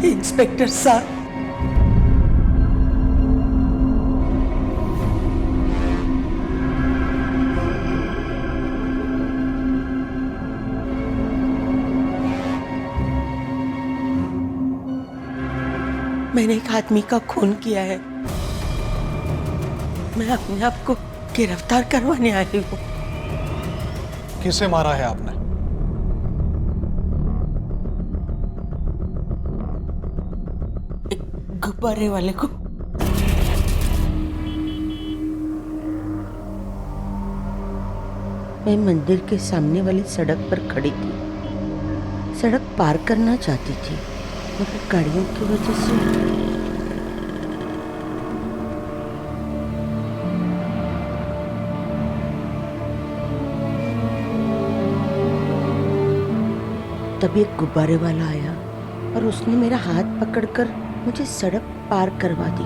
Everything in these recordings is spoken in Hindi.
इंस्पेक्टर साहब, मैंने एक आदमी का खून किया है। मैं अपने आप को गिरफ्तार करवाने आई हूँ। किसे मारा है आपने? एक गुब्बारे वाले को। मैं मंदिर के सामने वाली सड़क पर खड़ी थी। सड़क पार करना चाहती थी, मगर गाड़ियों की वजह से तभी एक गुब्बारे वाला आया और उसने मेरा हाथ पकड़कर मुझे सड़क पार करवा दी।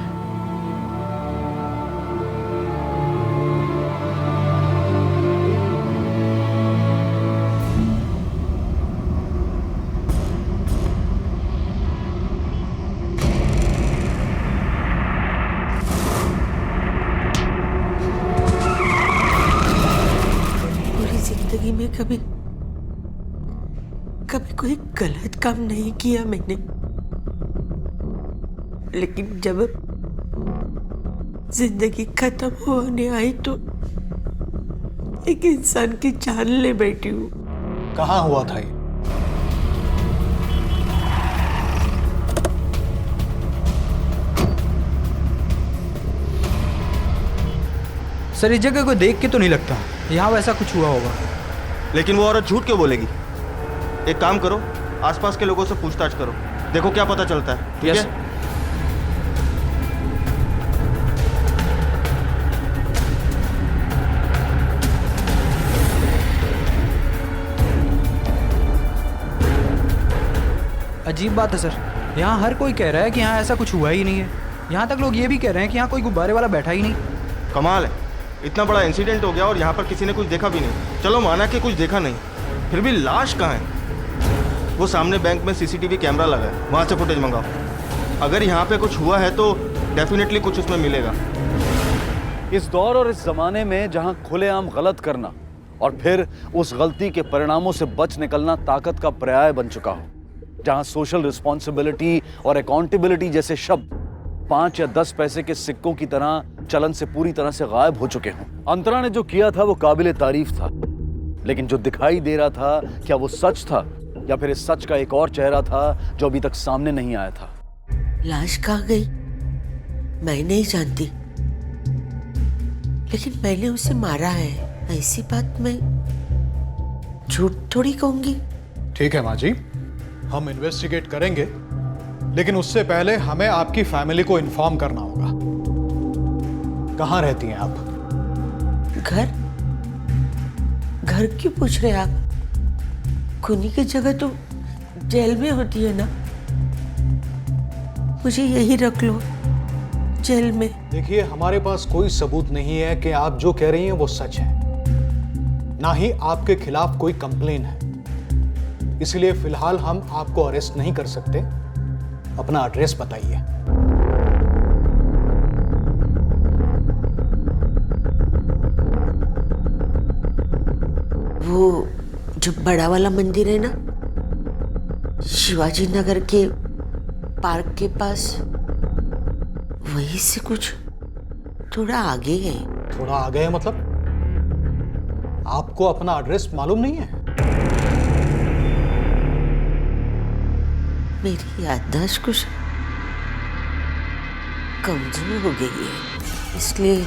पूरी जिंदगी में कभी कोई गलत काम नहीं किया मैंने, लेकिन जब जिंदगी खत्म होने आई तो एक इंसान की जान ले बैठी हूँ। कहाँ हुआ था ये? सर, इस जगह को देख के तो नहीं लगता यहाँ वैसा कुछ हुआ होगा। लेकिन वो औरत झूठ क्यों बोलेगी? एक काम करो, आसपास के लोगों से पूछताछ करो, देखो क्या पता चलता है। ठीक है? अजीब बात है सर, यहाँ हर कोई कह रहा है कि यहाँ ऐसा कुछ हुआ ही नहीं है। यहाँ तक लोग ये भी कह रहे हैं कि यहाँ कोई गुब्बारे वाला बैठा ही नहीं। कमाल है, इतना बड़ा इंसिडेंट हो गया और यहाँ पर किसी ने कुछ देखा भी नहीं। चलो माना कि कुछ देखा नहीं, फिर भी लाश कहाँ है? वो सामने बैंक में सीसीटीवी कैमरा लगा है, वहाँ से फुटेज मंगाओ। अगर यहाँ पे कुछ हुआ है तो डेफिनेटली कुछ उसमें मिलेगा। इस दौर और इस जमाने में जहाँ खुलेआम गलत करना और फिर उस गलती के परिणामों से बच निकलना ताकत का पर्याय बन चुका हो, जहाँ सोशल रिस्पॉन्सिबिलिटी और अकाउंटेबिलिटी जैसे शब्द 5 या 10 पैसे के सिक्कों की तरह चलन से पूरी तरह से गायब हो चुके हों। अंतरा ने जो किया था वो काबिले तारीफ था, लेकिन जो दिखाई दे रहा था क्या वो सच था या फिर इस सच का एक और चेहरा था जो अभी तक सामने नहीं आया था? लाश कहाँ गई मैं नहीं जानती, लेकिन मैंने उसे मारा है, ऐसी बात मैं झूठ थोड़ी कहूंगी। ठीक है माँ जी, हम इन्वेस्टिगेट करेंगे, लेकिन उससे पहले हमें आपकी फैमिली को इन्फॉर्म करना होगा। कहाँ रहती हैं आप? घर क्यों पूछ रहे आप? खूनी की जगह तो जेल में होती है ना, मुझे यही रख लो जेल में। देखिए, हमारे पास कोई सबूत नहीं है कि आप जो कह रही हैं वो सच है, ना ही आपके खिलाफ कोई कंप्लेन है, इसलिए फिलहाल हम आपको अरेस्ट नहीं कर सकते। अपना एड्रेस बताइए। वो जो बड़ा वाला मंदिर है ना, शिवाजी नगर के पार्क के पास, वहीं से कुछ थोड़ा आगे है। थोड़ा आगे है मतलब? आपको अपना एड्रेस मालूम नहीं है? मेरी याददाश्त कुछ कमजोर हो गई है, इसलिए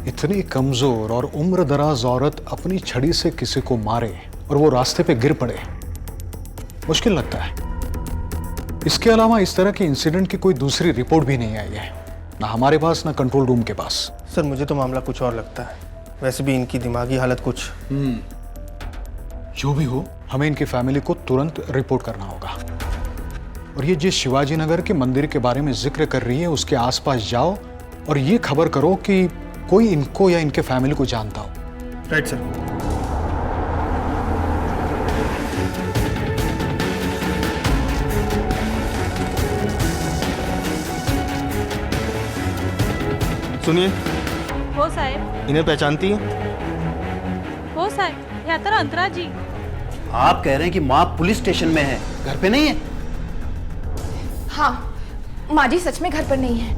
इतनी कमजोर और उम्र दराज औरत अपनी छड़ी से किसी को मारे और वो रास्ते पे गिर पड़े, मुश्किल लगता है। इसके अलावा इस तरह के इंसिडेंट की कोई दूसरी रिपोर्ट भी नहीं आई है, ना हमारे पास ना कंट्रोल रूम के पास। सर मुझे तो मामला कुछ और लगता है, वैसे भी इनकी दिमागी हालत कुछ। जो भी हो, हमें इनकी फैमिली को तुरंत रिपोर्ट करना होगा। और ये जिस शिवाजी नगर के मंदिर के बारे में जिक्र कर रही है, उसके आसपास जाओ और ये खबर करो कि कोई इनको या इनके फैमिली को जानता हो। Right sir. सुनिए, हो साहेब, इन्हें पहचानती हैं? हो साहेब, या तर अंतरा जी। आप कह रहे हैं कि माँ पुलिस स्टेशन में है, घर पे नहीं है? हाँ, माँ जी सच में घर पर नहीं है।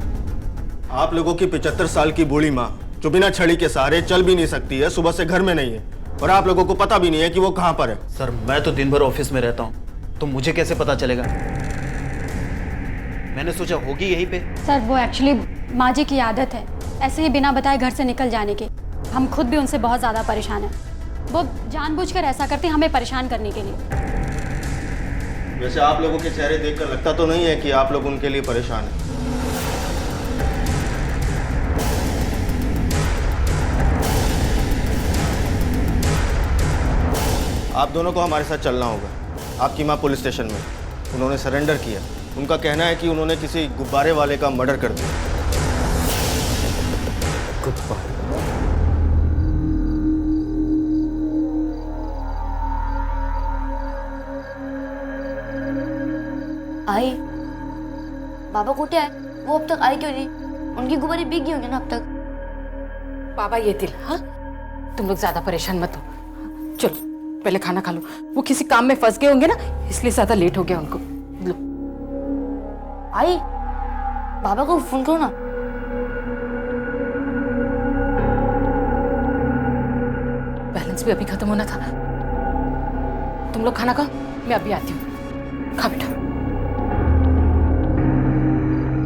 आप लोगों की 75 साल की बूढ़ी माँ जो बिना छड़ी के सहारे चल भी नहीं सकती है, सुबह से घर में नहीं है, और आप लोगों को पता भी नहीं है कि वो कहाँ पर है। सर, मैं तो दिन भर ऑफिस में रहता हूँ, तो मुझे कैसे पता चलेगा? मैंने सोचा होगी यहीं पे। सर, वो एक्चुअली माँ जी की आदत है ऐसे ही बिना बताए घर से निकल जाने की। हम खुद भी उनसे बहुत ज़्यादा परेशान हैं। वो जानबूझकर ऐसा करते हैं हमें परेशान करने के लिए। वैसे आप लोगों के चेहरे देखकर लगता तो नहीं है कि आप लोग उनके लिए परेशान हैं। आप दोनों को हमारे साथ चलना होगा। आपकी माँ पुलिस स्टेशन में, उन्होंने सरेंडर किया। उनका कहना है कि उन्होंने किसी गुब्बारे वाले का मर्डर कर दिया। आई, बाबा कुठे आहे? वो अब तक आई क्यों नहीं? उनकी गुब्बारे बिक गई होंगे ना अब तक। बाबा येतील। हाँ, तुम लोग ज्यादा परेशान मत हो। चलो पहले खाना खा लो। वो किसी काम में फंस गए होंगे ना, इसलिए ज्यादा लेट हो गया उनको। लो। आई, बाबा को फोन करो ना। बैलेंस भी अभी खत्म होना था। तुम लोग खाना खाओ, मैं अभी आती हूँ। खा बेटा।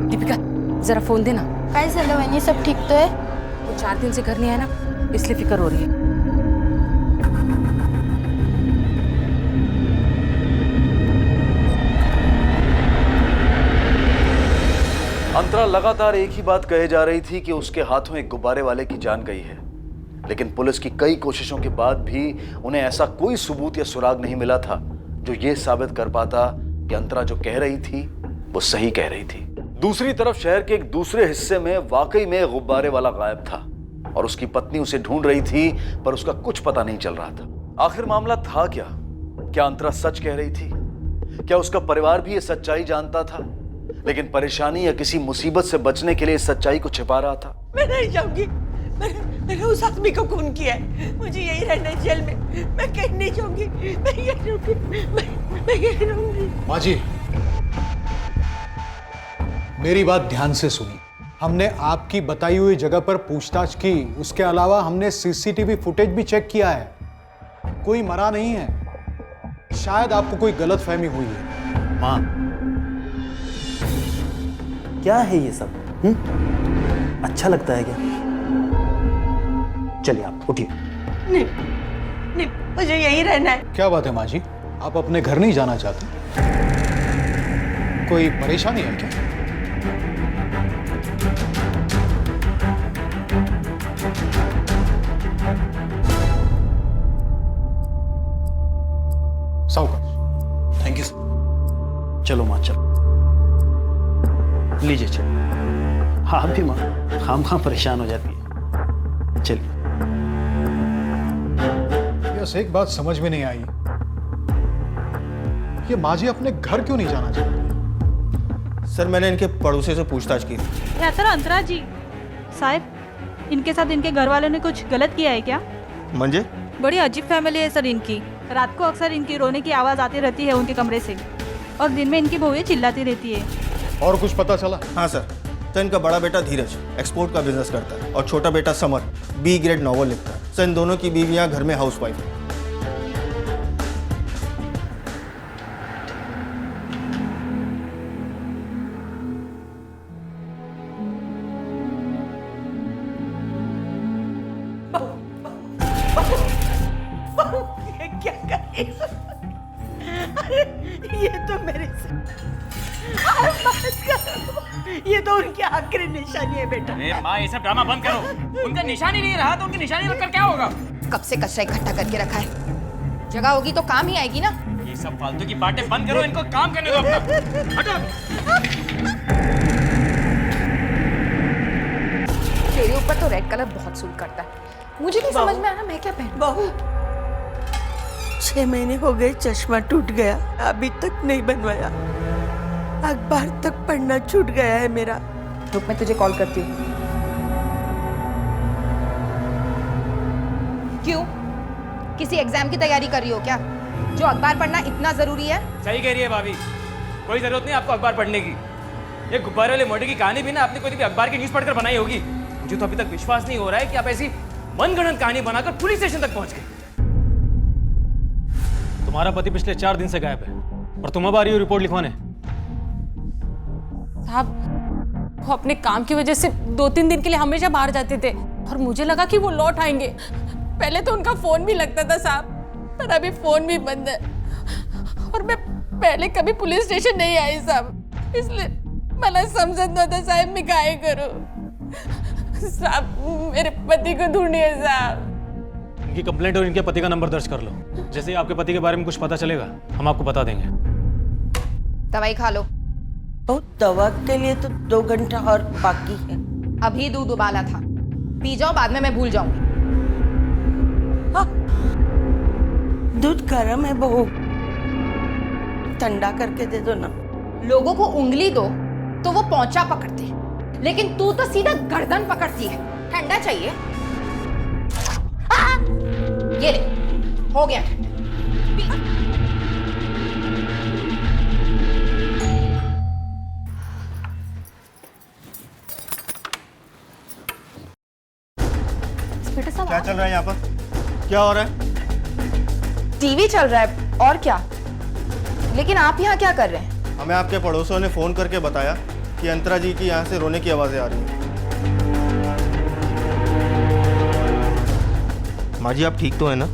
दीपिका, जरा फोन देना। काय झालं वहिनी, सब ठीक तो है? वो 4 दिन से घर नहीं आया ना, इसलिए फिक्र हो रही है। अंतरा लगातार एक ही बात कहे जा रही थी कि उसके हाथों एक गुब्बारे वाले की जान गई है, लेकिन पुलिस की कई कोशिशों के बाद भी उन्हें ऐसा कोई सबूत या सुराग नहीं मिला था जो ये साबित कर पाता कि अंतरा जो कह रही थी वो सही कह रही थी। दूसरी तरफ शहर के एक दूसरे हिस्से में वाकई में गुब्बारे वाला गायब था और उसकी पत्नी उसे ढूंढ रही थी, पर उसका कुछ पता नहीं चल रहा था। आखिर मामला था क्या? क्या अंतरा सच कह रही थी? क्या उसका परिवार भी ये सच्चाई जानता था, लेकिन परेशानी या किसी मुसीबत से बचने के लिए इस सच्चाई को छिपा रहा था? मैं नहीं जाऊंगी। मैंने उस आदमी को खून किया है। मुझे यही रहना है जेल में। मैं कहीं नहीं जाऊंगी। मैं यही रहूंगी। मैं यही रहूंगी। माँ जी, मेरी बात ध्यान से सुनी। हमने आपकी बताई हुई जगह पर पूछताछ की, उसके अलावा हमने सीसीटीवी फुटेज भी चेक किया है। कोई मरा नहीं है। शायद आपको कोई गलतफहमी हुई है। माँ, क्या है ये सब? अच्छा लगता है क्या? चलिए आप उठिए। नहीं, नहीं, मुझे यही रहना है। क्या बात है माँ जी, आप अपने घर नहीं जाना चाहते? कोई परेशानी है क्या? सावकाश। Thank you sir. चलो माँ, चलो लीजिए। चलो। हाँ भी माँ खाम परेशान हो जाती है। चलिए। बस एक बात समझ में नहीं आई, ये माँ जी अपने घर क्यों नहीं जाना चाहती? सर, मैंने इनके पड़ोसी से पूछताछ की थी। या तर अंतरा जी। साहब, इनके साथ इनके घर वालों ने कुछ गलत किया है क्या? मंजे? बड़ी अजीब फैमिली है सर इनकी। रात को अक्सर इनकी रोने की आवाज़ आती रहती है उनके कमरे से, और दिन में इनकी बहुएं चिल्लाती रहती है। और कुछ पता चला? हाँ सर, तो इनका बड़ा बेटा धीरज एक्सपोर्ट का बिजनेस करता है और छोटा बेटा समर B ग्रेड नॉवल लिखता है। सर, इन दोनों की बीवियां घर में हाउसवाइफ है। ये क्या करे? ये तो मेरे से ये तो उनकी आखिरी निशानी है बेटा। माँ, ये सब ड्रामा बंद करो। उनका निशानी नहीं रहा तो उनकी निशानी रखकर क्या होगा? कब से कचरा इकट्ठा करके रखा है, जगह होगी तो काम ही आएगी ना। ये सब फालतू की बातें बंद करो, इनको काम करने दो अपना। हटो। तो रेड कलर बहुत सूट करता है। मुझे नहीं समझ में आना मैं क्या पहनूं। बहू 6 महीने हो गए, चश्मा टूट गया, अभी तक नहीं बनवाया। अखबार तक पढ़ना छूट गया है मेरा। रुक, मैं तुझे कॉल करती हूँ। क्यों? किसी एग्जाम की तैयारी कर रही हो क्या, जो अखबार पढ़ना इतना जरूरी है? सही कह रही है भाभी, कोई जरूरत नहीं आपको अखबार पढ़ने की। ये गुब्बारे वाले मोटे की कहानी भी ना आपने कोई भी अखबार की न्यूज पढ़कर बनाई होगी। मुझे तो अभी तक विश्वास नहीं हो रहा है कि आप ऐसी मनगढ़ंत कहानी बनाकर पुलिस स्टेशन तक पहुंच गए। तुम्हारा पति पिछले 4 दिन से गायब है और तुम अब आ रही हो रिपोर्ट लिखवाने। साहब, वो अपने काम की वजह से 2-3 दिन के लिए हमेशा बाहर जाते थे और मुझे लगा कि वो लौट आएंगे। पहले तो उनका फोन भी लगता था साहब, पर अभी फोन भी बंद है। और मैं पहले कभी पुलिस स्टेशन नहीं आई साहब, इसलिए मला समझत नव्हता साहब मी काय करूं। साहब मेरे पति को ढूंढिए साहब। इनकी कंप्लेंट और इनके पति का नंबर दर्ज कर लो। जैसे ही आपके पति के बारे में कुछ पता चलेगा हम आपको बता देंगे। दवाई खा लो। ओ, दवा के लिए तो 2 घंटा और बाकी है। अभी दूध उबाला था, पी जाओ, बाद में मैं भूल जाऊंगी। हाँ, दूध गर्म है बहू, ठंडा करके दे दो ना। लोगों को उंगली दो तो वो पोंचा पकड़ते हैं, लेकिन तू तो सीधा गर्दन पकड़ती है। ठंडा चाहिए? ये ले, हो गया। क्या चल रहा है यहाँ पर? क्या हो रहा है? टीवी चल रहा है और क्या, लेकिन आप यहाँ क्या कर रहे हैं? हमें आपके पड़ोसियों ने फोन करके बताया कि अंतरा जी की यहाँ से रोने की आवाजें आ रही हैं। माँ जी आप ठीक तो है ना?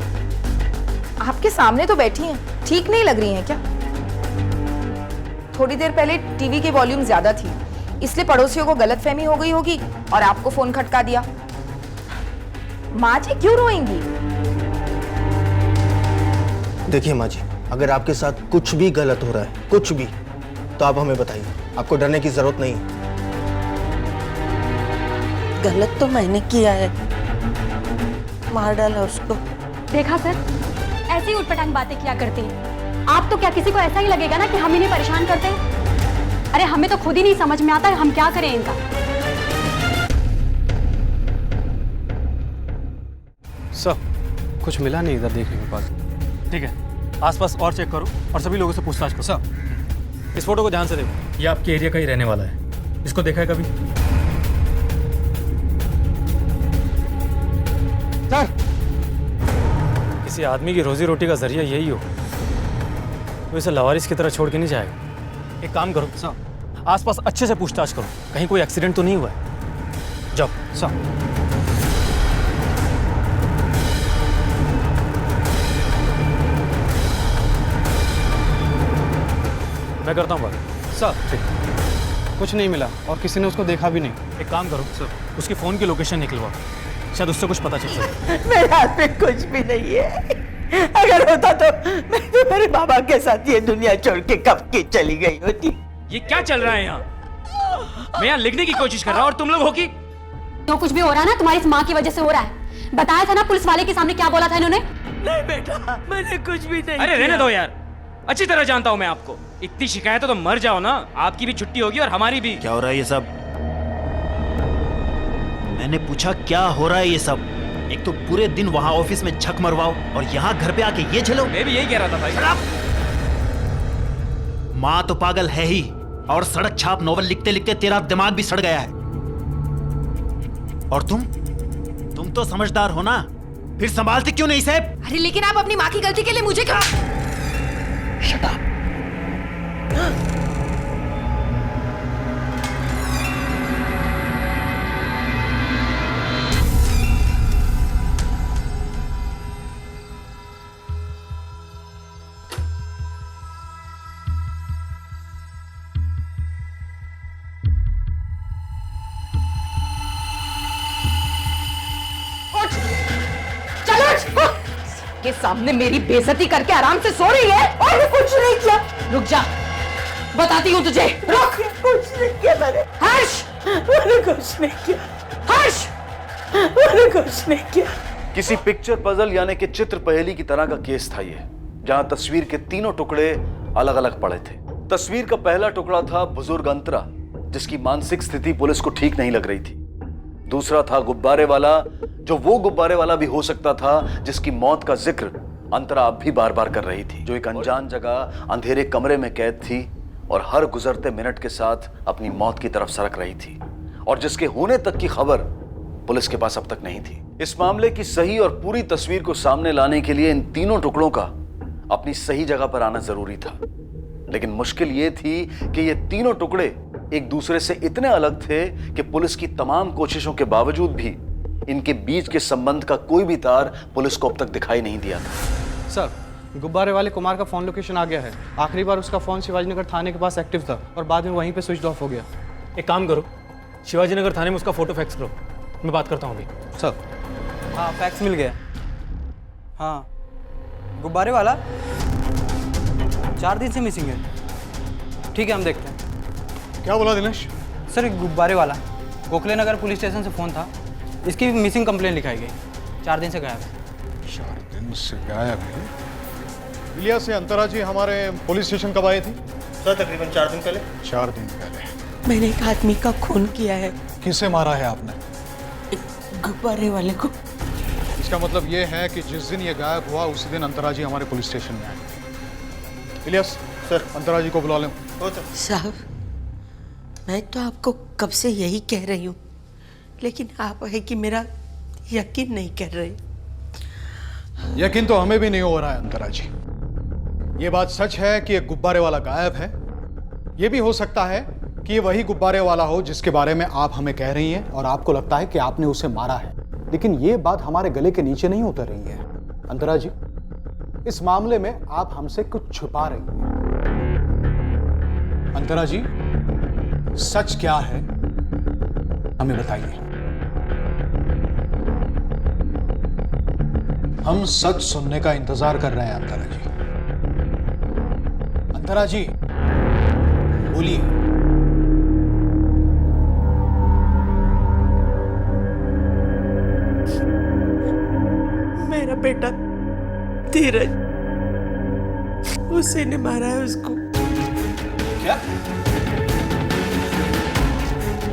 आपके सामने तो बैठी हैं, ठीक नहीं लग रही हैं क्या? थोड़ी देर पहले टीवी की वॉल्यूम ज्यादा थी, इसलिए पड़ोसियों को गलतफहमी हो गई होगी और आपको फोन खटका दिया। माँ जी क्यों रोएंगी? देखिए माँ जी, अगर आपके साथ कुछ भी गलत हो रहा है, कुछ भी, तो आप हमें बताइए, आपको डरने की जरूरत नहीं है। गलत तो मैंने किया है, मार डाला उसको। देखा सर, ऐसी उटपटांग बातें किया करती हैं। आप तो क्या किसी को ऐसा ही लगेगा ना कि हम इन्हें परेशान करते हैं? अरे हमें तो खुद ही नहीं समझ में आता हम क्या करें इनका। सर कुछ मिला नहीं इधर देखने के बाद। ठीक है, आसपास और चेक करो और सभी लोगों से पूछताछ करो। सर इस फोटो को ध्यान से देखो, ये आपके एरिया का ही रहने वाला है। इसको देखा है कभी? सर, किसी आदमी की रोजी रोटी का जरिया यही हो तो इसे लवारिस की तरह छोड़ के नहीं जाएगा। एक काम करो सर, आसपास अच्छे से पूछताछ करो, कहीं कोई एक्सीडेंट तो नहीं हुआ है। जाओ सर। मैं करता हूँ बात। सर कुछ नहीं मिला और किसी ने उसको देखा भी नहीं। एक काम करो सर, उसकी फोन की लोकेशन निकलवाओ, शायद उससे कुछ पता चल सके। मेरे हाथ में कुछ भी नहीं है। अगर होता तो मैं तो मेरे बाबा के साथ ये दुनिया छोड़ के कब की चली गई होती। ये क्या चल रहा है यहाँ? मैं यहाँ लिखने की कोशिश कर रहा हूँ और तुम लोग हो कि जो कुछ भी हो रहा है ना तुम्हारी इस माँ की वजह से हो रहा है। बताया था ना पुलिस वाले के सामने क्या बोला था इन्होंने? नहीं बेटा, मैंने कुछ भी नहीं। अरे रहने दो यार, अच्छी तरह जानता हूँ मैं आपको। इतनी शिकायत तो मर जाओ ना, आपकी भी छुट्टी होगी और हमारी भी। क्या हो रहा है ये सब? मैंने पूछा क्या हो रहा है ये सब? एक तो पूरे दिन वहां ऑफिस में झक मरवाओ और यहाँ घर पे आके ये झेलो। मैं भी यही कह रहा था भाई। माँ तो पागल है ही, और सड़क छाप नॉवल लिखते लिखते तेरा दिमाग भी सड़ गया है। और तुम तो समझदार हो ना, फिर संभालती क्यों नहीं साहब? अरे लेकिन आप अपनी माँ की गलती के लिए मुझे क्यों? Shut up. के सामने मेरी बेइज्जती करके आराम से सो रही है और कुछ नहीं किया। रुक जा, बताती हूँ तुझे। रुक, कुछ नहीं किया मैंने। हर्ष, मैंने कुछ नहीं किया। हर्ष, मैंने कुछ नहीं किया। किसी पिक्चर पजल यानी कि चित्र पहेली की तरह का केस था ये, जहां तस्वीर के तीनों टुकड़े अलग अलग पड़े थे। तस्वीर का पहला टुकड़ा था बुजुर्ग अंतरा, जिसकी मानसिक स्थिति पुलिस को ठीक नहीं लग रही थी। दूसरा था गुब्बारे वाला, जो वो गुब्बारे वाला भी हो सकता था जिसकी मौत का जिक्र अंतरा अब भी बार बार कर रही थी, जो एक अनजान जगह अंधेरे कमरे में कैद थी और हर गुजरते मिनट के साथ अपनी मौत की तरफ सरक रही थी, और जिसके होने तक की खबर पुलिस के पास अब तक नहीं थी। इस मामले की सही और पूरी तस्वीर को सामने लाने के लिए इन तीनों टुकड़ों का अपनी सही जगह पर आना जरूरी था, लेकिन मुश्किल ये थी कि ये तीनों टुकड़े एक दूसरे से इतने अलग थे कि पुलिस की तमाम कोशिशों के बावजूद भी इनके बीच के संबंध का कोई भी तार पुलिस को अब तक दिखाई नहीं दिया था। सर, गुब्बारे वाले कुमार का फ़ोन लोकेशन आ गया है। आखिरी बार उसका फ़ोन शिवाजीनगर थाने के पास एक्टिव था और बाद में वहीं पे स्विच ऑफ हो गया। एक काम करो, शिवाजीनगर थाने में उसका फोटो फैक्स करो, मैं बात करता हूँ अभी। सर, हाँ फैक्स मिल गया। हाँ, गुब्बारे वाला 4 दिन से मिसिंग है। ठीक है, हम देखते हैं। क्या बोला दिनेश? सर, एक गुब्बारे वाला गोखले नगर पुलिस स्टेशन से फ़ोन था, इसकी मिसिंग कंप्लेन लिखाई गई। 4 दिन से गायब है। 4 दिन से गायब है? इलिया से अंतरा जी हमारे पुलिस स्टेशन कब आए थे? सर तकरीबन 4 दिन पहले। 4 दिन पहले। मैंने एक आदमी का खून किया है। किसे मारा है आपने? एक गुब्बारे वाले को। इसका मतलब ये है कि जिस दिन ये गायब हुआ उसी दिन अंतरा जी हमारे पुलिस स्टेशन में आए। इलियास सर, अंतरा जी को बुला लें। साहब, मैं तो आपको कब से यही कह रही हूँ, लेकिन आप है कि मेरा यकीन नहीं कर रहे। यकीन तो हमें भी नहीं हो रहा है अंतरा जी। ये बात सच है कि एक गुब्बारे वाला गायब है। ये भी हो सकता है कि ये वही गुब्बारे वाला हो जिसके बारे में आप हमें कह रही हैं और आपको लगता है कि आपने उसे मारा है, लेकिन ये बात हमारे गले के नीचे नहीं उतर रही है। अंतरा जी, इस मामले में आप हमसे कुछ छुपा रही हैं। अंतरा जी, सच क्या है हमें बताइए। हम सच सुनने का इंतजार कर रहे हैं अंतरा जी। अंतरा जी, बोलिए। मेरा बेटा धीरज, उसी ने मारा है उसको। क्या?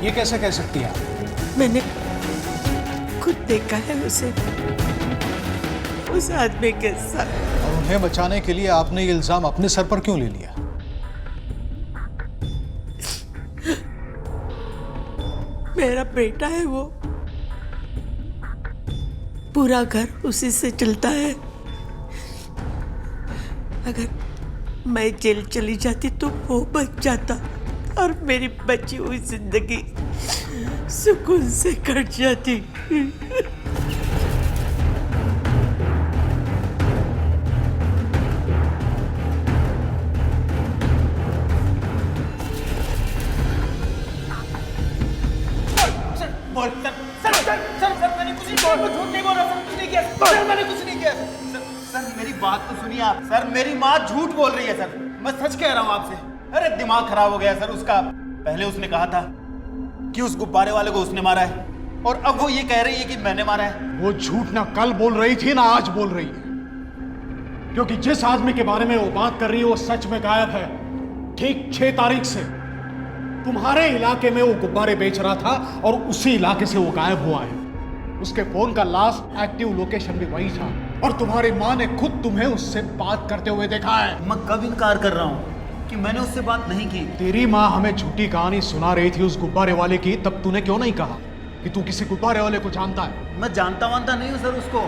ये कैसे कह सकती है आप? मैंने खुद देखा है उसे, उस आदमी के साथ। और उन्हें बचाने के लिए आपने ये इल्जाम अपने सर पर क्यों ले लिया? मेरा बेटा है वो, पूरा घर उसी से चलता है। अगर मैं जेल चली जाती तो वो बच जाता और मेरी बची हुई जिंदगी सुकून से कट जाती। मेरी बात तो सुनिए आप। सर, मेरी माँ झूठ बोल रही है सर, मैं सच कह रहा हूँ आपसे। अरे दिमाग खराब हो गया सर उसका। पहले उसने कहा था कि उस गुब्बारे वाले को उसने मारा है, और अब वो ये कह रही है कि मैंने मारा है। वो झूठ ना कल बोल रही थी ना आज बोल रही है, क्योंकि जिस आदमी के बारे में वो बात कर रही है वो सच में गायब है। ठीक 6 तारीख से तुम्हारे इलाके में वो गुब्बारे बेच रहा था और उसी इलाके से वो गायब हुआ है। उसके फोन का लास्ट एक्टिव लोकेशन भी वही था, और तुम्हारी माँ ने खुद तुम्हें उससे बात करते हुए देखा है। मैं कब इनकार कर रहा हूँ कि मैंने उससे बात नहीं की। तेरी माँ हमें झूठी कहानी सुना रही थी उस गुब्बारे वाले की, तब तूने क्यों नहीं कहा कि तू किसी गुब्बारे वाले को जानता है? मैं जानता वानता नहीं हूँ सर उसको।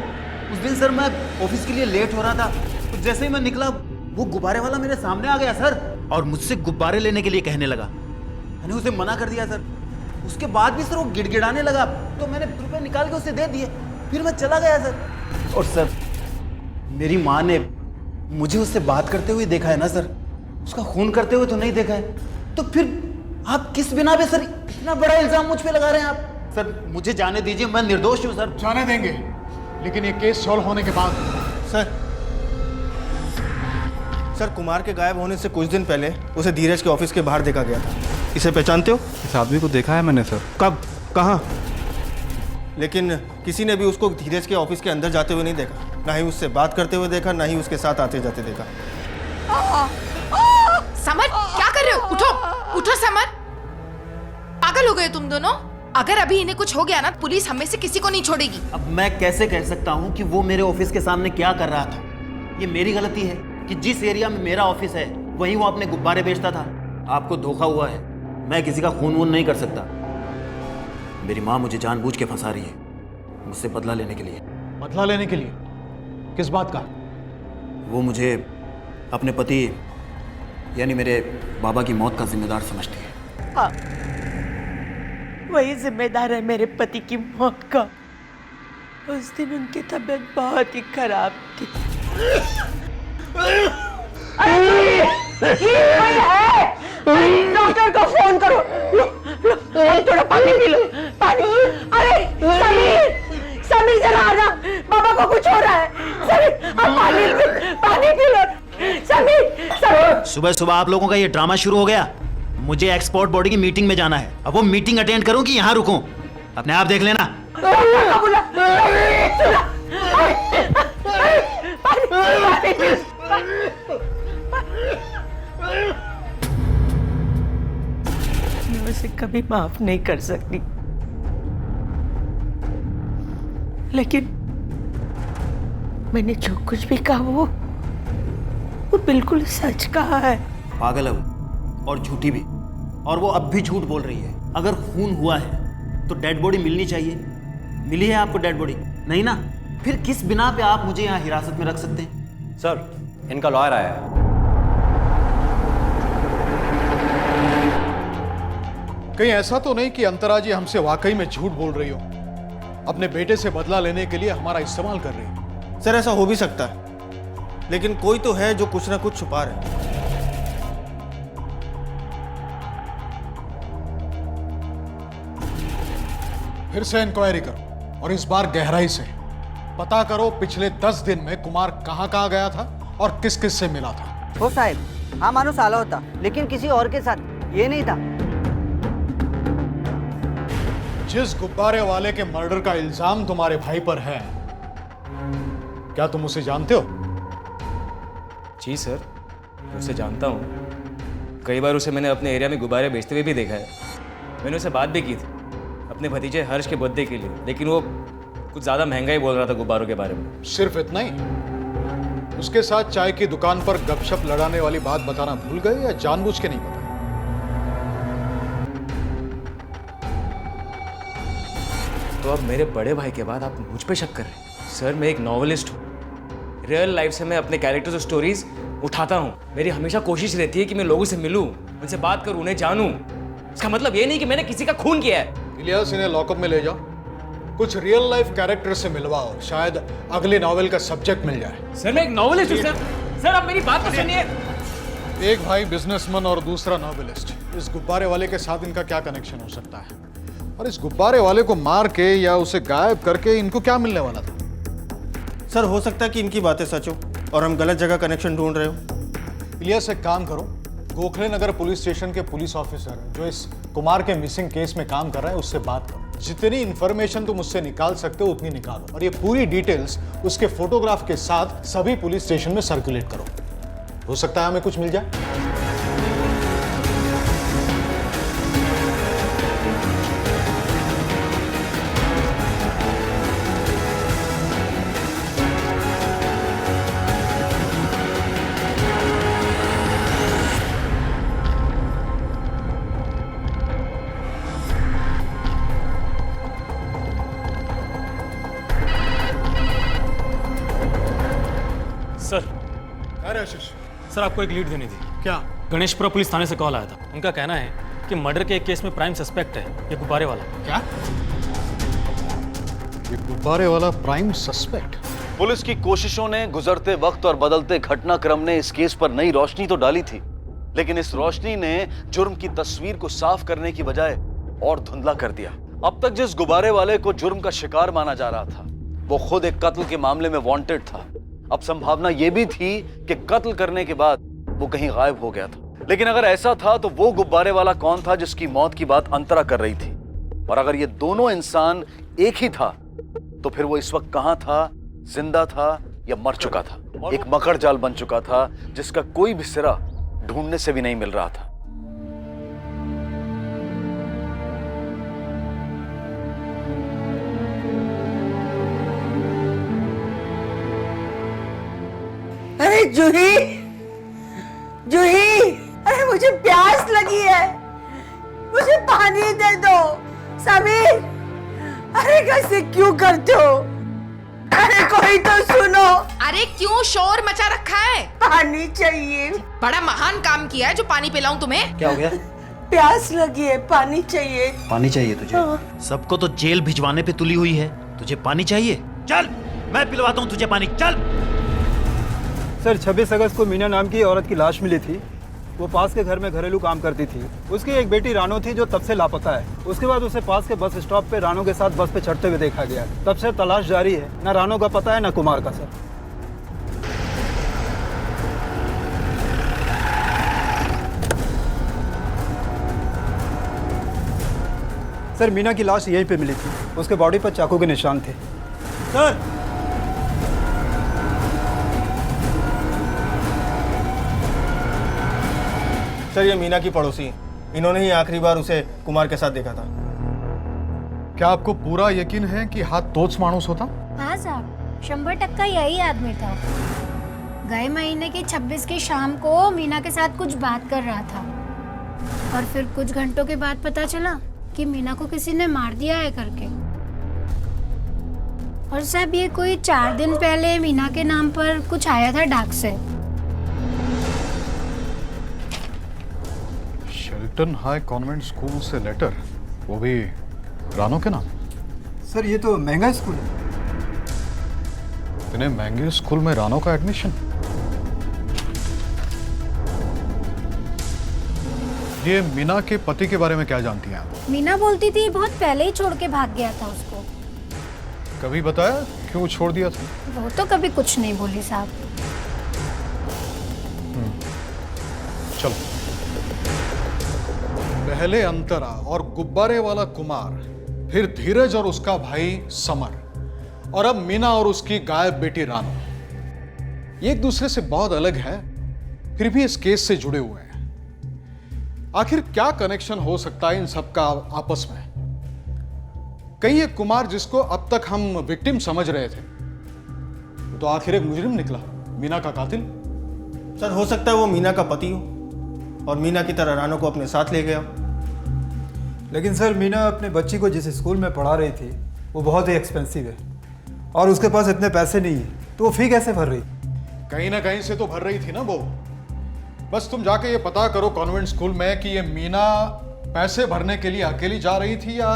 उस दिन सर मैं ऑफिस के लिए लेट हो रहा था, तो जैसे ही मैं निकला वो गुब्बारे वाला मेरे सामने आ गया सर, और मुझसे गुब्बारे लेने के लिए कहने लगा। मैंने उसे मना कर दिया सर। उसके बाद भी सर वो गिड़गिड़ाने लगा, तो मैंने रुपए निकाल के उसे दे दिए, फिर मैं चला गया सर। और सर, मेरी माँ ने मुझे उससे बात करते हुए देखा है ना सर, उसका खून करते हुए तो नहीं देखा है। तो फिर आप किस बिना पे सर इतना बड़ा इल्जाम मुझ पे लगा रहे हैं आप? सर मुझे जाने दीजिए, मैं निर्दोष हूँ सर। जाने देंगे, लेकिन ये केस सॉल्व होने के बाद। सर, कुमार के गायब होने से कुछ दिन पहले उसे धीरज के ऑफिस के बाहर देखा गया था। इसे पहचानते हो? इस आदमी को देखा है मैंने सर। कब? कहाँ? लेकिन किसी ने भी उसको धीरज के ऑफिस के अंदर जाते हुए नहीं देखा, ना ही उससे बात करते हुए देखा, ना ही उसके साथ आते जाते देखा। समर, क्या कर रहे हो? उठो, उठो समर। पागल हो गए तुम दोनों? अगर अभी इन्हें कुछ हो गया ना, पुलिस हमें से किसी को नहीं छोड़ेगी। अब मैं कैसे कह सकता हूँ कि वो मेरे ऑफिस के सामने क्या कर रहा था? ये मेरी गलती है कि जिस एरिया में मेरा ऑफिस है वहीं वो अपने गुब्बारे बेचता था। आपको धोखा हुआ है। मैं किसी का खून वून नहीं कर सकता। मेरी माँ मुझे जानबूझ के फंसा रही है, मुझसे बदला लेने के लिए। बदला लेने के लिए? किस बात का? वो मुझे अपने पति यानी मेरे बाबा की मौत का जिम्मेदार समझती है। हाँ, वही जिम्मेदार है मेरे पति की मौत का। उस दिन उनकी तबीयत बहुत ही खराब थी। डॉक्टर को फोन करो। थोड़ा पानी पी लो, पानी। अरे समीर, समीर जरा आना, बाबा को कुछ हो रहा है। समीर, आप पानी पी लो। समीर, समीर। सुबह सुबह आप लोगों का ये ड्रामा शुरू हो गया। मुझे एक्सपोर्ट बॉडी की मीटिंग में जाना है। अब वो मीटिंग अटेंड करूं कि यहाँ रुकूं, अपने आप देख लेना। मैं उसे कभी माफ नहीं कर सकती, लेकिन मैंने जो कुछ भी कहा वो बिल्कुल सच कहा है। पागल है वो, और झूठी भी, और वो अब भी झूठ बोल रही है। अगर खून हुआ है तो डेड बॉडी मिलनी चाहिए। मिली है आपको डेड बॉडी? नहीं ना, फिर किस बिना पे आप मुझे यहाँ हिरासत में रख सकते हैं? सर, इनका लॉयर आया है। कहीं ऐसा तो नहीं कि अंतरा जी हमसे वाकई में झूठ बोल रही हो, अपने बेटे से बदला लेने के लिए हमारा इस्तेमाल कर रही हो? सर ऐसा हो भी सकता है, लेकिन कोई तो है जो कुछ ना कुछ छुपा रहा है। फिर से इंक्वायरी करो और इस बार गहराई से पता करो पिछले 10 दिन में कुमार कहां कहां गया था और किस किस से मिला था। हो साहब, हाँ मानो साला होता, लेकिन किसी और के साथ ये नहीं था। जिस गुब्बारे वाले के मर्डर का इल्जाम तुम्हारे भाई पर है, क्या तुम उसे जानते हो? जी सर, उसे जानता हूँ। कई बार उसे मैंने अपने एरिया में गुब्बारे बेचते हुए भी देखा है। मैंने उसे बात भी की थी अपने भतीजे हर्ष के बर्थडे के लिए, लेकिन वो कुछ ज़्यादा महंगा ही बोल रहा था गुब्बारों के बारे में। सिर्फ इतना ही? उसके साथ चाय की दुकान पर गपशप लड़ाने वाली बात बताना भूल गए या जानबूझ के नहीं बताया? तो अब मेरे बड़े भाई के बाद आप मुझ पे शक कर रहे हैं? सर, मैं एक नॉवेलिस्ट हूँ। रियल लाइफ से मैं अपने कैरेक्टर्स और स्टोरीज उठाता हूँ। मेरी हमेशा कोशिश रहती है कि मैं लोगों से मिलूं, उनसे बात करूं, उन्हें जानूं। इसका मतलब ये नहीं कि मैंने किसी का खून किया है। इलियास, इन्हें लॉकअप में ले जाओ, कुछ रियल लाइफ कैरेक्टर से मिलवाओ, शायद अगले नॉवेल का सब्जेक्ट मिल जाए। सर, मैं एक नॉवेलिस्ट हूँ। सर आप मेरी बात तो सुनिए। एक भाई बिजनेसमैन और दूसरा नॉवेलिस्ट, इस गुब्बारे वाले के साथ इनका क्या कनेक्शन हो सकता है? और इस गुब्बारे वाले को मार के या उसे गायब करके इनको क्या मिलने वाला था? सर हो सकता है कि इनकी बातें सच हो और हम गलत जगह कनेक्शन ढूंढ रहे हो। इलियास, एक काम करो, गोखले नगर पुलिस स्टेशन के पुलिस ऑफिसर जो इस कुमार के मिसिंग केस में काम कर रहे हैं उससे बात करो। जितनी इंफॉर्मेशन तुम उससे निकाल सकते हो उतनी निकालो, और ये पूरी डिटेल्स उसके फोटोग्राफ के साथ सभी पुलिस स्टेशन में सर्कुलेट करो। हो सकता है हमें कुछ मिल जाए। सर, अरे आशीष, सर आपको एक लीड देनी थी। क्या? गणेशपुरा पुलिस थाने से कॉल आया था। उनका कहना है कि मर्डर के एक केस में प्राइम सस्पेक्ट है ये गुब्बारे वाला। क्या? ये गुब्बारे वाला प्राइम सस्पेक्ट? पुलिस की कोशिशों ने गुजरते वक्त और बदलते घटनाक्रम ने इस केस पर नई रोशनी तो डाली थी, लेकिन इस रोशनी ने जुर्म की तस्वीर को साफ करने की बजाय और धुंधला कर दिया। अब तक जिस गुब्बारे वाले को जुर्म का शिकार माना जा रहा था वो खुद एक कत्ल के मामले में वांटेड था। अब संभावना यह भी थी कि कत्ल करने के बाद वो कहीं गायब हो गया था। लेकिन अगर ऐसा था तो वो गुब्बारे वाला कौन था जिसकी मौत की बात अंतरा कर रही थी? और अगर ये दोनों इंसान एक ही था तो फिर वो इस वक्त कहां था, जिंदा था या मर चुका था? एक मकड़ जाल बन चुका था जिसका कोई भी सिरा ढूंढने से भी नहीं मिल रहा था। अरे जूही, जूही, अरे मुझे प्यास लगी है, मुझे पानी दे दो। समीर, अरे कैसे क्यों करते हो? अरे कोई तो सुनो। अरे क्यों शोर मचा रखा है? पानी चाहिए। बड़ा महान काम किया है जो पानी पिलाऊं तुम्हें। क्या हो गया? प्यास लगी है, पानी चाहिए। पानी चाहिए तुझे? हाँ। सबको तो जेल भिजवाने पे तुली हुई है, तुझे पानी चाहिए? चल मैं पिलवाता हूँ तुझे पानी, चल। सर 26 अगस्त को मीना नाम की औरत की लाश मिली थी। वो पास के घर में घरेलू काम करती थी। उसकी एक बेटी रानो थी जो तब से लापता है। उसके बाद उसे पास के बस स्टॉप पे रानो के साथ बस पे चढ़ते हुए देखा गया। तब से तलाश जारी है, ना रानो का पता है ना कुमार का। सर मीना की लाश यहीं पे मिली थी, उसके बॉडी पर चाकू के निशान थे। सर ये मीना की पड़ोसी, इन्होंने ही आखिरी बार उसे कुमार के साथ देखा था। क्या आपको पूरा यकीन है कि हाथ तोच मानुस होता? हाँ साहब, 100% यही आदमी था। गए महीने की 26 की शाम को मीना के साथ कुछ बात कर रहा था और फिर कुछ घंटों के बाद पता चला कि मीना को किसी ने मार दिया है करके। और साहब ये कोई 4 दिन पहले मीना के नाम पर कुछ आया था डाक से। शेल्टन हाई कॉन्वेंट स्कूल से लेटर, वो भी रानो के नाम? सर ये तो महंगा स्कूल है। इतने महंगे स्कूल में रानो का एडमिशन? ये मीना के पति के बारे में क्या जानती हैं आप? मीना बोलती थी बहुत पहले ही छोड़ के भाग गया था उसको। कभी बताया क्यों छोड़ दिया था? वो तो कभी कुछ नहीं बोली साहब। चलो, पहले अंतरा और गुब्बारे वाला कुमार, फिर धीरज और उसका भाई समर, और अब मीना और उसकी गायब बेटी रानो। ये एक दूसरे से बहुत अलग है, फिर भी इस केस से जुड़े हुए हैं। आखिर क्या कनेक्शन हो सकता है इन सबका आपस में? कहीं ये कुमार जिसको अब तक हम विक्टिम समझ रहे थे, तो आखिर एक मुजरिम निकला, मीना का कातिल। सर हो सकता है वो मीना का पति हो और मीना की तरह रानो को अपने साथ ले गया। लेकिन सर मीना अपने बच्ची को जिस स्कूल में पढ़ा रही थी वो बहुत ही एक्सपेंसिव है और उसके पास इतने पैसे नहीं है, तो वो फी कैसे भर रही? कहीं ना कहीं से तो भर रही थी ना वो। बस तुम जाके ये पता करो कॉन्वेंट स्कूल में कि ये मीना पैसे भरने के लिए अकेली जा रही थी या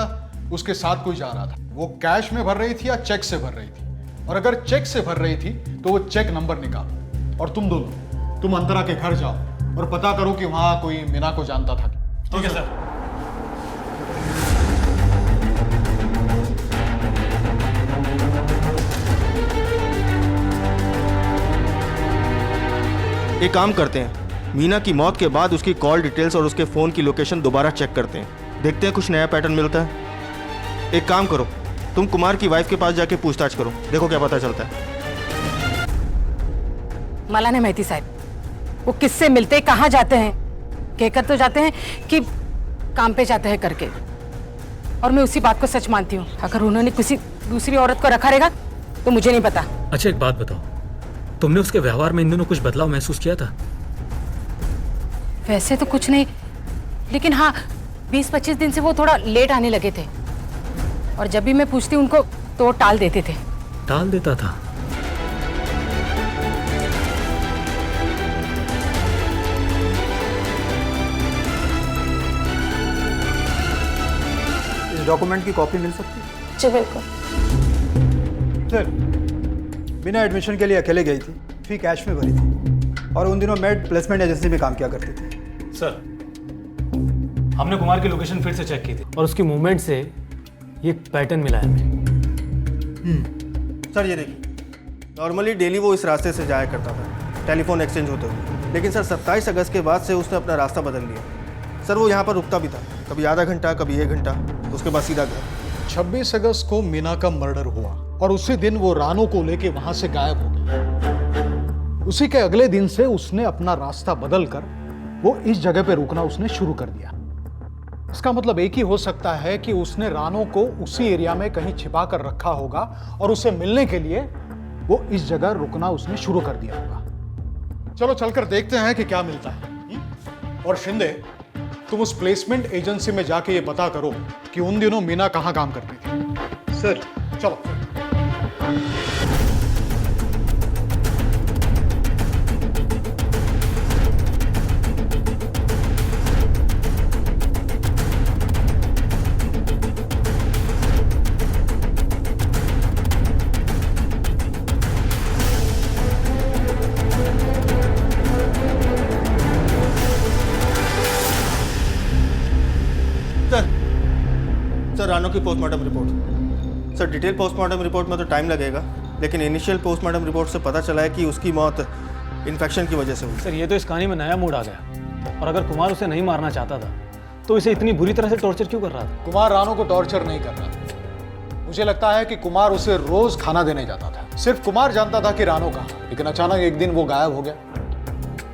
उसके साथ कोई जा रहा था। वो कैश में भर रही थी या चेक से भर रही थी, और अगर चेक से भर रही थी तो वो चेक नंबर निकालो। और तुम दोनों, तुम अंतरा के घर जाओ और पता करो कि वहां कोई मीना को जानता था। ठीक है सर। एक काम करते हैं, मीना की मौत के बाद उसकी कॉल डिटेल्स और उसके फोन की लोकेशन दोबारा चेक करते हैं, देखते हैं कुछ नया पैटर्न मिलता है। एक काम करो, तुम कुमार की वाइफ के पास जाके पूछताछ करो, देखो क्या पता चलता है। मला नहीं माहिती साहब, वो किससे मिलते, कहाँ जाते हैं। कहकर तो जाते हैं कि काम पे जाते हैं करके, और मैं उसी बात को सच मानती हूँ। अगर उन्होंने किसी दूसरी औरत को रखा रहेगा तो मुझे नहीं पता। अच्छा एक बात बताओ, तुमने उसके व्यवहार में इन दिनों कुछ बदलाव महसूस किया था? वैसे तो कुछ नहीं, लेकिन हाँ 20-25 दिन से वो थोड़ा लेट आने लगे थे, और जब भी मैं पूछती उनको तो वो टाल देते थे। टाल देता था? इस डॉक्यूमेंट की कॉपी मिल सकती है? जी बिल्कुल। सर बिना एडमिशन के लिए अकेले गई थी, फी कैश में भरी थी, और उन दिनों मेड प्लेसमेंट एजेंसी में काम किया करती थी। सर हमने कुमार की लोकेशन फिर से चेक की थी और उसकी मूवमेंट से ये पैटर्न मिला है हमें। सर ये देखिए, नॉर्मली डेली वो इस रास्ते से जाया करता था, टेलीफोन एक्सचेंज होते हुए, लेकिन सर 27 अगस्त के बाद से उसने अपना रास्ता बदल लिया। सर वो यहाँ पर रुकता भी था, कभी आधा घंटा, कभी 1 घंटा। उसके बाद सीधा घर। 26 अगस्त को मीना का मर्डर हुआ और उसी दिन वो रानो को लेके वहां से गायब हो गई। उसी के अगले दिन से उसने अपना रास्ता बदलकर वो इस जगह पे रुकना उसने शुरू कर दिया। इसका मतलब एक ही हो सकता है कि उसने रानो को उसी एरिया में कहीं छिपा कर रखा होगा और उसे मिलने के लिए वो इस जगह रुकना उसने शुरू कर दिया होगा। चलो चलकर देखते हैं कि क्या मिलता है। और शिंदे, तुम उस प्लेसमेंट एजेंसी में जाके ये पता करो कि उन दिनों मीना कहां काम करती थी। सर चलो। सर रानो की postmortem report. Sir detail postmortem report में तो टाइम लगेगा, लेकिन इनिशियल पोस्टमार्टम रिपोर्ट से पता चला है कि उसकी मौत इन्फेक्शन की वजह से हुई। सर ये तो इस कहानी में नया मूड आ गया। और अगर कुमार उसे नहीं मारना चाहता था तो इसे इतनी बुरी तरह से टॉर्चर क्यों कर रहा था? कुमार रानो को टॉर्चर नहीं कर रहा था। मुझे लगता है कि कुमार उसे रोज खाना देने जाता था। सिर्फ कुमार जानता था कि रानो कहाँ, लेकिन अचानक एक दिन वो गायब हो गया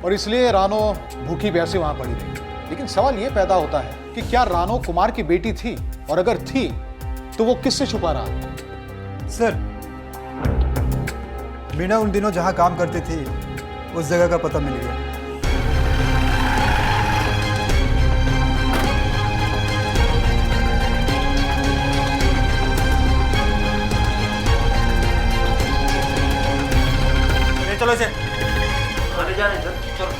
और इसलिए रानो भूखी प्यासी वहां पड़ी रही। लेकिन सवाल ये पैदा होता है कि क्या रानो कुमार की बेटी थी, और अगर थी तो वो किससे छुपा रहा था? सर मीना उन दिनों जहां काम करती थी उस जगह का पता मिल गया। चलो इसे जा रहे हैं सर। चलो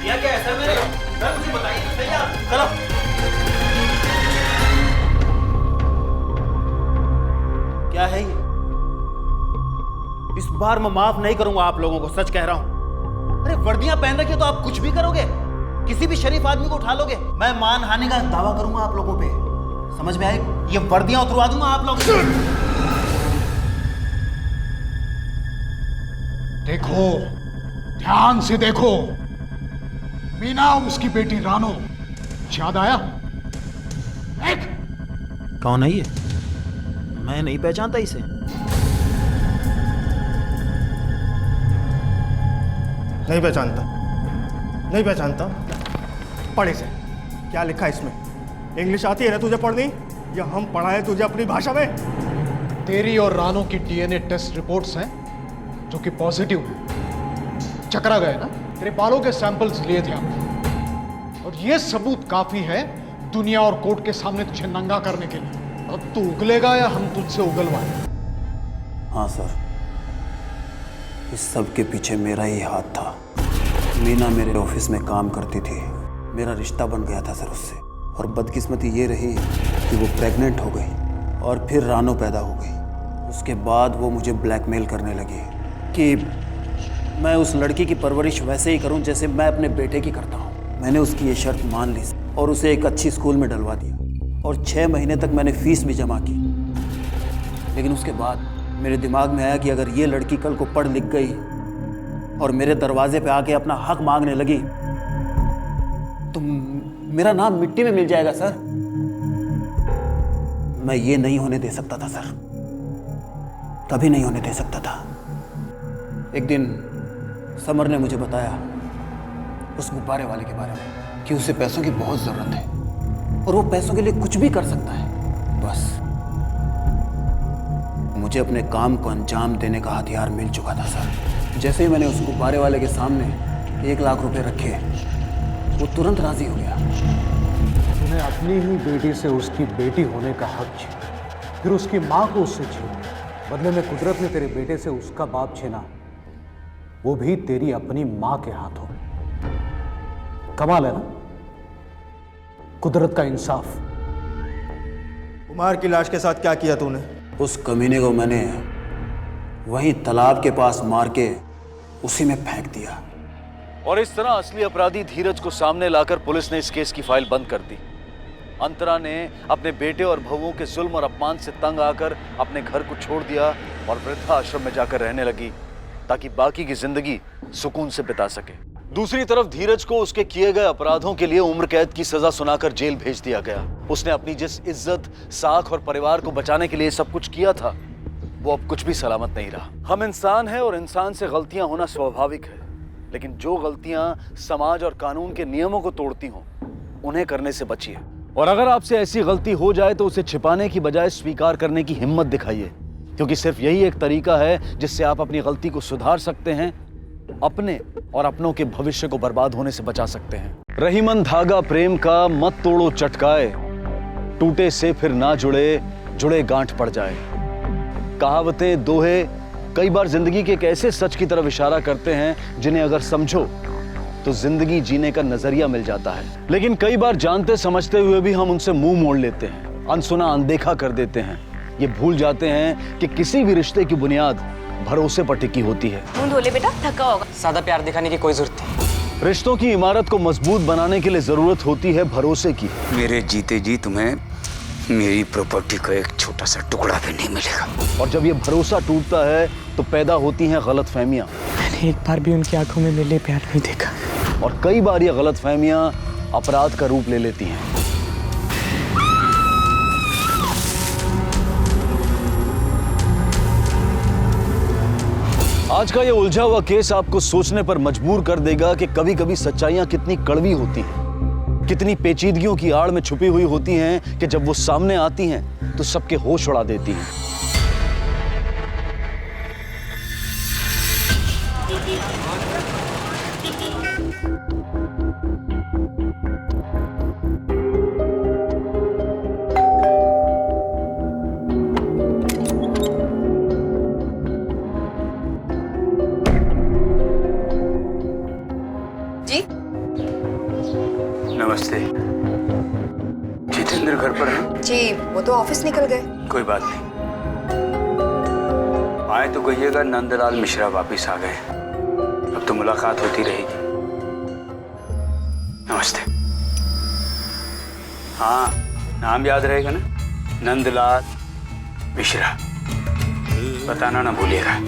यह क्या है सर? मेरे सर मुझे बताइए तो सही आप। चलो। क्या है ये? इस बार मैं माफ नहीं करूंगा आप लोगों को, सच कह रहा हूं। अरे वर्दियां पहन रखी तो आप कुछ भी करोगे, किसी भी शरीफ आदमी को उठा लोगे। मैं मानहानि का दावा करूंगा आप लोगों पे, समझ में आए? ये वर्दियां उतरवा दूंगा आप लोगों। देखो, ध्यान से देखो, मीना उसकी बेटी रानो, याद आया? एक कौन है ये? मैं नहीं पहचानता इसे। नहीं पहचानता, नहीं पहचानता। पढ़ इसे, क्या लिखा है इसमें? इंग्लिश आती है ना तुझे पढ़नी, या हम पढ़ाएं तुझे अपनी भाषा में? तेरी और रानो की डीएनए टेस्ट रिपोर्ट्स हैं जो कि पॉजिटिव है। चकरा गए ना, तेरे बालों के सैंपल्स लिए थे हमने, और ये सबूत काफी है दुनिया और कोर्ट के सामने तुझे नंगा करने के लिए। अब तू उगलेगा या हम तुझसे उगलवाएं? हाँ सर, इस सब के पीछे मेरा ही हाथ था। मीना मेरे ऑफिस में काम करती थी, मेरा रिश्ता बन गया था सर उससे, और बदकिस्मती ये रही कि वो प्रेग्नेंट हो गई और फिर रानो पैदा हो गई। उसके बाद वो मुझे ब्लैकमेल करने लगी कि मैं उस लड़की की परवरिश वैसे ही करूं जैसे मैं अपने बेटे की करता हूं। मैंने उसकी ये शर्त मान ली और उसे एक अच्छी स्कूल में डलवा दिया, और 6 महीने तक मैंने फीस भी जमा की। लेकिन उसके बाद मेरे दिमाग में आया कि अगर ये लड़की कल को पढ़ लिख गई और मेरे दरवाजे पे आके अपना हक मांगने लगी तो मेरा नाम मिट्टी में मिल जाएगा सर। मैं ये नहीं होने दे सकता था सर, कभी नहीं होने दे सकता था। एक दिन समर ने मुझे बताया उस गुब्बारे वाले के बारे में कि उसे पैसों की बहुत ज़रूरत है और वो पैसों के लिए कुछ भी कर सकता है। बस मुझे अपने काम को अंजाम देने का हथियार मिल चुका था सर। जैसे ही मैंने उस गुब्बारे वाले के सामने 1 लाख रुपए रखे, वो तुरंत राजी हो गया। तूने अपनी ही बेटी से उसकी बेटी होने का हक छीना, फिर उसकी माँ को उससे छीना, बदले में कुदरत ने तेरे बेटे से उसका बाप छीना, वो भी तेरी अपनी माँ के हाथों। कमाल है ना, कुदरत का इंसाफ। कुमार की लाश के साथ क्या किया तूने? उस कमीने को मैंने वहीं तालाब के पास मार के उसी में फेंक दिया। और इस तरह असली अपराधी धीरज को सामने लाकर पुलिस ने इस केस की फाइल बंद कर दी। अंतरा ने अपने बेटे और बहुओं के जुल्म और अपमान से तंग आकर अपने घर को छोड़ दिया और वृद्धा आश्रम में जाकर रहने लगी ताकि बाकी की जिंदगी सुकून से बिता सके। दूसरी तरफ धीरज को उसके किए गए अपराधों के लिए उम्र कैद की सजा सुनाकर जेल भेज दिया गया। उसने अपनी जिस इज्जत, साख और परिवार को बचाने के लिए सब कुछ किया था, वो अब कुछ भी सलामत नहीं रहा। हम इंसान हैं और इंसान से गलतियां होना स्वाभाविक है, लेकिन जो गलतियां समाज और कानून के नियमों को तोड़ती हों, उन्हें करने से बचिए। और अगर आपसे ऐसी गलती हो जाए तो उसे छिपाने की बजाय स्वीकार करने की हिम्मत दिखाइए, क्योंकि सिर्फ यही एक तरीका है जिससे आप अपनी गलती को सुधार सकते हैं, अपने और अपनों के भविष्य को बर्बाद होने से बचा सकते हैं। रहीमन धागा प्रेम का मत तोड़ो चटकाए, टूटे से फिर ना जुड़े, जुड़े गांठ पड़ जाए। कहावतें, दोहे कई बार जिंदगी के एक ऐसे सच की तरफ इशारा करते हैं जिन्हें अगर समझो तो जिंदगी जीने का नजरिया मिल जाता है। लेकिन कई बार जानते समझते हुए भी हम उनसे मुंह मोड़ लेते हैं, अनसुना अनदेखा कर देते हैं। ये भूल जाते हैं कि किसी भी रिश्ते की बुनियाद भरोसे पर टिकी होती है। मुंह धो ले बेटा, थका होगा। ज्यादा प्यार दिखाने की कोई जरूरत नहीं। रिश्तों की इमारत को मजबूत बनाने के लिए जरूरत होती है भरोसे की। मेरे जीते जी तुम्हें मेरी प्रॉपर्टी का एक छोटा सा टुकड़ा भी नहीं मिलेगा। और जब ये भरोसा टूटता है तो पैदा होती हैं गलतफहमियां। मैंने एक बार भी उनकी आंखों में मेरे लिए प्यार नहीं देखा, और कई बार ये गलतफहमियां अपराध का रूप ले लेती हैं। आज का ये उलझा हुआ केस आपको सोचने पर मजबूर कर देगा कि कभी कभी सच्चाइयां कितनी कड़वी होती हैं, कितनी पेचीदगियों की आड़ में छुपी हुई होती हैं कि जब वो सामने आती हैं तो सबके होश उड़ा देती हैं। नमस्ते। जितेंद्र घर पर है? जी, वो तो ऑफिस निकल गए। कोई बात नहीं, आए तो कहिएगा नंदलाल मिश्रा वापिस आ गए। अब तो मुलाकात होती रहेगी। नमस्ते। हाँ, नाम याद रहेगा ना? नंदलाल मिश्रा। बताना ना भूलिएगा।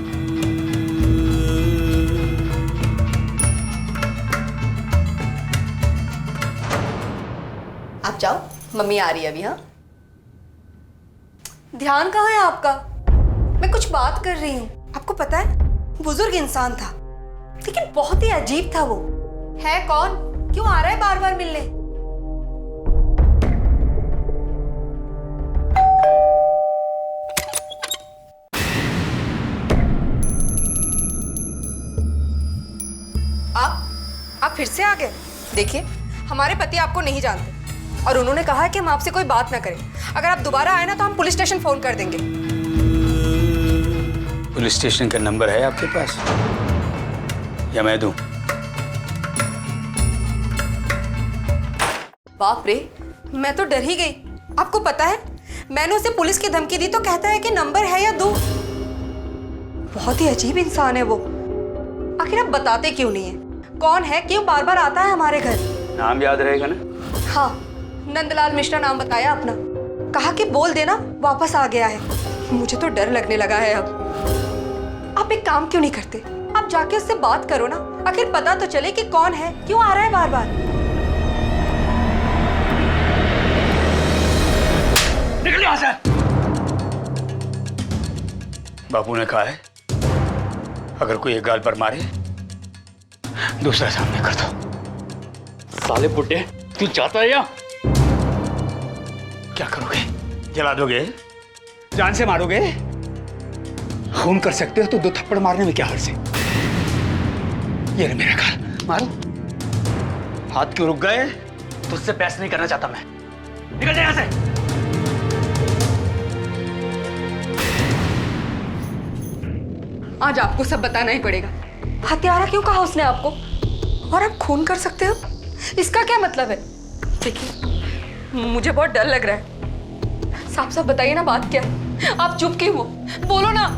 आप जाओ, मम्मी आ रही है अभी। हाँ, ध्यान कहाँ है आपका? मैं कुछ बात कर रही हूँ। आपको पता है, बुजुर्ग इंसान था, लेकिन बहुत ही अजीब था। वो है कौन? क्यों आ रहा है बार बार मिलने? आप फिर से आ गए। देखिए, हमारे पति आपको नहीं जानते और उन्होंने कहा है कि हम आपसे कोई बात ना करें। अगर आप दोबारा आए ना तो हम पुलिस स्टेशन फोन कर देंगे। पुलिस स्टेशन का नंबर है आपके पास या मैं दूं? बाप रे, मैं तो डर ही गई। आपको पता है, मैंने उसे पुलिस की धमकी दी तो कहता है कि नंबर है या दो। बहुत ही अजीब इंसान है वो। आखिर आप बताते क्यों नहीं है? कौन है? क्यों बार बार आता है हमारे घर? नाम याद रहेगा ना? हाँ, नंदलाल मिश्रा नाम बताया अपना। कहा कि बोल देना वापस आ गया है। मुझे तो डर लगने लगा है अब। आप एक काम क्यों नहीं करते? आप जाके उससे बात करो ना, आखिर पता तो चले कि कौन है, क्यों आ रहा है बार बार। निकल यहाँ से। बापू ने कहा है, अगर कोई एक गाल पर मारे दूसरा सामने कर दो। साले पुट्टे, तू चाहता है या? क्या करोगे? जला दोगे? जान से मारोगे? खून कर सकते हो तो दो थप्पड़ मारने में क्या हर्ज है? ये रे मेरा गाल, मारो। हाथ क्यों रुक गए? तुझसे बहस नहीं करना चाहता मैं। निकल जा यहाँ से। आज आपको सब बताना ही पड़ेगा। हत्यारा क्यों कहा उसने आपको? और आप खून कर सकते हो, इसका क्या मतलब है? देखिए, मुझे बहुत डर लग रहा है। साफ साफ बताइए ना, बात क्या है? आप चुप क्यों हो? बोलो ना।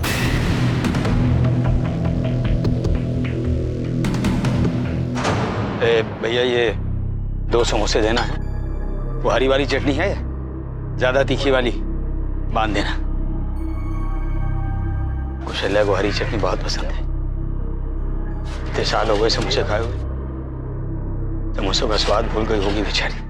भैया, ये 2 समोसे देना है। वो हरी वाली चटनी है, ज्यादा तीखी वाली बांध देना। कुशल्या को हरी चटनी बहुत पसंद है। इतने साल हो गए समोसे खाए हुए, समोसों का स्वाद भूल गई होगी बेचारी।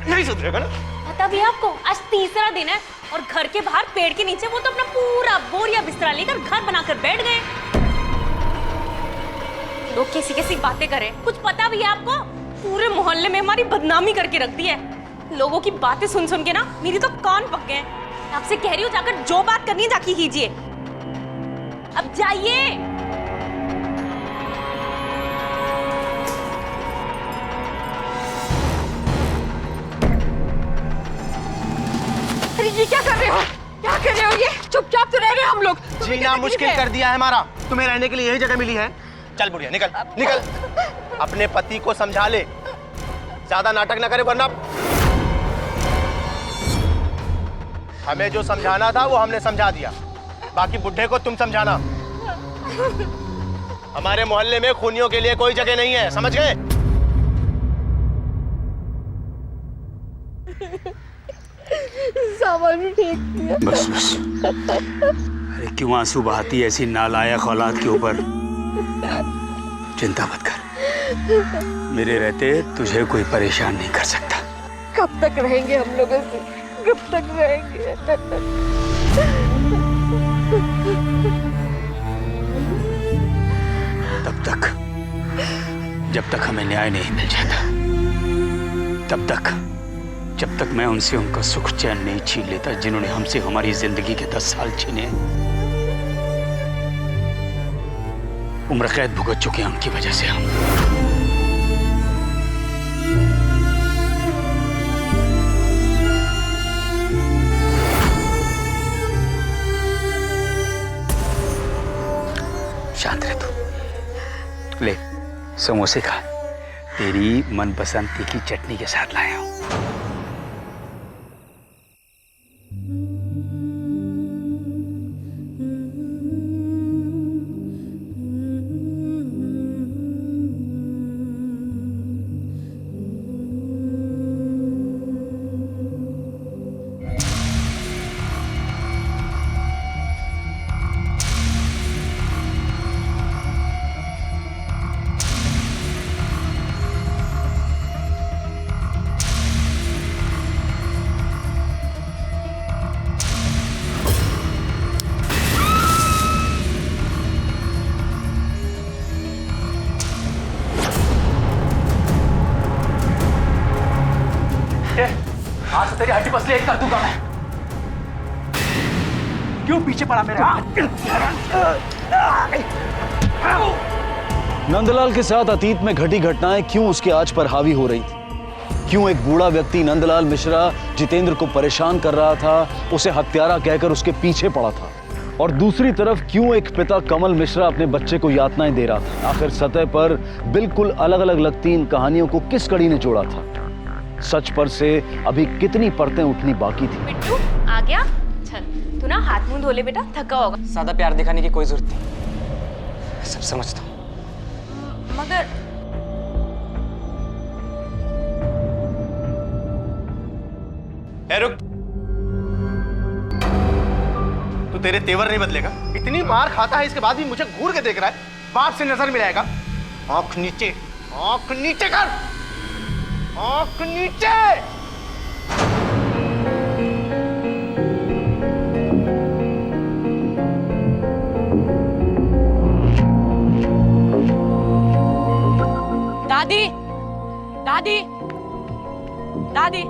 नहीं सुधरेगा ना। पता भी आपको आज तीसरा दिन है और घर के बाहर पेड़ के नीचे वो तो अपना पूरा बोरिया बिस्तरा लेकर घर बनाकर बैठ गए। लोग कैसी कैसी बातें करें, कुछ पता भी है आपको? पूरे मोहल्ले में हमारी बदनामी करके रख दी है। लोगों की बातें सुन सुन के ना मेरी तो कान पक गए। आपसे कह रही हूँ जाकर जो बात करनी है जाके कीजिए। अब जाइए। अरे ये क्या कर रहे हो? क्या कर रहे हो ये? चुपचाप तो रह रहे हम लोग। जीना मुश्किल कर दिया है हमारा। तुम्हें रहने के लिए यही जगह मिली है। चल बुढ़िया निकल निकल। अपने पति को समझा ले, ज्यादा नाटक ना करे वरना। हमें जो समझाना था वो हमने समझा दिया, बाकी बुढ़े को तुम समझाना। हमारे मोहल्ले में खूनियों के लिए कोई जगह नहीं है, समझ गए? सामान भी फेंक दिया। बस बस। अरे क्यों आंसू बहाती ऐसी नालायक औलाद के ऊपर? चिंता मत कर, मेरे रहते तुझे कोई परेशान नहीं कर सकता। कब तक रहेंगे हम लोग ऐसे? कब तक रहेंगे? तब तक जब तक हमें न्याय नहीं मिल जाता, तब तक जब तक मैं उनसे उनका सुख चैन नहीं छीन लेता जिन्होंने हमसे हमारी जिंदगी के 10 साल छीने। उम्र कैद भुगत चुके हैं उनकी वजह से हम। शांत रह तू। ले समोसे खा, तेरी मनपसंद तीखी चटनी के साथ लाया हूं। आज तेरी हड्डी पसली एक कर दूंगा मैं। क्यों पीछे पड़ा मेरे? नंदलाल के साथ अतीत में घटी घटनाएं क्यों उसके आज पर हावी हो रही थी? क्यों एक बूढ़ा व्यक्ति नंदलाल मिश्रा जितेंद्र को परेशान कर रहा था, उसे हत्यारा कहकर उसके पीछे पड़ा था? और दूसरी तरफ क्यों एक पिता कमल मिश्रा अपने बच्चे को यातनाएं दे रहा था? आखिर सतह पर बिल्कुल अलग अलग लगती इन कहानियों को किस कड़ी ने जोड़ा था? सच पर से अभी कितनी परतें उठनी बाकी थी? बिट्टू आ गया? चल तू ना हाथ मुंह धो ले बेटा, थका होगा। ज्यादा प्यार दिखाने की कोई जरूरत नहीं, सब समझता हूँ। मगर रुक, तू तेरे तेवर नहीं बदलेगा। इतनी मार खाता है इसके बाद भी मुझे घूर के देख रहा है। बाप से नजर मिलाएगा। आंख नीचे कर, आंख नीचे। दादी, दादी, दादी,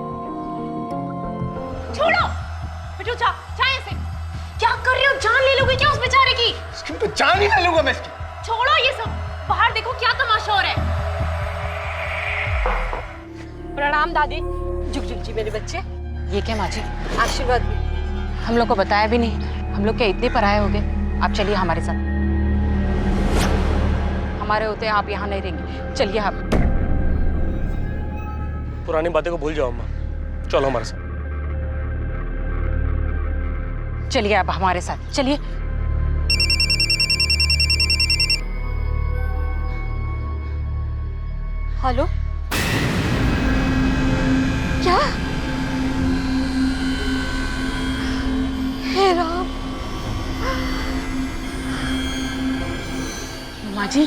छोड़ो बिट्टू, जाए से। क्या कर रहे हो? जान ले लोगे क्या उस बेचारे की? तो जान ही ना लूंगा मैं इसकी। छोड़ो ये सब, बाहर देखो क्या तमाशा हो रहा है। प्रणाम दादी। जुग जुग जी मेरे बच्चे। ये क्या माँ जी, आशीर्वाद भी। हम लोग को बताया भी नहीं। हम लोग क्या इतने पराये हो गए? आप चलिए हमारे साथ। हमारे होते आप यहाँ नहीं रहेंगे, चलिए आप। पुरानी बातें को भूल जाओ अम्मा, चलो हमारे साथ। चलिए आप हमारे साथ चलिए। हेलो, क्या? हे राम। माँ जी,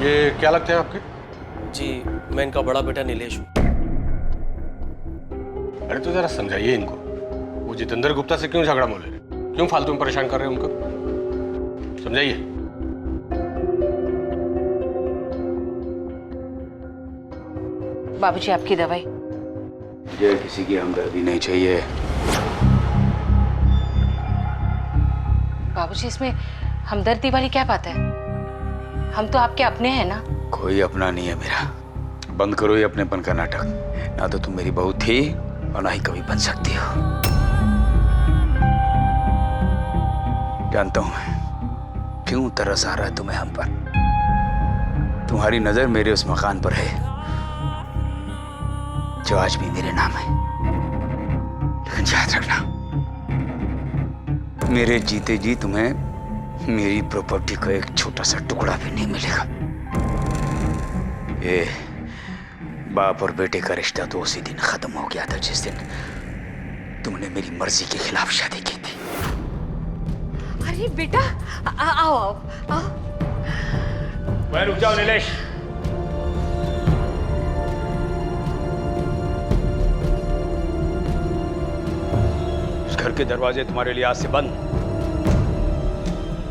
ये क्या लगते हैं आपके? जी मैं इनका बड़ा बेटा नीलेश हूँ। अरे तो जरा समझाइए इनको, वो जितेंद्र गुप्ता से क्यों झगड़ा मोल रहे, क्यों फालतू में परेशान कर रहे हैं उनको, समझाइए। बाबूजी आपकी दवाई। मुझे किसी की हमदर्दी नहीं चाहिए। बाबूजी इसमें हमदर्दी वाली क्या बात है? हम तो आपके अपने हैं ना। कोई अपना नहीं है मेरा। बंद करो ये अपनेपन का नाटक। ना तो तुम मेरी बहू थी और ना ही कभी बन सकती हो। जानता हूं मैं क्यों तरस आ रहा है तुम्हें हम पर। तुम्हारी नजर मेरे उस मकान पर है जो आज भी मेरे नाम है। लेकिन याद रखना, मेरे जीते जी तुम्हें मेरी प्रॉपर्टी का एक छोटा सा टुकड़ा भी नहीं मिलेगा। ये बाप और बेटे का रिश्ता तो उसी दिन खत्म हो गया था जिस दिन तुमने मेरी मर्जी के खिलाफ शादी की थी। अरे बेटा, आओ आओ आओ। वह रुक जाओ नीलेश। इस घर के दरवाजे तुम्हारे लिए आज से बंद।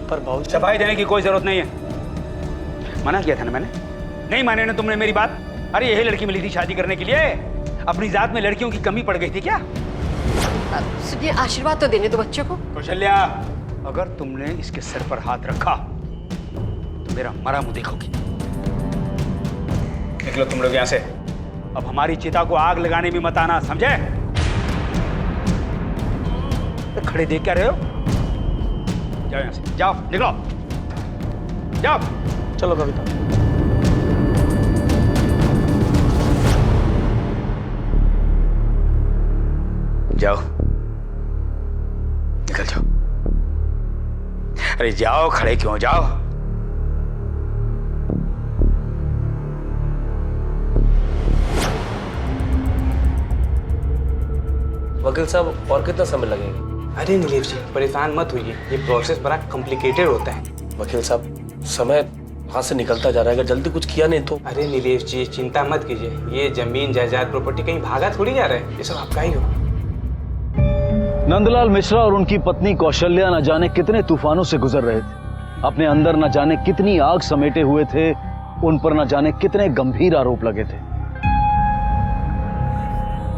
पर बहुत सफाई देने की कोई जरूरत नहीं है। मना किया था ना मैंने, नहीं माने ना तुमने मेरी बात। अरे यही लड़की मिली थी शादी करने के लिए। अपनी जात में लड़कियों की कमी पड़ गई थी क्या? सुनिए, आशीर्वाद तो देने दो बच्चों को। कौशल्या, अगर तुमने इसके सर पर हाथ रखा तो मेरा मरा मुंह देखोगी। निकलो तुम लोग यहाँ से। अब हमारी चिता को आग लगाने में मत आना, समझे? तो खड़े देख क्या रहे हो? जाओ यहाँ से, जाओ, निकलो, जाओ। चलो कविता। जाओ, निकल जाओ। अरे जाओ, खड़े क्यों? जाओ। वकील साहब, और कितना समय लगेगा? अरे नीलेश जी, परेशान मत होइए, ये प्रोसेस बड़ा कॉम्प्लिकेटेड होता है। वकील साहब, समय हाथ से निकलता जा रहा है, अगर जल्दी कुछ किया नहीं तो। अरे नीलेश जी, चिंता मत कीजिए, ये जमीन जायदाद प्रॉपर्टी कहीं भागा थोड़ी जा रहा है, ये सब आपका ही हो। नंदलाल मिश्रा और उनकी पत्नी कौशल्या न जाने कितने तूफानों से गुजर रहे थे। अपने अंदर न जाने कितनी आग समेटे हुए थे। उन पर न जाने कितने गंभीर आरोप लगे थे।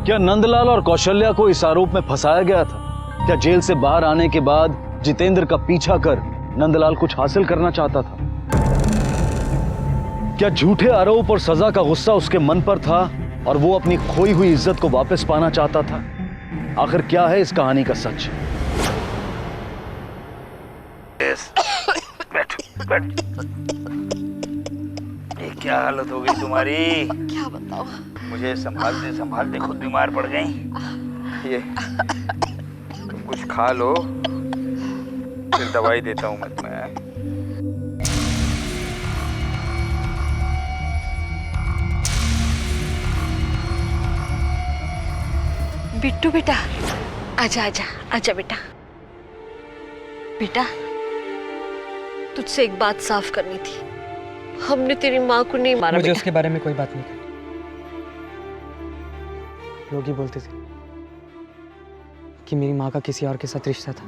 क्या नंदलाल और कौशल्या को इस आरोप में फंसाया गया था? क्या जेल से बाहर आने के बाद जितेंद्र का पीछा कर नंदलाल कुछ हासिल करना चाहता था? क्या झूठे आरोप और सजा का गुस्सा उसके मन पर था और वो अपनी खोई हुई इज्जत को वापस पाना चाहता था? आखिर क्या है इस कहानी का सच? बैठ, बैठ। ये क्या हालत हो गई तुम्हारी? क्या बताओ? मुझे संभालते संभालते खुद बीमार पड़ गई। ये तुम कुछ खा लो, फिर दवाई देता हूँ मैं तुम्हें। बिट्टू बेटा, आजा आजा आजा बेटा। बेटा, तुझसे एक बात साफ करनी थी। हमने तेरी माँ को नहीं मारा। मुझे उसके बारे में कोई बात नहीं करनी। लोग ही बोलते थे कि मेरी माँ का किसी और के साथ रिश्ता था।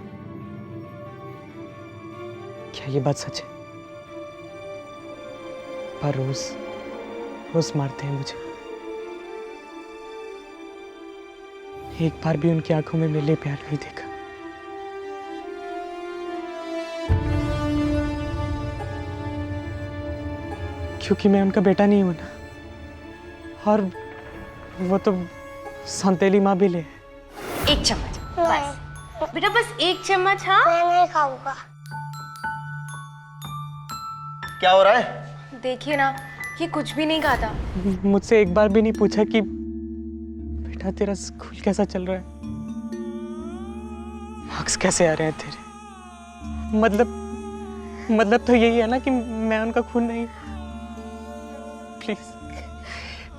क्या ये बात सच है? पर रोज रोज मारते हैं मुझे। एक बार भी उनकी आंखों में मेरे लिए प्यार नहीं देखा। क्योंकि मैं उनका बेटा नहीं हूं ना। और वो तो संतेली माँ भी ले। एक चम्मच बस बेटा, बस एक चम्मच। हाँ, मैं नहीं खाऊंगा। क्या हो रहा है? देखिए ना, ये कुछ भी नहीं कहा था। मुझसे एक बार भी नहीं पूछा कि बेटा तेरा स्कूल कैसा चल रहा है, मार्क्स कैसे आ रहे हैं तेरे। मतलब तो यही है ना कि मैं उनका खून नहीं।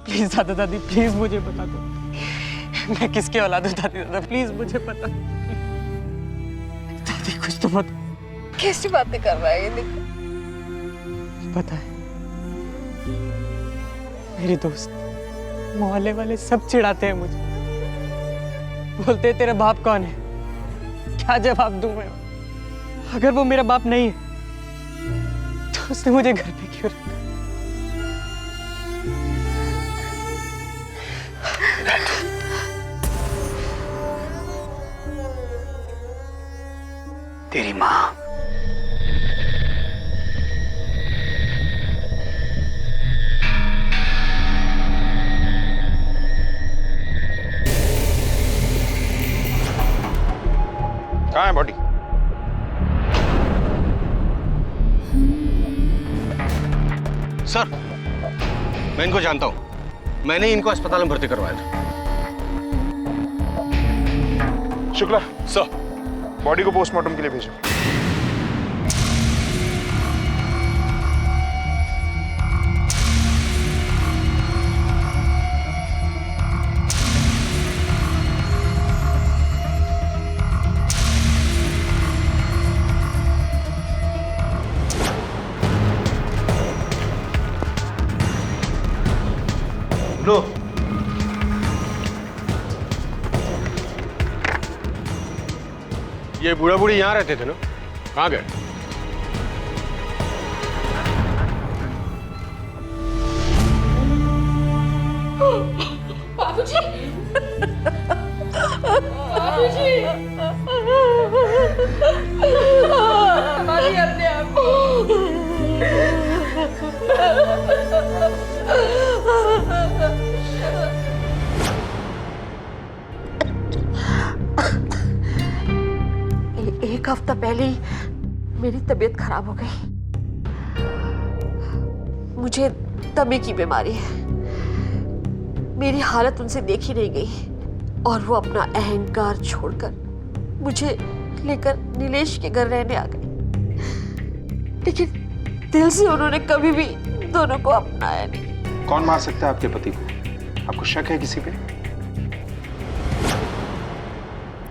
प्लीज दादा दादी, प्लीज मुझे बता दो मैं किसके औलाद हूँ। दादी दादा प्लीज मुझे पता। दादी कुछ तो मत। कैसी बातें कर रहा है ये, देखो। पता है, मेरे दोस्त मोहल्ले वाले सब चिढ़ाते हैं मुझे, बोलते हैं तेरा बाप कौन है। क्या जवाब दूं मैं? अगर वो मेरा बाप नहीं है तो उसने मुझे घर पे क्यों रखा? तेरी माँ कहाँ है बॉडी? सर, मैं इनको जानता हूं। मैंने इनको अस्पताल में भर्ती करवाया था। शुक्ला सर, बॉडी को पोस्टमार्टम के लिए भेजो। लो। ये बूढ़ा बूढ़ी यहाँ रहते थे ना, कहाँ गए? बाबूजी, बाबूजी, हमारी अपने आप को। एक हफ्ता पहले ही मेरी तबीयत खराब हो गई। मुझे दमे की बीमारी है। मेरी हालत उनसे देखी नहीं गई और वो अपना अहंकार छोड़कर मुझे लेकर नीलेश के घर रहने आ गए। लेकिन दिल से उन्होंने कभी भी दोनों को अपनाया नहीं। कौन मार सकता है आपके पति को? आपको शक है किसी पे?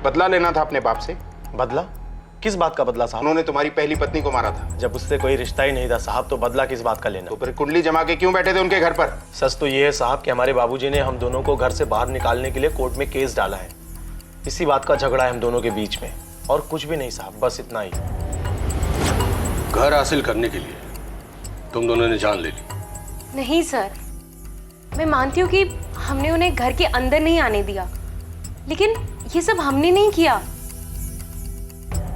बदला लेना था अपने बाप से। बदला? किस बात का बदला साहब? उन्होंने तुम्हारी पहली पत्नी को मारा था। जब उससे कोई रिश्ता ही नहीं था साहब, तो बदला किस बात का लेना? तो फिर कुंडली जमा के क्यों बैठे थे उनके घर पर? सच तो ये है साहब कि हमारे बाबूजी ने हम दोनों को घर से बाहर निकालने के लिए कोर्ट में केस डाला है। इसी बात का झगड़ा है हम दोनों के बीच में, और कुछ भी नहीं साहब, बस इतना ही। घर हासिल करने के लिए तुम दोनों ने जान ले ली? नहीं सर, मैं मानती हूँ कि हमने उन्हें घर के अंदर नहीं आने दिया, लेकिन ये सब हमने नहीं किया।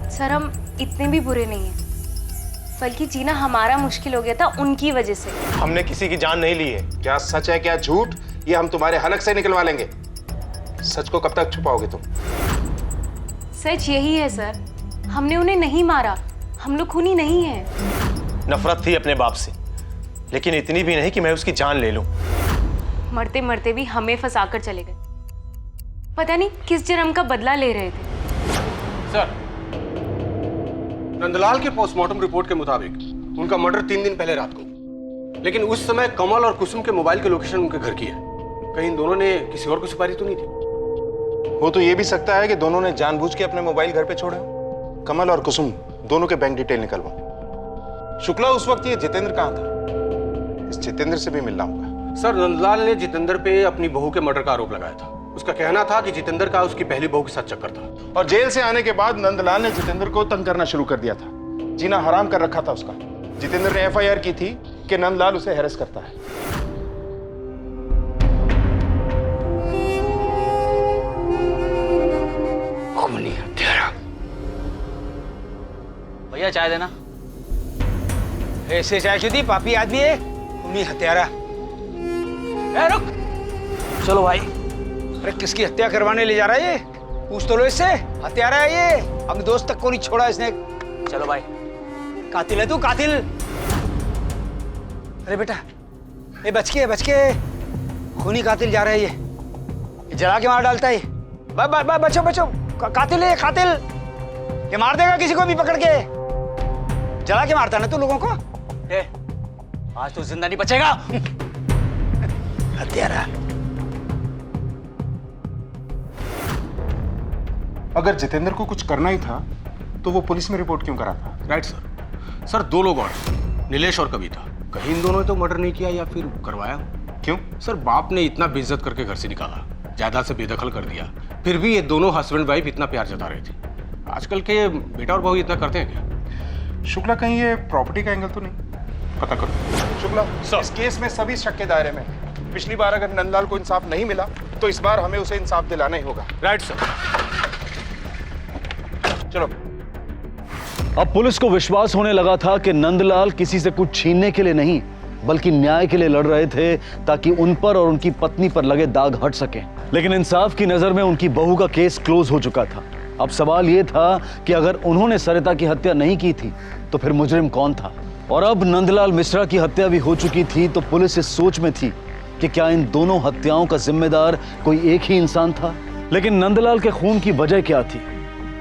सर, हम इतने भी बुरे नहीं हैं, बल्कि जीना हमारा मुश्किल हो गया था उनकी वजह से। हमने किसी की जान नहीं ली है। क्या सच है क्या झूठ, ये हम तुम्हारे हलक से निकलवा लेंगे। सच को कब तक छुपाओगे तुम? सच यही है सर, हमने उन्हें नहीं मारा, हम लोग खूनी नहीं हैं। नफरत थी अपने बाप से, लेकिन इतनी भी नहीं कि मैं उसकी जान ले लूं। मरते मरते भी हमें फंसाकर चले गए। पता नहीं किस जन्म का बदला ले रहे थे। सर, नंदलाल के पोस्टमार्टम रिपोर्ट के मुताबिक उनका मर्डर 3 दिन पहले रात को, लेकिन उस समय कमल और कुसुम के मोबाइल की लोकेशन उनके घर की है। कहीं इन दोनों ने किसी और को सुपारी तो नहीं दी? हो तो ये भी सकता है कि दोनों ने जानबूझ के अपने मोबाइल घर पे छोड़े। कमल और कुसुम दोनों के बैंक डिटेल निकलवाओ। शुक्ला, उस वक्त ये जितेंद्र कहाँ था? इस जितेंद्र से भी मिलना होगा। सर, नंदलाल ने जितेंद्र पे अपनी बहू के मर्डर का आरोप लगाया था। उसका कहना था कि जितेंद्र का उसकी पहली बहू के साथ चक्कर था, और जेल से आने के बाद नंदलाल ने जितेंद्र को तंग करना शुरू कर दिया था। जीना हराम कर रखा था उसका। जितेंद्र ने एफआईआर की थी कि नंदलाल उसे हैरेस करता है। खूनी हत्यारा। भैया चाय देना। ऐसे चाय शुद्धि पापी आदमी है, खूनी हत्यारा। ए रुक, चलो भाई। अरे किसकी हत्या करवाने ले जा रहा है ये? पूछ तो लो इससे। हत्यारा है ये, अपने दोस्त तक को नहीं छोड़ा इसने। चलो भाई, कातिल है तू, कातिल। अरे बेटा, ए बच के खूनी कातिल जा रहा है ये जला के मार डालता है। बचो कातिल है कातिल, ये मार देगा किसी को भी पकड़ के। जला के मारता ना तू लोगों को। आज तो जिंदा नहीं बचेगा। हत्यारा। अगर जितेंद्र को कुछ करना ही था तो वो पुलिस में रिपोर्ट क्यों करा था? Right sir. सर 2 लोग और, नीलेश और कविता। कहीं इन दोनों ने तो मर्डर नहीं किया या फिर करवाया। क्यों? सर बाप ने इतना बेइज्जत करके घर से निकाला, जायदाद से बेदखल कर दिया, फिर भी ये दोनों हस्बैंड वाइफ इतना प्यार जता रहे थे। आजकल के बेटा और बहू इतना करते हैं क्या? शुक्ला कहीं ये प्रॉपर्टी का एंगल तो नहीं? पता करो। शुक्ला इस केस में सभी शक के दायरे में। पिछली बार अगर नंदलाल को इंसाफ नहीं मिला तो इस बार हमें उसे इंसाफ दिलाना ही होगा। Right sir. चलो। अब पुलिस को विश्वास होने लगा था कि नंदलाल किसी से कुछ छीनने के लिए नहीं बल्कि न्याय के लिए लड़ रहे थे ताकि उन पर और उनकी पत्नी पर लगे दाग हट सके। लेकिन इंसाफ की नजर में उनकी बहू का केस क्लोज हो चुका था। अब सवाल यह था कि अगर उन्होंने सरिता की हत्या नहीं की थी तो फिर मुजरिम कौन था? और अब नंदलाल मिश्रा की हत्या भी हो चुकी थी तो पुलिस इस सोच में थी कि क्या इन दोनों हत्याओं का जिम्मेदार कोई एक ही इंसान था। लेकिन नंदलाल के खून की वजह क्या थी?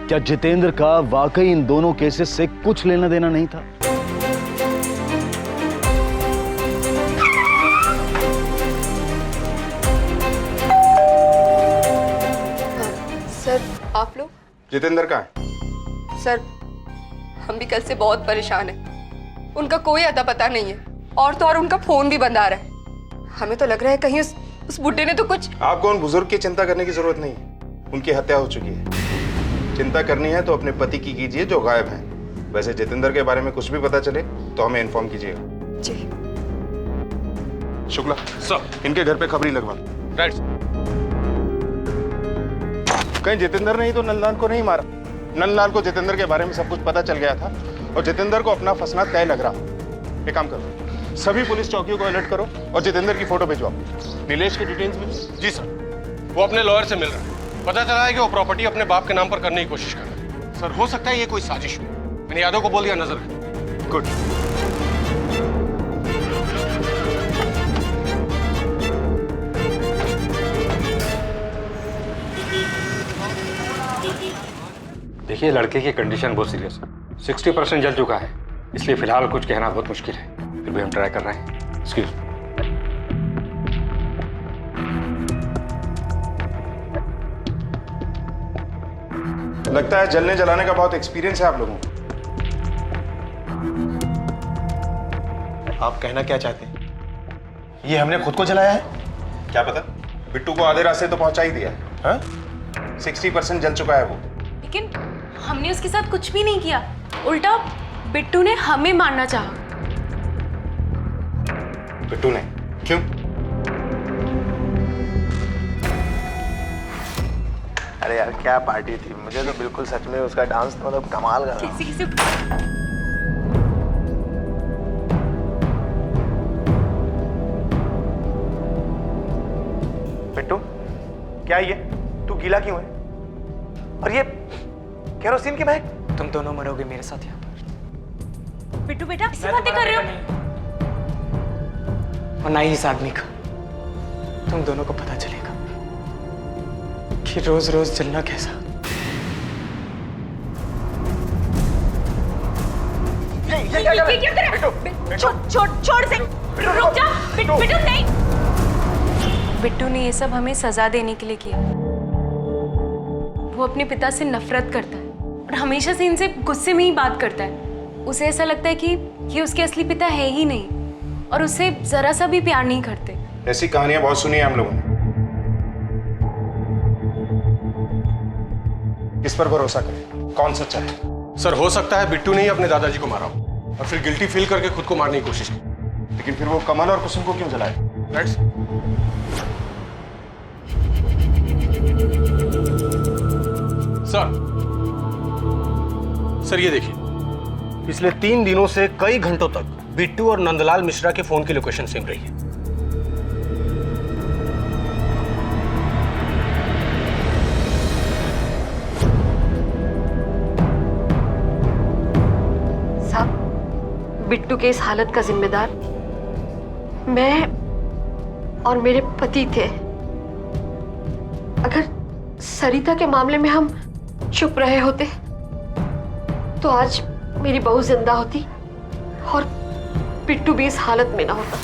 क्या जितेंद्र का वाकई इन दोनों केसेस से कुछ लेना देना नहीं था? सर आप लोग? जितेंद्र कहाँ है? सर हम भी कल से बहुत परेशान हैं। उनका कोई अता पता नहीं है और तो और उनका फोन भी बंद आ रहा है। हमें तो लग रहा है कहीं उस बुड्ढे ने तो कुछ। आपको उन बुजुर्ग की चिंता करने की जरूरत नहीं, उनकी हत्या हो चुकी है। चिंता करनी है तो अपने पति की कीजिए जो गायब हैं। वैसे जितेंद्र के बारे में कुछ भी पता चले तो हमें इन्फॉर्म कीजिएगा। जी। शुक्ला सर इनके घर पे खबरी लगवा। राइट। कहीं जितेंद्र ने ही तो नंदलाल को नहीं मारा। नंदलाल को जितेंद्र के बारे में सब कुछ पता चल गया था और जितेंद्र को अपना फंसना तय लग रहा। एक काम करो, सभी पुलिस चौकियों को अलर्ट करो और जितेंद्र की फोटो भिजवाओ। नीलेश की डिटेल्स भी। जी सर, वो अपने लॉयर से मिल रहा है। पता चला है कि वो प्रॉपर्टी अपने बाप के नाम पर करने की कोशिश कर रहा है। सर हो सकता है ये कोई साजिश हो। मैंने यादव को बोल दिया नजर रखें। गुड। देखिए लड़के की कंडीशन बहुत सीरियस है, 60% जल चुका है, इसलिए फिलहाल कुछ कहना बहुत मुश्किल है। फिर भी हम ट्राई कर रहे हैं। एक्सक्यूज। लगता है जलने जलाने का बहुत एक्सपीरियंस है आप लोगों को। आप कहना क्या चाहते हैं? ये हमने खुद को जलाया है? क्या पता, बिट्टू को आधे रास्ते तो पहुंचा ही दिया है। हाँ? 60% जल चुका है वो। लेकिन हमने उसके साथ कुछ भी नहीं किया, उल्टा बिट्टू ने हमें मारना चाहा। बिट्टू ने? क्यों? अरे यार क्या पार्टी थी, मुझे तो बिल्कुल सच में उसका डांस तो मतलब कमाल का। बिट्टू क्या ये, तू गीला क्यों है? और ये केरोसिन की महक। तुम दोनों मरोगे मेरे साथ यहाँ पर। बिट्टू बेटा किससे बातें कर रहे हो? और ना ही इस आदमी का। तुम दोनों को पता चलेगा कि रोज रोज जलना कैसा। ये क्या कर रहा है? छोड़ से, रुक जा। बिट्टू नहीं। बिट्टू ने ये सब हमें सजा देने के लिए किया। वो अपने पिता से नफरत करता है और हमेशा से इनसे गुस्से में ही बात करता है। उसे ऐसा लगता है कि ये उसके असली पिता है ही नहीं और उससे जरा सा भी प्यार नहीं करते। ऐसी कहानियां बहुत सुनी है हम लोगों ने। इस पर भरोसा करें, कौन सच्चा है? सर हो सकता है बिट्टू ने ही अपने दादाजी को मारा हो और फिर गिल्टी फील करके खुद को मारने की कोशिश की। लेकिन फिर वो कमल और कुसुम को क्यों जलाए? राइट। सर ये देखिए, पिछले 3 दिनों से कई घंटों तक बिट्टू और नंदलाल मिश्रा के फोन की लोकेशन सेम रही है। साहब, बिट्टू के इस हालत का जिम्मेदार और मेरे पति थे। अगर सरिता के मामले में हम चुप रहे होते तो आज मेरी बहू जिंदा होती और पिट्टू भी इस हालत में ना होता।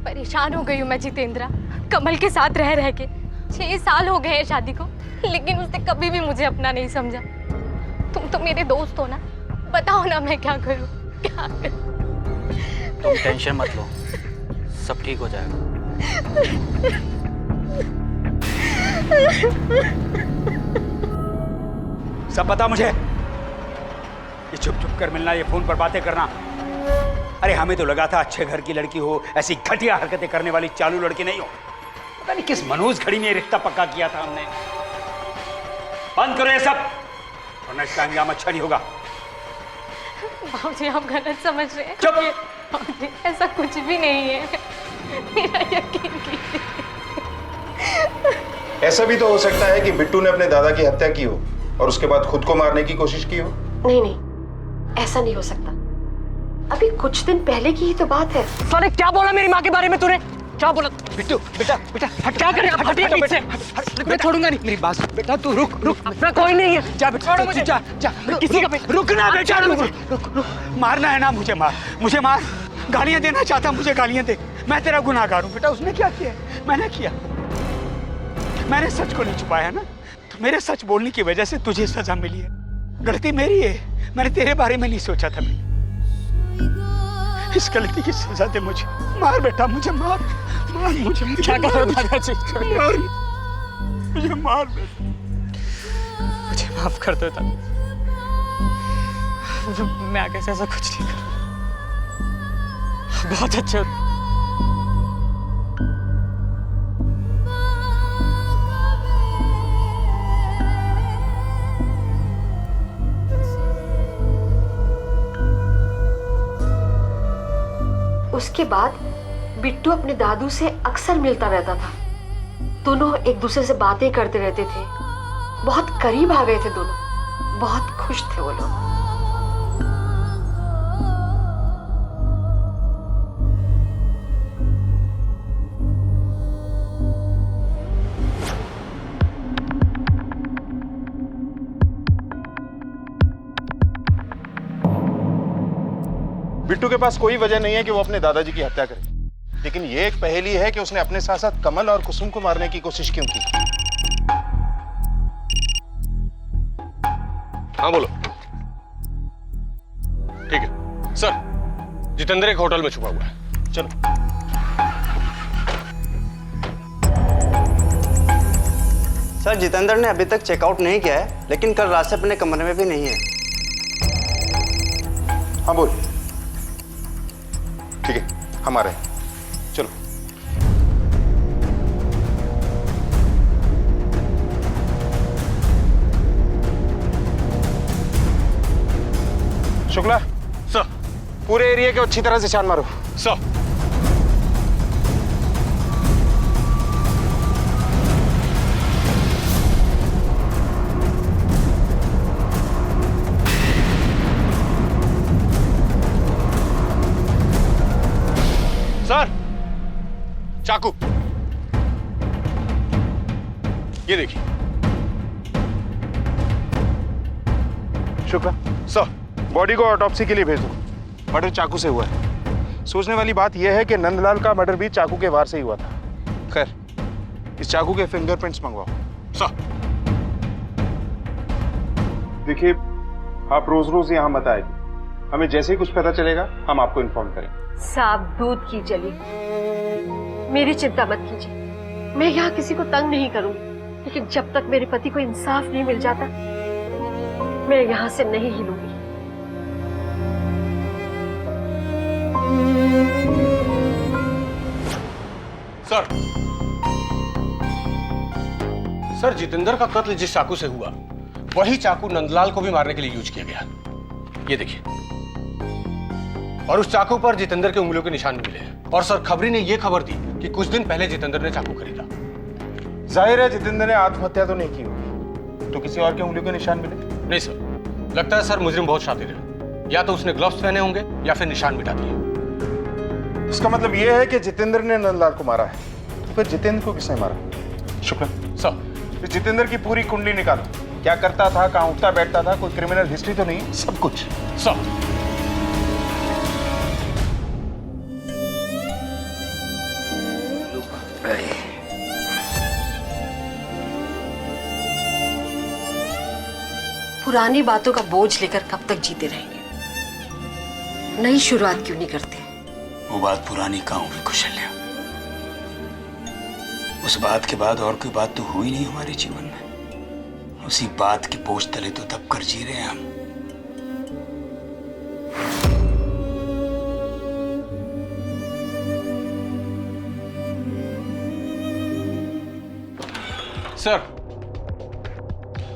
परेशान हो गई हूँ मैं जितेंद्रा, कमल के साथ रह रह के। 6 साल हो गए हैं शादी को, लेकिन उसने कभी भी मुझे अपना नहीं समझा। तुम तो मेरे दोस्त हो ना, बताओ ना मैं क्या करूँ, क्या करूँ? तुम टेंशन मत लो, सब ठीक हो जाएगा। सब बता मुझे। ये छुप छुप कर मिलना, ये फोन पर बातें करना, अरे हमें तो लगा था अच्छे घर की लड़की हो, ऐसी घटिया हरकतें करने वाली चालू लड़की नहीं हो। पता नहीं किस मनहूस घड़ी में ये रिश्ता पक्का किया था हमने। बंद करो ये सब, वरना इसका अंजाम अच्छा नहीं होगा। बाबूजी आप गलत समझ रहे हैं। बाबूजी ऐसा कुछ भी नहीं है, मेरा यकीन कीजिए। ऐसा भी तो हो सकता है कि बिट्टू ने अपने दादा की हत्या की हो और उसके बाद खुद को मारने की कोशिश की हो। नहीं नहीं, ऐसा नहीं हो सकता। अभी कुछ दिन पहले की ही तो बात है। साले क्या बोला मेरी माँ के बारे में तूने? क्या बोला? बिट्टू बेटा बेटा हट, क्या कर रहे हो? हटिए पीछे। मैं छोड़ूंगा नहीं। मेरी बात बेटा, तू रुक रुक। मैं कोई नहीं है। जा बेटा, छोड़ो मुझे। जा जा। किसी का रुकना बेटा, रुक रुक। मारना है ना मुझे, मार मुझे, मार। गालियां देना चाहता, मुझे गालियां दे। मैं तेरा गुनाहगार हूँ बेटा। उसने क्या किया? मैंने किया। मैंने सच को नहीं छुपाया ना, तो मेरे सच बोलने की वजह से तुझे सजा मिली है। गलती मेरी है, मैंने तेरे बारे में नहीं सोचा था। मैं इस गलती की सजा दे मुझे। मार बेटा, मुझे मार, मार मुझे। क्या कर रहे हो दादाजी? मार मुझे, मार बेटा। मुझे माफ कर दो दादा, मैं आगे से ऐसा कुछ नहीं करूँ। बहुत अच्छे हो। उसके बाद बिट्टू अपने दादू से अक्सर मिलता रहता था। दोनों एक दूसरे से बातें करते रहते थे। बहुत करीब आ गए थे दोनों। बहुत खुश थे वो लोग। बिट्टू के पास कोई वजह नहीं है कि वो अपने दादाजी की हत्या करे, लेकिन ये एक पहेली है कि उसने अपने साथ साथ कमल और कुसुम को मारने की कोशिश क्यों की। हाँ बोलो। ठीक है सर, जितेंद्र एक होटल में छुपा हुआ है। चलो। सर जितेंद्र ने अभी तक चेकआउट नहीं किया है, लेकिन कल रात से अपने कमरे में भी नहीं है। हाँ बोल। ठीक है, हम आ रहे हैं। चलो। शुक्ला सर, पूरे एरिया के अच्छी तरह से छान मारो। सर। सर, चाकू ये देखिए। शुक्ला सर, बॉडी को ऑटोप्सी के लिए भेज दो। मर्डर चाकू से हुआ है। सोचने वाली बात यह है कि नंदलाल का मर्डर भी चाकू के वार से ही हुआ था। खैर, इस चाकू के फिंगरप्रिंट्स मंगवाओ। सर। देखिए, आप रोज रोज यहाँ मत आएगी। हमें जैसे ही कुछ पता चलेगा हम आपको इन्फॉर्म करेंगे। सांप दूध की जली। मेरी चिंता मत कीजिए, मैं यहाँ किसी को तंग नहीं करूंगी, लेकिन जब तक मेरे पति को इंसाफ नहीं मिल जाता मैं यहाँ से नहीं हिलूंगी। सर, सर जितेंद्र का कत्ल जिस चाकू से हुआ, वही चाकू नंदलाल को भी मारने के लिए यूज किया गया। ये देखिए, और उस चाकू पर जितेंद्र के उंगलियों के निशान भी मिले। और सर, खबरी ने यह खबर दी कि कुछ दिन पहले जितेंद्र ने चाकू खरीदा। जाहिर है जितेंद्र ने आत्महत्या तो नहीं की होगी, तो किसी और के उंगलियों के निशान मिले? नहीं सर, लगता है सर मुजरिम बहुत शातिर है। या तो उसने ग्लव्स पहने होंगे या फिर निशान मिटा दिए। इसका मतलब यह है कि जितेंद्र ने नंदलाल को मारा है। तो फिर जितेंद्र को किसने मारा? शुक्ला सर, इस जितेंद्र की पूरी कुंडली निकालो। क्या करता था, कहाँ उठता बैठता था, कोई क्रिमिनल हिस्ट्री तो नहीं? सब कुछ सर। पुरानी बातों का बोझ लेकर कब तक जीते रहेंगे? नई शुरुआत क्यों नहीं करते? वो बात पुरानी कहाँ हुई कुशल्या? उस बात के बाद और कोई बात तो हुई नहीं हमारे जीवन में। उसी बात के बोझ तले तो दब कर जी रहे हैं हम। सर,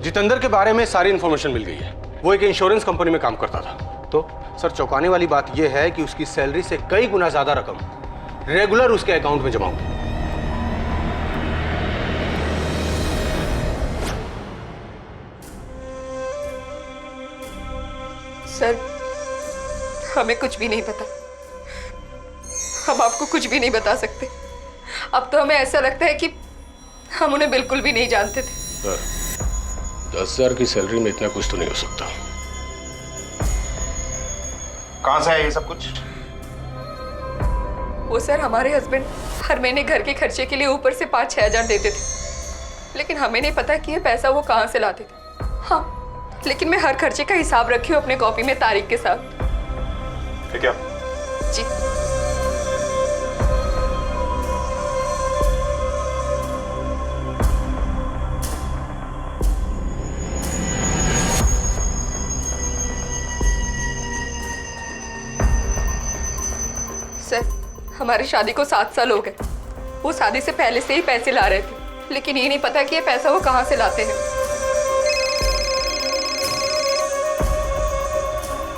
जितेंद्र के बारे में सारी इंफॉर्मेशन मिल गई है। वो एक इंश्योरेंस कंपनी में काम करता था। तो सर, चौंकाने वाली बात यह है कि उसकी सैलरी से कई गुना ज्यादा रकम रेगुलर उसके अकाउंट में जमा होती है। सर, हमें कुछ भी नहीं पता। हम आपको कुछ भी नहीं बता सकते। अब तो हमें ऐसा लगता है कि हम उन्हें बिल्कुल भी नहीं जानते थे। सर, 10,000 की सैलरी में इतना कुछ तो नहीं हो सकता। कहां से है ये सब कुछ? वो सर, हमारे हस्बैंड हर महीने घर के खर्चे के लिए ऊपर से 5-6 हज़ार देते थे, लेकिन हमें नहीं पता कि ये पैसा वो कहाँ से लाते थे। हाँ, लेकिन मैं हर खर्चे का हिसाब रखी हूँ अपने कॉपी में तारीख के साथ। ठीक है जी। सर, हमारी शादी को 7 साल हो गए। वो शादी से पहले से ही पैसे ला रहे थे, लेकिन ये नहीं पता कि ये पैसा वो कहाँ से लाते हैं।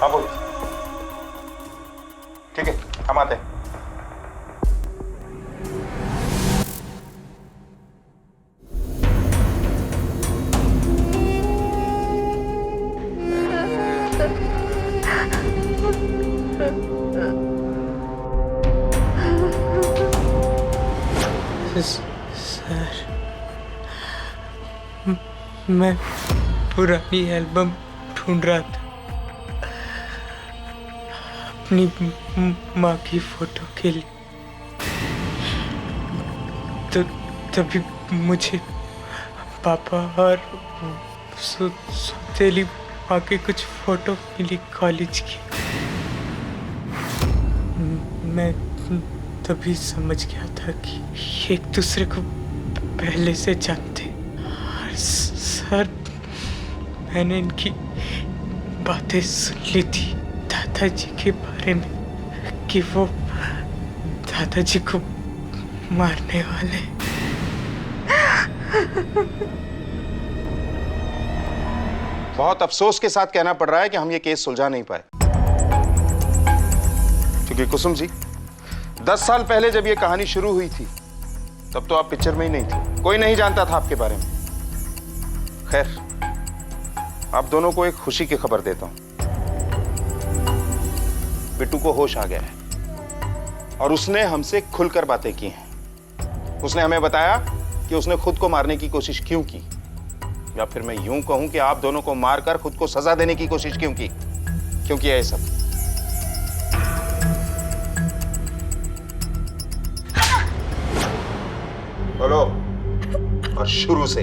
हाँ बोलिए। ठीक है, हम आते हैं। सर, मैं पुरानी एल्बम ढूंढ रहा था अपनी माँ की फोटो के लिए। तो तभी मुझे पापा और सौतेली माँ की कुछ फोटो मिली कॉलेज की। मैं तभी समझ गया था कि एक दूसरे को पहले से जानते। और सर, मैंने इनकी बातें सुन ली थी दादाजी के बारे में कि वो दादाजी को मारने वाले। बहुत अफसोस के साथ कहना पड़ रहा है कि हम ये केस सुलझा नहीं पाए, क्योंकि कुसुम जी, 10 साल पहले जब ये कहानी शुरू हुई थी तब तो आप पिक्चर में ही नहीं थे। कोई नहीं जानता था आपके बारे में। खैर, आप दोनों को एक खुशी की खबर देता हूं। बिट्टू को होश आ गया है और उसने हमसे खुलकर बातें की हैं। उसने हमें बताया कि उसने खुद को मारने की कोशिश क्यों की, या फिर मैं यूं कहूं कि आप दोनों को मारकर खुद को सजा देने की कोशिश क्यों की, क्यों किया ये सब। बोलो, और शुरू से।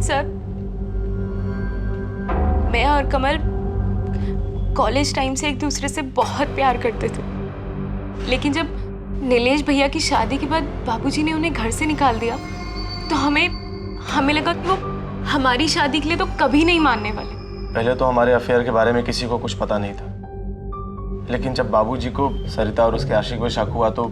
सर, मैं और कमल कॉलेज टाइम से एक दूसरे से बहुत प्यार करते थे, लेकिन जब नीलेश भैया की शादी के बाद बाबूजी ने उन्हें घर से निकाल दिया तो हमें लगा कि वो हमारी शादी के लिए तो कभी नहीं मानने वाले। पहले तो हमारे अफेयर के बारे में किसी को कुछ पता नहीं था, लेकिन जब बाबूजी को सरिता और उसके आशिक पे शक हुआ तो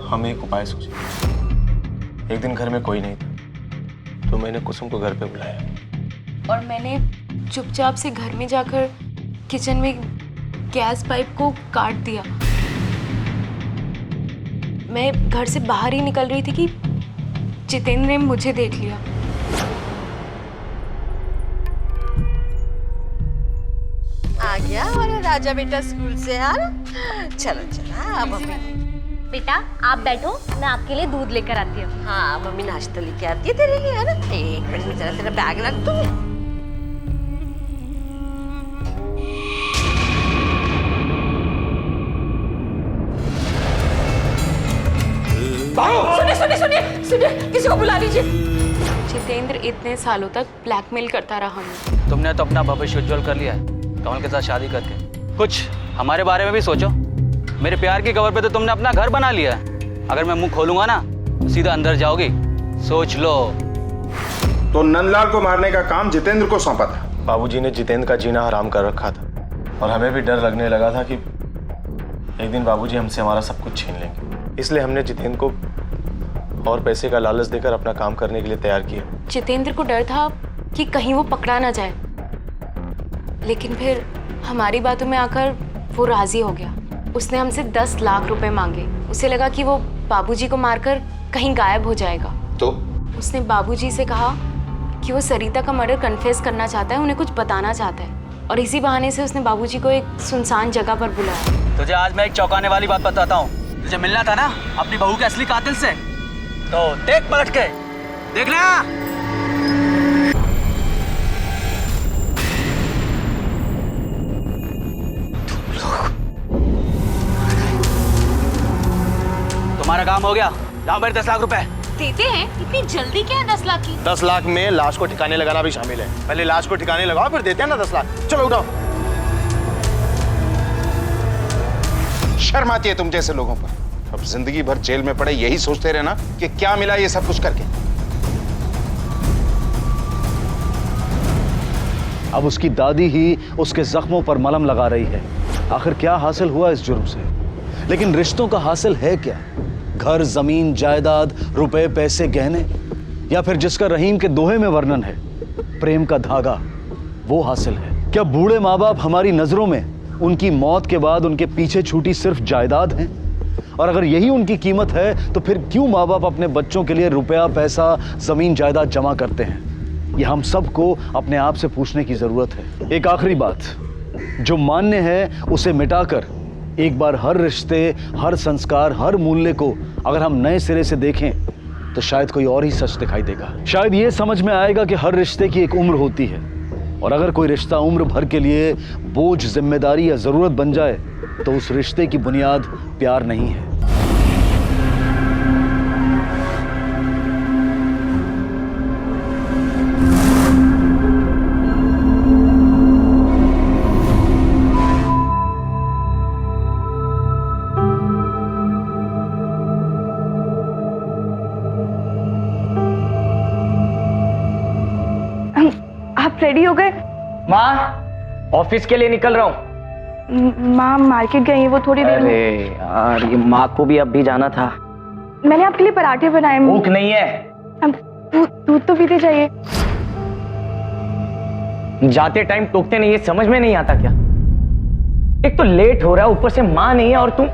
हमने एक उपाय सोचा। एक दिन घर में कोई नहीं था तो मैंने कुसुम को घर पे बुलाया और मैंने चुपचाप से घर में जाकर किचन में गैस पाइप को काट दिया। मैं घर से बाहर ही निकल रही थी कि जितेंद्र ने मुझे देख लिया। आ गया हमारा फिर आजा बेटा स्कूल से। हाँ चलो चलो। हाँ मम्मी। बेटा आप बैठो, मैं आपके लिए दूध लेकर आती हूँ। हाँ मम्मी नाश्ता लेके आती है तेरे लिए, है ना? एक मिनट में जरा तेरा बैग रख दूँ। सुनिए सुनिए सुनिए सुनिए, किसी को बुला लीजिए। जितेंद्र इतने सालों तक ब्लैकमेल करता रहा मुझे। तुमने तो अपना भविष्य उज्जवल कर लिया है कमल के साथ शादी करके। कुछ हमारे बारे में भी सोचो। मेरे प्यार की खबर पे तो तुमने अपना घर बना लिया है। अगर मैं मुंह खोलूंगा ना तो सीधा अंदर जाओगी, सोच लो। तो नंदलाल को मारने का काम जितेंद्र को सौंपा था। बाबूजी ने जितेंद्र का जीना हराम कर रखा था और हमें भी डर लगने लगा था कि एक दिन बाबूजी हमसे हमारा सब कुछ छीन लेंगे। इसलिए हमने जितेंद्र को और पैसे का लालच देकर अपना काम करने के लिए तैयार किया। जितेंद्र को डर था कि कहीं वो पकड़ा ना जाए, लेकिन फिर हमारी बातों में आकर वो राजी हो गया। उसने हमसे 10 लाख रुपए मांगे। उसे लगा कि वो बाबूजी को मारकर कहीं गायब हो जाएगा। तो उसने बाबूजी से कहा कि वो सरिता का मर्डर कन्फेस करना चाहता है, उन्हें कुछ बताना चाहता है, और इसी बहाने से उसने बाबूजी को एक सुनसान जगह पर बुलाया। तुझे आज मैं एक चौंकाने वाली बात बताता हूँ। तुझे मिलना था ना अपनी बहू के असली कातिल से, तो देख पलट के, देख ना। तुम्हारा काम हो गया, लाओ मेरे 10 लाख रुपए। देते हैं? इतनी जल्दी क्या है 10 लाख की? 10 लाख में लाश को ठिकाने लगाना भी शामिल है। पहले लाश को ठिकाने लगाओ, फिर देते हैं ना 10 लाख। चलो उठाओ। शर्म आती है तुम जैसे लोगों पर। अब जिंदगी भर जेल में पड़े यही सोचते रहना कि क्या मिला ये सब कुछ करके। अब उसकी दादी ही उसके जख्मों पर मलहम लगा रही है। आखिर क्या हासिल हुआ इस जुर्म से? लेकिन रिश्तों का हासिल है क्या? घर, जमीन, जायदाद, रुपए, पैसे, गहने, या फिर जिसका रहीम के दोहे में वर्णन है, प्रेम का धागा, वो हासिल है? क्या बूढ़े माँ बाप हमारी नजरों में उनकी मौत के बाद उनके पीछे छूटी सिर्फ जायदाद हैं? और अगर यही उनकी कीमत है तो फिर क्यों माँ बाप अपने बच्चों के लिए रुपया, पैसा, जमीन, जायदाद जमा करते हैं? ये हम सबको अपने आप से पूछने की जरूरत है। एक आखिरी बात, जो मान्य है उसे मिटाकर एक बार हर रिश्ते, हर संस्कार, हर मूल्य को अगर हम नए सिरे से देखें तो शायद कोई और ही सच दिखाई देगा। शायद ये समझ में आएगा कि हर रिश्ते की एक उम्र होती है, और अगर कोई रिश्ता उम्र भर के लिए बोझ, जिम्मेदारी या जरूरत बन जाए तो उस रिश्ते की बुनियाद प्यार नहीं है। आप रेडी हो गए? माँ, ऑफिस के लिए निकल रहा हूँ। माँ मार्केट गई है, वो थोड़ी देर में। अरे यार, ये माँ को भी अब भी जाना था। मैंने आपके लिए पराठे बनाए। भूख नहीं है। अब दूध तो पीते जाइए। जाते टाइम टोकते नहीं, ये समझ में नहीं आता क्या? एक तो लेट हो रहा है, ऊपर से माँ नहीं है, और तुम।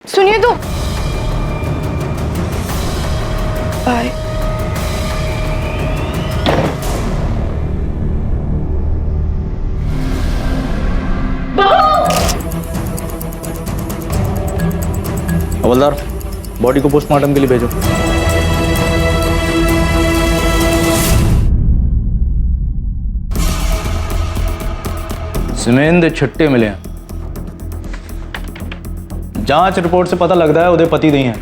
सुनिए तो। बाय। हवलदार, बॉडी को पोस्टमार्टम के लिए भेजो। सीमेंद छट्टे मिले हैं। जांच रिपोर्ट से पता लग रहा है उदय पति नहीं है,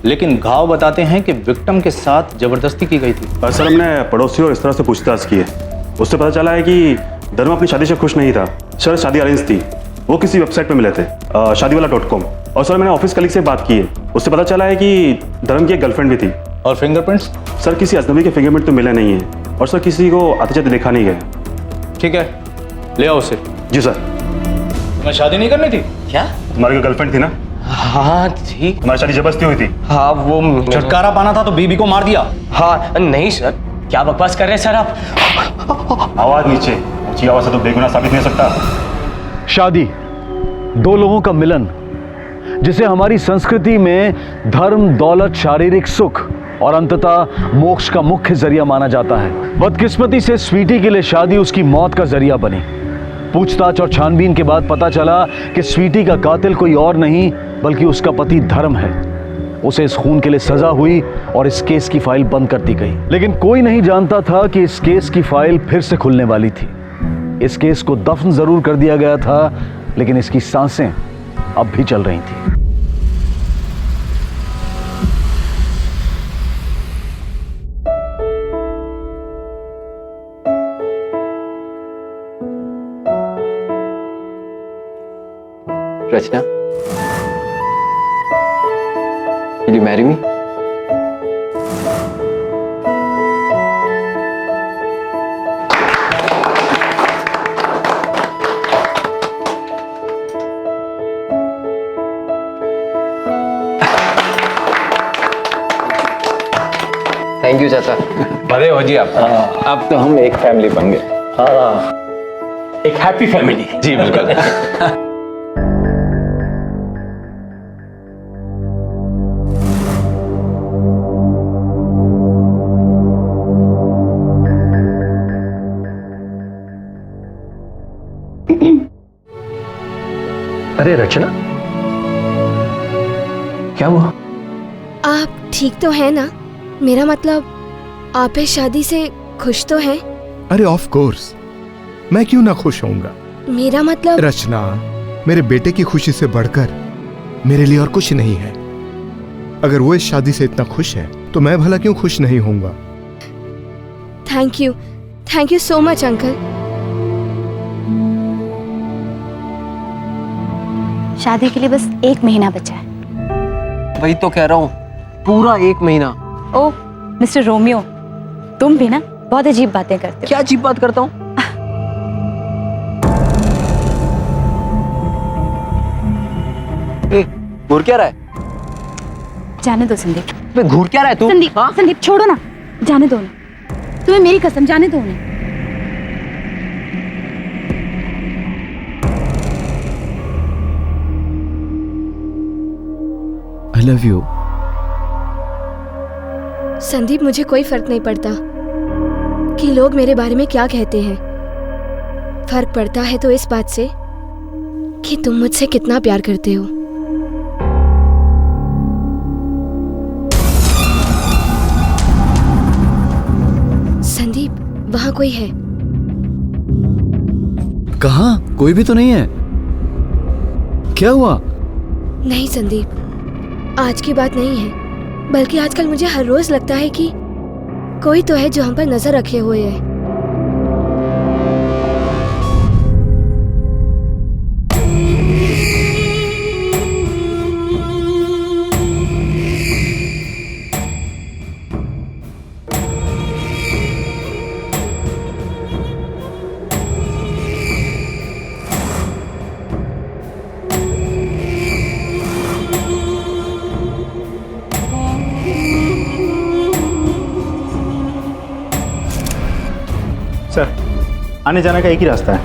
लेकिन घाव बताते हैं कि विक्टिम के साथ जबरदस्ती की गई थी। सर, हमने पड़ोसियों और इस तरह से पूछताछ की है। उससे पता चला है कि धर्म अपनी शादी से खुश नहीं था। सर, शादी अरेंज थी, वो किसी वेबसाइट पे मिले थे, शादीवाला.com। और सर, मैंने ऑफिस कलीग से बात की है, उससे पता चला है कि धर्म की एक गर्लफ्रेंड भी थी। और फिंगरप्रिंट्स? सर, किसी अजनबी के फिंगरप्रिंट तो मिले नहीं है, और सर किसी को आते जाते देखा नहीं गया। ठीक है, ले आओ उसे। जी सर। तुम्हें शादी नहीं करनी थी क्या? तुम्हारी गर्लफ्रेंड थी ना? हाँ ठीक। तुम्हारी शादी जबरदस्ती हुई थी? हाँ, वो छुटकारा पाना था तो बीबी को मार दिया। हाँ नहीं सर, क्या बकवास कर रहे हैं सर आप? आवाज नीचे, ऊंची आवाज से तो बेगुनाह साबित नहीं हो सकता। शादी दो लोगों का मिलन, जिसे हमारी संस्कृति में धर्म, दौलत, शारीरिक सुख और अंततः मोक्ष का मुख्य जरिया माना जाता है। बदकिस्मती से स्वीटी के लिए शादी उसकी मौत का जरिया बनी। पूछताछ और छानबीन के बाद पता चला कि स्वीटी का कातिल कोई और नहीं बल्कि उसका पति धर्म है। उसे इस खून के लिए सजा हुई और इस केस की फाइल बंद कर दी गई। लेकिन कोई नहीं जानता था कि इस केस की फाइल फिर से खुलने वाली थी। इस केस को दफन जरूर कर दिया गया था, लेकिन इसकी सांसें अब भी चल रही थी। रचना, will you marry me? Thank you चाचा। बड़े हो जी आप। अब तो हम एक फैमिली बन गए। हाँ, एक हैप्पी फैमिली। जी बिल्कुल। अरे रचना, क्या हुआ? आप ठीक तो है ना? मेरा मतलब आप इस शादी से खुश तो हैं? अरे ऑफ कोर्स, मैं क्यों ना खुश होऊंगा। मेरा मतलब रचना, मेरे बेटे की खुशी से बढ़कर मेरे लिए और कुछ नहीं है। अगर वो इस शादी से इतना खुश है तो मैं भला क्यों खुश नहीं होऊंगा। Thank you so much uncle. शादी के लिए बस 1 महीना बचा है। वही तो कह रहा हूँ, पूरा 1 महीना। ओह मिस्टर रोमियो, तुम भी ना बहुत अजीब बातें करते हो। क्या अजीब बात करता हूँ? घूर क्या रहा है? जाने दो संदीप। घूर क्या रहा है तू? संदीप, हाँ? संदीप छोड़ो ना, जाने दो ना। तुम्हें मेरी कसम, जाने दो उन्हें। I love you। संदीप, मुझे कोई फर्क नहीं पड़ता कि लोग मेरे बारे में क्या कहते हैं। फर्क पड़ता है तो इस बात से कि तुम मुझसे कितना प्यार करते हो। संदीप, वहां कोई है? कहाँ? कोई भी तो नहीं है। क्या हुआ? नहीं संदीप, आज की बात नहीं है, बल्कि आजकल मुझे हर रोज लगता है कि कोई तो है जो हम पर नजर रखे हुए है। सर, आने जाने का एक ही रास्ता है।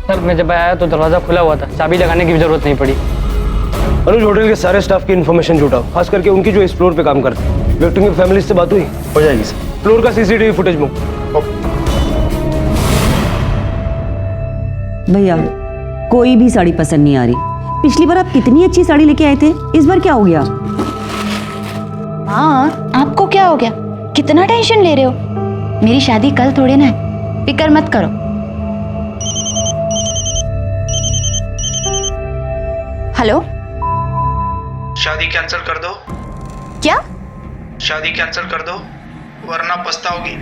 सर मैं जब आया तो दरवाजा खुला हुआ था, चाबी लगाने की भी जरूरत नहीं पड़ी। अनुज होटल के सारे स्टाफ की इन्फॉर्मेशन जुटाओ, खास करके उनकी जो इस फ्लोर पे काम करते हैं। विक्टिम की फैमिली से बात हुई? हो जाएगी सर। फ्लोर का सीसीटीवी फुटेज बुक। भैया कोई भी साड़ी पसंद नहीं आ रही। पिछली बार आप कितनी अच्छी साड़ी लेके आए थे, इस बार क्या हो गया? हाँ, आपको क्या हो गया? कितना टेंशन ले रहे हो? मेरी शादी कल थोड़े ना है, फिक्र मत करो। हेलो, शादी कैंसिल कर दो। क्या? शादी कैंसिल कर दो वरना पछताओगी।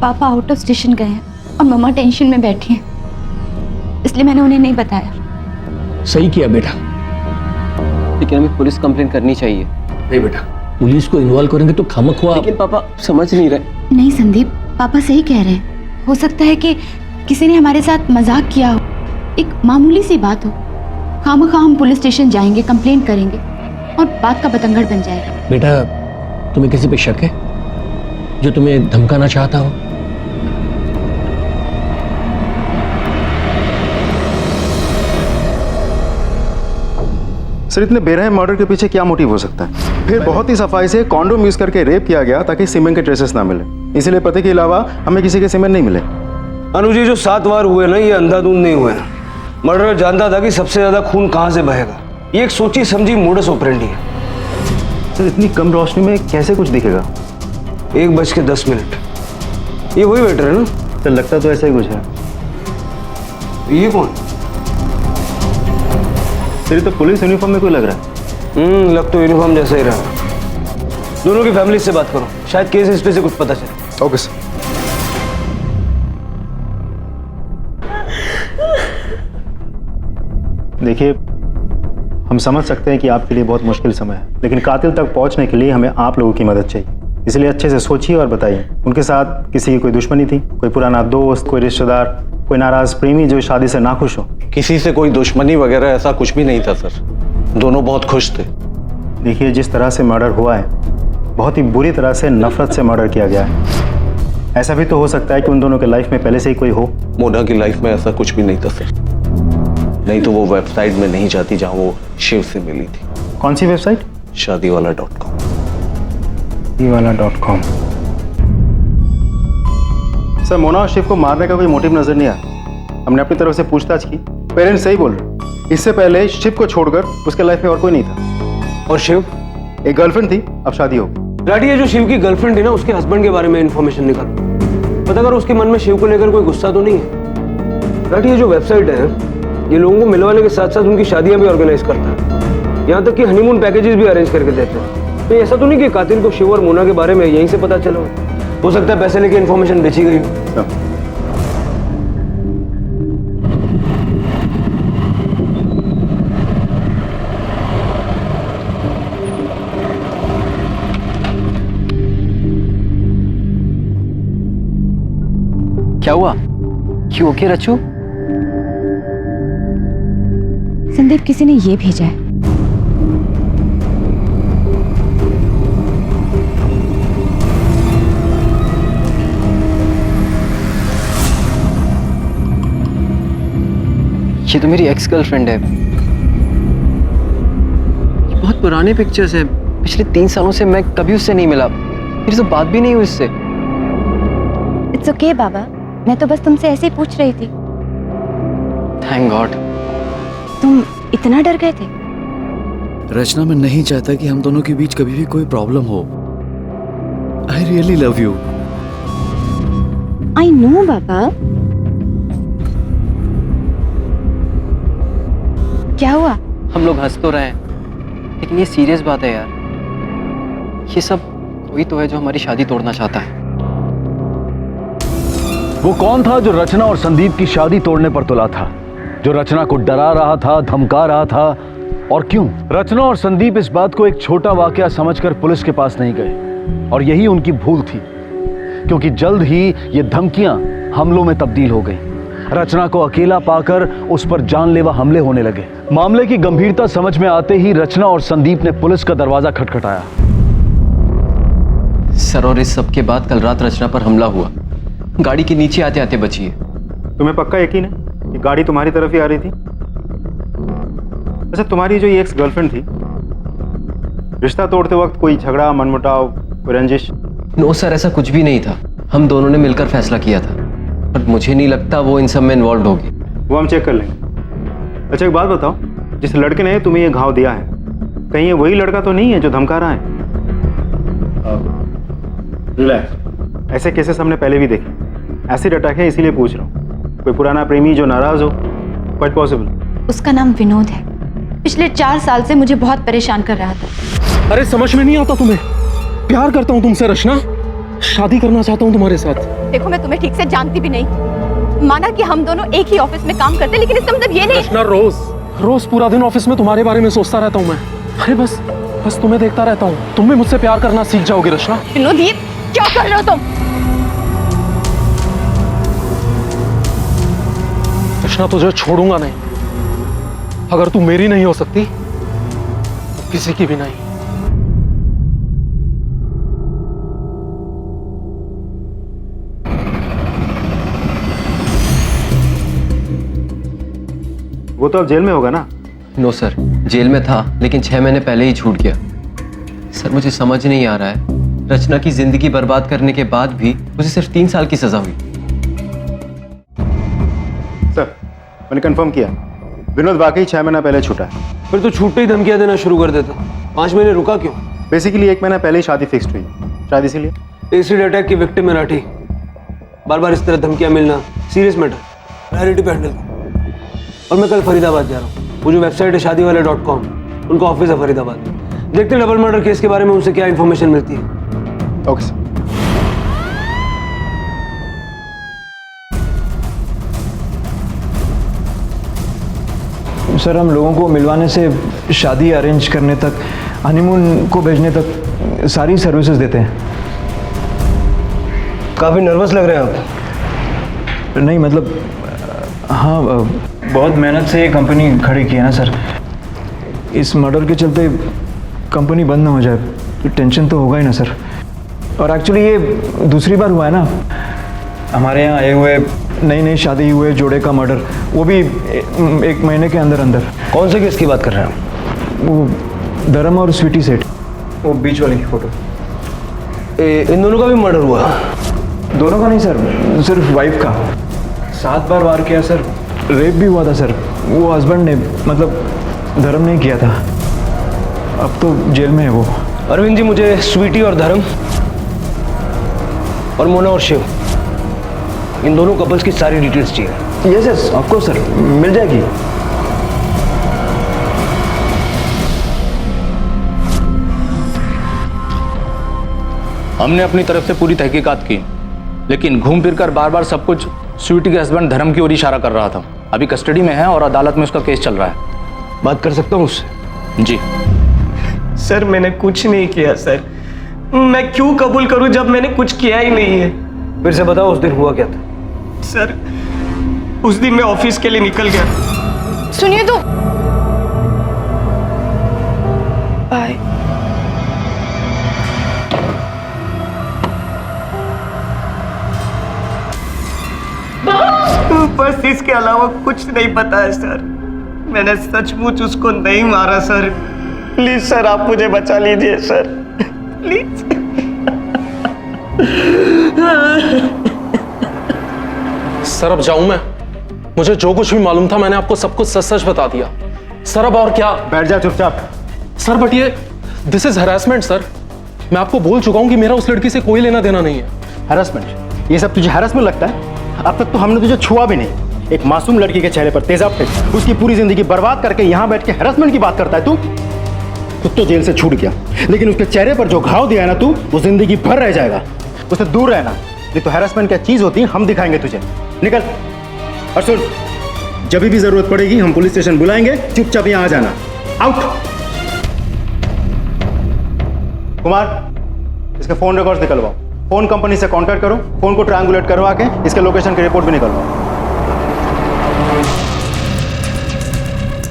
पापा आउट ऑफ स्टेशन गए हैं और मम्मा टेंशन में बैठी हैं, इसलिए मैंने उन्हें नहीं बताया। सही किया बेटा। लेकिन हमें पुलिस कंप्लेंट करनी चाहिए। नहीं बेटा, पुलिस को इन्वॉल्व करेंगे तो खामखुआ। लेकिन पापा समझ नहीं रहे। नहीं संदीप, पापा सही कह रहे हैं। हो सकता है कि किसी ने हमारे साथ मजाक किया हो, एक मामूली सी बात हो। खामखा हम पुलिस स्टेशन जाएंगे, कंप्लेंट करेंगे और बात का बतंगड़ बन जाएगा। बेटा, तुम्हें किसी पे शक है? जो तुम्हें धमकाना चाहता हो? सर, इतने बेरहम मर्डर के पीछे क्या मोटिव हो सकता है? फिर बहुत ही सफाई से कॉन्डोम यूज करके रेप किया गया ताकि सीमेन के ट्रेसेस ना मिले। इसीलिए पति के अलावा हमें किसी के सीमेन नहीं मिले। अनुज, ये जो 7 वार हुए ना, ये अंधाधुंध नहीं हुए। मर्डरर जानता था कि सबसे ज्यादा खून कहाँ से बहेगा। ये एक सोची समझी मोडस ऑपरेंडी है। सर, इतनी कम रोशनी में कैसे कुछ दिखेगा? 1:10। ये वही वेटर है ना? सर, लगता तो ऐसा ही कुछ है। ये कौन? सर, तो पुलिस यूनिफॉर्म में कोई लग रहा है। लग तो यूनिफॉर्म जैसा ही रहा। दोनों की फैमिली से बात करो, शायद केस हिस्ट्री से कुछ पता चले। Okay sir. देखिए, हम समझ सकते हैं कि आपके लिए बहुत मुश्किल समय है, लेकिन कातिल तक पहुंचने के लिए हमें आप लोगों की मदद चाहिए। इसलिए अच्छे से सोचिए और बताइए, उनके साथ किसी की कोई दुश्मनी थी? कोई पुराना दोस्त, कोई रिश्तेदार, कोई नाराज प्रेमी जो शादी से नाखुश हो? किसी से कोई दुश्मनी वगैरह ऐसा कुछ भी नहीं था सर। दोनों बहुत खुश थे। देखिए, जिस तरह से मर्डर हुआ है, बहुत ही बुरी तरह से नफरत से मर्डर किया गया है। ऐसा भी तो हो सकता है कि उन दोनों के लाइफ में पहले से ही कोई हो। मोना की लाइफ में ऐसा कुछ भी नहीं था सर। नहीं तो वो वेबसाइट में नहीं जाती जहां वो शिव से मिली थी। कौन सी वेबसाइट? शादीवाला.com। शादीवाला.com। सर, मोना और शिव को मारने का कोई मोटिव नजर नहीं आया। हमने अपनी तरफ से पूछताछ की, पेरेंट्स सही बोल रहे। इससे पहले शिव को छोड़कर उसके लाइफ में और कोई नहीं था। और शिव? एक गर्लफ्रेंड थी, अब शादी हो गई। राठी, ये जो शिव की गर्लफ्रेंड है ना, उसके हस्बैंड के बारे में इंफॉर्मेशन निकाल। पता करो उसके मन में शिव को लेकर कोई गुस्सा तो नहीं है। राठी, ये जो वेबसाइट है, ये लोगों को मिलवाने के साथ साथ उनकी शादियां भी ऑर्गेनाइज करता है। यहाँ तक कि हनीमून पैकेजेस भी अरेंज करके देते हैं। तो ऐसा तो नहीं कि कातिल को शिव और मोना के बारे में यहीं से पता चला हो सकता है पैसे लेके इन्फॉर्मेशन बेची गई हो। क्या हुआ? क्यों ओके रचू? संदीप, किसी ने ये भेजा है। ये तो मेरी एक्स गर्लफ्रेंड है। ये बहुत पुराने पिक्चर्स है। पिछले 3 सालों से मैं कभी उससे नहीं मिला। मेरी तो बात भी नहीं हुई उससे। इट्स ओके बाबा, मैं तो बस तुमसे ऐसे ही पूछ रही थी। Thank God. तुम इतना डर गए थे? रचना, मैं नहीं चाहता कि हम दोनों के बीच कभी भी कोई प्रॉब्लम हो। I really love you. I know बाबा। क्या हुआ? हम लोग हंस तो रहे हैं, लेकिन ये सीरियस बात है यार। ये सब वही तो है जो हमारी शादी तोड़ना चाहता है। वो कौन था जो रचना और संदीप की शादी तोड़ने पर तुला था? जो रचना को डरा रहा था, धमका रहा था, और क्यों? रचना और संदीप इस बात को एक छोटा वाकया समझकर पुलिस के पास नहीं गए, और यही उनकी भूल थी, क्योंकि जल्द ही ये धमकियां हमलों में तब्दील हो गई। रचना को अकेला पाकर उस पर जानलेवा हमले होने लगे। मामले की गंभीरता समझ में आते ही रचना और संदीप ने पुलिस का दरवाजा खटखटाया। सर, और इस सब के बाद कल रात रचना पर हमला हुआ। गाड़ी के नीचे आते आते बची है। तुम्हें पक्का यकीन है कि गाड़ी तुम्हारी तरफ ही आ रही थी? अच्छा, तुम्हारी जो ये एक्स गर्लफ्रेंड थी, रिश्ता तोड़ते वक्त कोई झगड़ा, मनमुटाव, कोई रंजिश? नो सर, ऐसा कुछ भी नहीं था। हम दोनों ने मिलकर फैसला किया था, और मुझे नहीं लगता वो इन सब में इन्वॉल्व होगी। वो हम चेक कर लेंगे। अच्छा, एक बात बताओ, जिस लड़के ने तुम्हें ये घाव दिया है, कहीं ये वही लड़का तो नहीं है जो धमका रहा है? रिलैक्स, ऐसे केसेस हमने पहले भी देखे। एसिड अटैक है, इसीलिए पूछ रहा हूँ। कोई पुराना प्रेमी जो नाराज हो? Quite possible. उसका नाम विनोद है। पिछले 4 साल से मुझे बहुत परेशान कर रहा था। अरे समझ में नहीं आता तुम्हें? प्यार करता हूँ तुमसे रचना, शादी करना चाहता हूँ तुम्हारे साथ। देखो, मैं तुम्हें ठीक से जानती भी नहीं। माना कि हम दोनों एक ही ऑफिस में काम करते, लेकिन इसका मतलब ये नहीं। रचना, रोज पूरा दिन ऑफिस में तुम्हारे बारे में सोचता रहता हूँ मैं। अरे बस तुम्हें देखता रहता हूँ। तुम भी मुझसे प्यार करना सीख जाओगे रचना। विनोद, ये क्या कर रहे हो तुम? रचना, तुझे छोड़ूंगा नहीं। अगर तू मेरी नहीं हो सकती तो किसी की भी नहीं। वो तो अब जेल में होगा ना। नो सर, जेल में था लेकिन 6 महीने पहले ही छूट गया। सर मुझे समझ नहीं आ रहा है, रचना की जिंदगी बर्बाद करने के बाद भी उसे सिर्फ 3 साल की सजा हुई। सर मैंने कंफर्म किया, विनोद वाकई 6 महीना पहले छूटा है। फिर तो छूटते ही धमकियां देना शुरू कर देता। 5 महीने रुका क्यों? बेसिकली 1 महीना पहले ही शादी फिक्स्ड हुई, शायद इसीलिए। एसिड अटैक की विक्टिम है राठी, बार बार इस तरह धमकियां मिलना सीरियस मैटर, प्रायोरिटी पे हैंडल कर। और मैं कल फरीदाबाद जा रहा हूँ, वो जो वेबसाइट है शादीवाला.com, उनका ऑफिस है फरीदाबाद में। देखते हैं डबल मर्डर केस के बारे में उनसे क्या इंफॉर्मेशन मिलती है। Okay sir. सर हम लोगों को मिलवाने से शादी अरेंज करने तक, हनीमून को भेजने तक सारी सर्विसेज देते हैं। काफ़ी नर्वस लग रहे हैं आप। नहीं मतलब हाँ, बहुत मेहनत से ये कंपनी खड़ी की है ना सर। इस मर्डर के चलते कंपनी बंद ना हो जाए तो टेंशन तो होगा ही ना सर। और एक्चुअली ये दूसरी बार हुआ है ना हमारे यहाँ आए हुए नई शादी हुए जोड़े का मर्डर, वो भी 1 महीने के अंदर अंदर। कौन से केस की बात कर रहे हैं? वो धर्म और स्वीटी सेठ, वो बीच वाले की फोटो। इन दोनों का भी मर्डर हुआ? दोनों का नहीं सर, सिर्फ वाइफ का। 7 बार वार किया सर। रेप भी हुआ था सर, वो हस्बैंड ने, मतलब धर्म ने किया था। अब तो जेल में है वो। अरविंद जी मुझे स्वीटी और धर्म और मोना और शिव, इन दोनों कपल्स की सारी डिटेल्स चाहिए। Yes yes of course sir, मिल जाएगी। हमने अपनी तरफ से पूरी तहकीकात की, लेकिन घूम फिर कर बार बार सब कुछ स्वीटी के हस्बैंड धर्म की ओर इशारा कर रहा था। अभी कस्टडी में है और अदालत में उसका केस चल रहा है। बात कर सकता हूँ उससे? जी सर मैंने कुछ नहीं किया सर, मैं क्यों कबूल करूं जब मैंने कुछ किया ही नहीं है। फिर से बताओ उस दिन हुआ क्या था? सर उस दिन मैं ऑफिस के लिए निकल गया। सुनिए तो। बाय। बस इसके अलावा कुछ नहीं पता है सर। मैंने सचमुच उसको नहीं मारा सर। प्लीज सर आप मुझे बचा लीजिए सर, प्लीज। सर अब जाऊं मैं? मुझे जो कुछ भी मालूम था मैंने आपको सब कुछ सच सच बता दिया। सर अब और क्या? बैठ जा चुपचाप। सर बट ये दिस इज हैरेसमेंट सर। मैं आपको बोल चुका हूं कि मेरा उस लड़की से कोई लेना देना नहीं है। हैरेसमेंट? ये सब तुझे हैरेसमेंट लगता है? अब तक तो हमने तुझे छुआ भी नहीं। एक मासूम लड़की के चेहरे पर तेजाब फेंक, उसकी पूरी जिंदगी बर्बाद करके यहाँ बैठ के हैरेसमेंट की बात करता है तू? खुद तो जेल से छूट गया, लेकिन उसके चेहरे पर जो घाव दिया है ना तू, वो जिंदगी भर रह जाएगा। उससे दूर रहना, नहीं तो हैरेसमेंट क्या चीज होती है हम दिखाएंगे तुझे। निकल। और सुन, जब भी जरूरत पड़ेगी हम पुलिस स्टेशन बुलाएंगे, चुपचाप यहाँ आ जाना। आउट। कुमार इसके फोन रिकॉर्ड्स निकलवाओ, फोन कंपनी से कांटेक्ट करो, फोन को ट्रायंगुलेट करवा के इसके लोकेशन की रिपोर्ट भी निकलवाओ।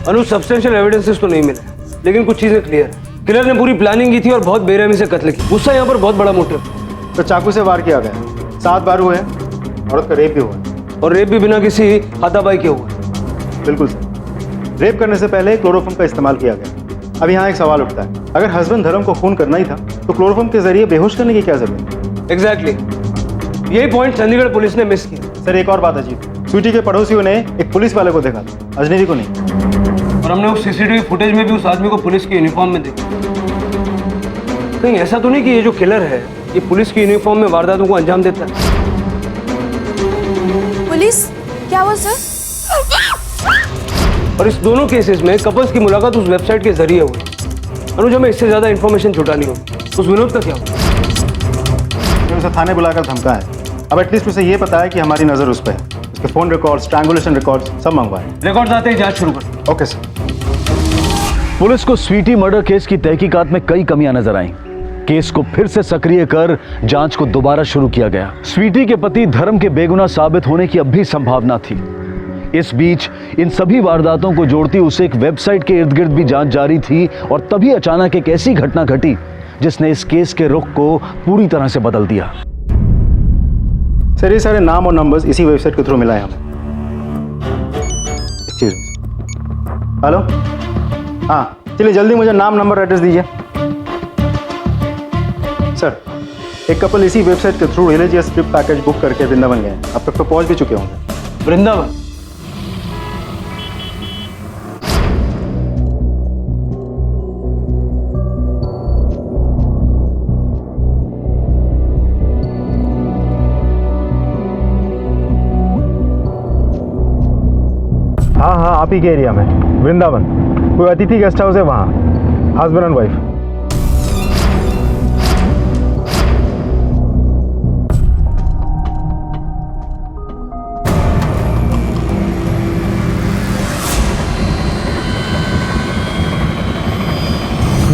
अनु सब्सटेंशियल एविडेंसेस तो नहीं मिले, लेकिन कुछ चीजें क्लियर है। किलर ने पूरी प्लानिंग की थी और बहुत बेरहमी से कत्ल की। गुस्सा यहाँ पर बहुत बड़ा मोटिव। तो चाकू से वार किया गया, 7 बार हुए, औरत का रेप भी हुआ। और रेप भी बिना किसी हाथापाई के हुआ। बिल्कुल सर। रेप करने से पहले क्लोरोफॉर्म का इस्तेमाल किया गया। अब यहाँ एक सवाल उठता है, अगर हस्बैंड धर्म को खून करना ही था तो क्लोरोफॉर्म के जरिए बेहोश करने की क्या जरूरत? एग्जैक्टली, यही पॉइंट चंडीगढ़ पुलिस ने मिस किया। सर एक और बात अजीब, स्वीटी के पड़ोसियों ने एक पुलिस वाले को देखा था, अजनबी को नहीं। और हमने उस सीसीटीवी फुटेज में भी उस आदमी को पुलिस के यूनिफॉर्म में देखा। कहीं ऐसा तो नहीं कि ये जो किलर है ये पुलिस की यूनिफॉर्म में वारदातों को अंजाम देता है? पुलिस क्या हुआ सर? और इस दोनों केसेस में कपल्स की मुलाकात उस वेबसाइट के जरिए हुई। अनुज हमें इससे ज्यादा इंफॉर्मेशन छुटानी होगी। उस विनोद का क्या हुआ? उसे थाने बुलाकर धमका है। अब एटलीस्ट उसे ये पता है कि हमारी नजर उस पर है। उसके फोन रिकॉर्ड्स, ट्रायंगुलेशन रिकॉर्ड्स सब मंगवाए। रिकॉर्ड्स आते ही जांच शुरू कर। Okay sir. पुलिस को स्वीटी मर्डर केस की तहकीकात में कई कमियां नजर आईं। केस को फिर से सक्रिय कर जांच को दोबारा शुरू किया गया। स्वीटी के पति धर्म के बेगुनाह साबित होने की अब भी संभावना थी। इस बीच इन सभी वारदातों को जोड़ती उसे एक वेबसाइट के इर्द गिर्द भी जांच जारी थी और तभी अचानक एक ऐसी घटना घटी जिसने इस केस के रुख को पूरी तरह से बदल दिया। सर ये सारे नाम और नंबर्स इसी वेबसाइट के थ्रू मिला है हमें। हेलो, हाँ चलिए जल्दी मुझे नाम नंबर एड्रेस दीजिए। सर, एक कपल इसी वेबसाइट के through religious trip package book करके वृंदावन गए हैं। अब तक तो पहुंच भी चुके होंगे। वृंदावन? हाँ हाँ, आप ही के एरिया में वृंदावन कोई अतिथि गेस्ट हाउस है, वहाँ हस्बैंड एंड वाइफ।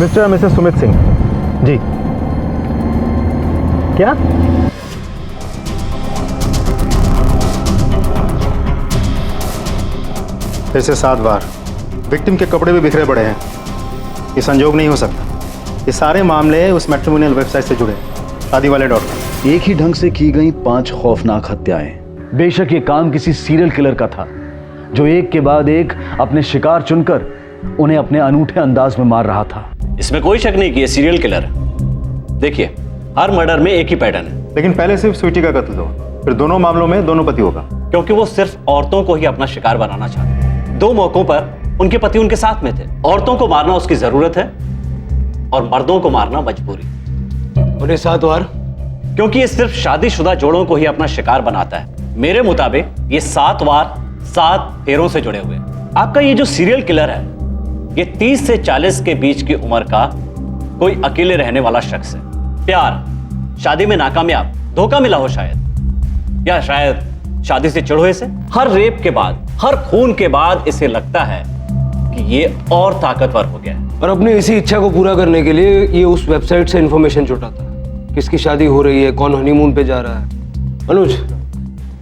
मिस्टर और मिसेस सुमित सिंह जी। क्या? फिर से 7 बार। विक्टिम के कपड़े भी बिखरे पड़े हैं। ये संजोग नहीं हो सकता। ये सारे मामले उस मैट्रिमोनियल वेबसाइट से जुड़े शादीवाले.com। एक ही ढंग से की गई 5 खौफनाक हत्याएं। बेशक ये काम किसी सीरियल किलर का था, जो एक के बाद एक अपने शिकार चुनकर उन्हें अपने अनूठे अंदाज में मार रहा था। इसमें कोई शक नहीं कि ये सीरियल किलर है। देखिए, हर मर्डर में एक ही पैटर्न है। लेकिन पहले सिर्फ स्वीटी का कत्ल हुआ, फिर दोनों मामलों में दोनों पति होगा। क्योंकि वो सिर्फ औरतों को ही अपना शिकार बनाना चाहते हैं। 2 मौकों पर उनके पति उनके साथ में थे। औरतों को मारना उसकी जरूरत है और मर्दों को मारना मजबूरी। और ये 7 बार? क्योंकि ये सिर्फ शादीशुदा जोड़ों को ही अपना शिकार बनाता है। मेरे मुताबिक ये 7 बार 7 फेरों से जुड़े हुए। आपका ये जो सीरियल किलर है, ये 30 से 40 के बीच की उम्र का कोई अकेले रहने वाला शख्स है। प्यार, शादी में नाकामयाब, धोखा मिला हो शायद, या शायद शादी से चिढ़ हुए से। हर रेप के बाद, हर खून के बाद इसे लगता है कि ये और ताकतवर हो गया है। और अपनी इसी इच्छा को पूरा करने के लिए ये उस वेबसाइट से इंफॉर्मेशन जुटाता है। किसकी शादी हो रही है, कौन हनीमून पे जा रहा है। अनुज,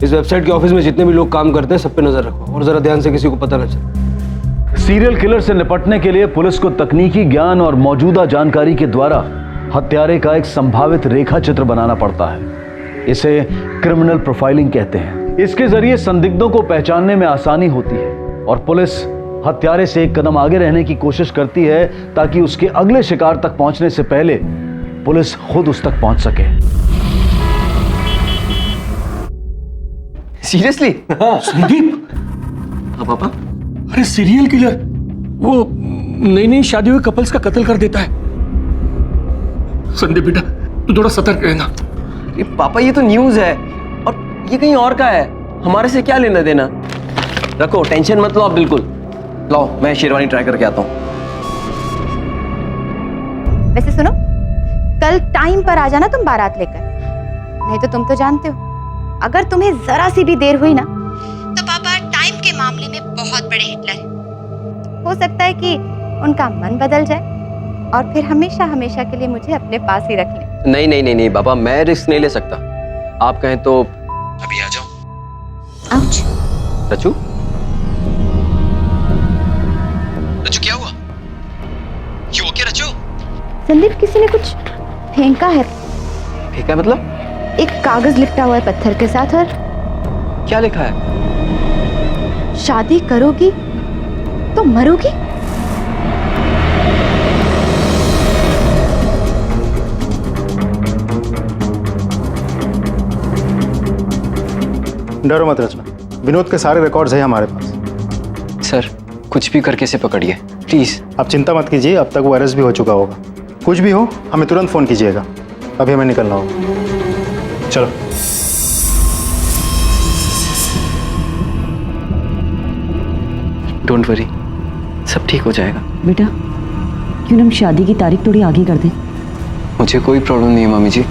इस वेबसाइट के ऑफिस में जितने भी लोग काम करते हैं सब पे नजर रखो और जरा ध्यान से किसी को पता न चले। सीरियल किलर से निपटने के लिए पुलिस को तकनीकी ज्ञान और मौजूदा जानकारी के द्वारा हत्यारे का एक संभावित रेखा चित्र बनाना पड़ता है। इसे क्रिमिनल प्रोफाइलिंग कहते हैं। इसके जरिए संदिग्धों को पहचानने में आसानी होती है और पुलिस हत्यारे से एक कदम आगे रहने की कोशिश करती है ताकि उसके अगले शिकार तक पहुंचने से पहले पुलिस खुद उस तक पहुंच सके। सीरियसली? संदीप? हाँ पापा। अरे सीरियल किलर वो नई नई शादी हुए कपल्स का कत्ल कर देता है। संदीप बेटा, तू थोड़ा सतर्क रहना। पापा ये तो न्यूज़ है और ये कहीं और का है, हमारे से क्या लेना देना। रखो, टेंशन मत लो आप बिल्कुल। लाओ, मैं शेरवानी ट्राई करके आता हूँ। वैसे सुनो, कल टाइम पर आ जाना तुम बारात लेकर। नहीं तो तुम तो जानते हो, अगर तुम्हें जरा सी भी देर हुई ना तो पापा टाइम के मामले में बहुत बड़े हिटलर हैं। हो सकता है कि उनका मन बदल जाए और फिर हमेशा हमेशा के लिए मुझे अपने पास ही रख लें। नहीं नहीं नहीं नहीं पापा, मैं रिस्क नहीं ले सकता। आप कहें तो अभी आ जाओ। आउच। रचू, रचू क्या हुआ? You okay रचू? संदीप, किसी ने कुछ फेंका है। फेंका है मतलब? एक कागज लिपटा हुआ है पत्थर के साथ और क्या लिखा है? शादी करोगी तो मरोगी। डरो मत रचना, विनोद के सारे रिकॉर्ड्स हैं हमारे पास। सर, कुछ भी करके इसे पकड़िए प्लीज। आप चिंता मत कीजिए, अब तक वो अरेस्ट भी हो चुका होगा। कुछ भी हो हमें तुरंत फोन कीजिएगा। अभी हमें निकलना होगा। चलो। डोंट वरी, सब ठीक हो जाएगा। बेटा, क्यों ना हम शादी की तारीख थोड़ी आगे कर दें? मुझे कोई प्रॉब्लम नहीं है मामी जी,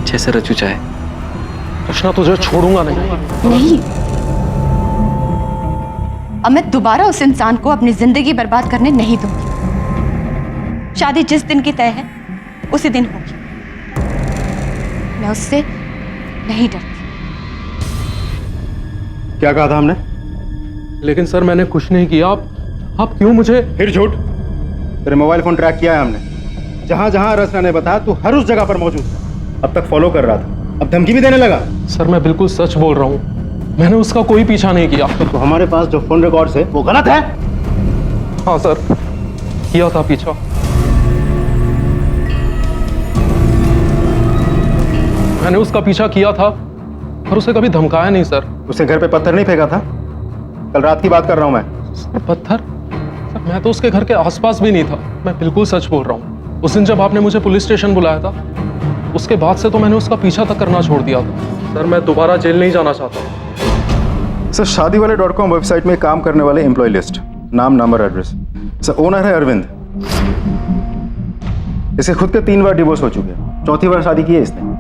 जैसे रचू चाहे। रचना, तुझे छोड़ूंगा नहीं। नहीं, अब मैं दोबारा उस इंसान को अपनी जिंदगी बर्बाद करने नहीं दूंगी। शादी जिस दिन की तय है उसी दिन होगी। मैं उससे नहीं डरती। क्या कहा था हमने? लेकिन सर, मैंने कुछ नहीं किया। आप क्यों मुझे? फिर झूठ। तेरे मोबाइल फोन ट्रैक किया है हमने। जहां जहां रचना ने बताया तू हर उस जगह पर मौजूद था। अब तक फॉलो कर रहा था, अब धमकी भी देने लगा। सर, मैं बिल्कुल सच बोल रहा हूँ, मैंने उसका कोई पीछा नहीं किया। तो हमारे पास जो फोन रिकॉर्ड्स है वो गलत है। हाँ सर, किया था पीछा। मैंने उसका पीछा किया था और उसे कभी धमकाया नहीं सर। उसके घर पे पत्थर नहीं फेंका था? कल रात की बात कर रहा हूँ मैं। सर पत्थर? सर मैं तो उसके घर के आसपास भी नहीं था, मैं बिल्कुल सच बोल रहा हूँ। उस दिन जब आपने मुझे पुलिस स्टेशन बुलाया था, उसके बाद से तो मैंने उसका पीछा तक करना छोड़ दिया था। सर मैं दोबारा जेल नहीं जाना चाहता। सर शादीवाले.com वेबसाइट में काम करने वाले एम्प्लॉय लिस्ट, नाम, नंबर, एड्रेस। सर ओनर है अरविंद। इसके खुद के 3 बार डिवोर्स हो चुके हैं, 4थी बार शादी की है इसने।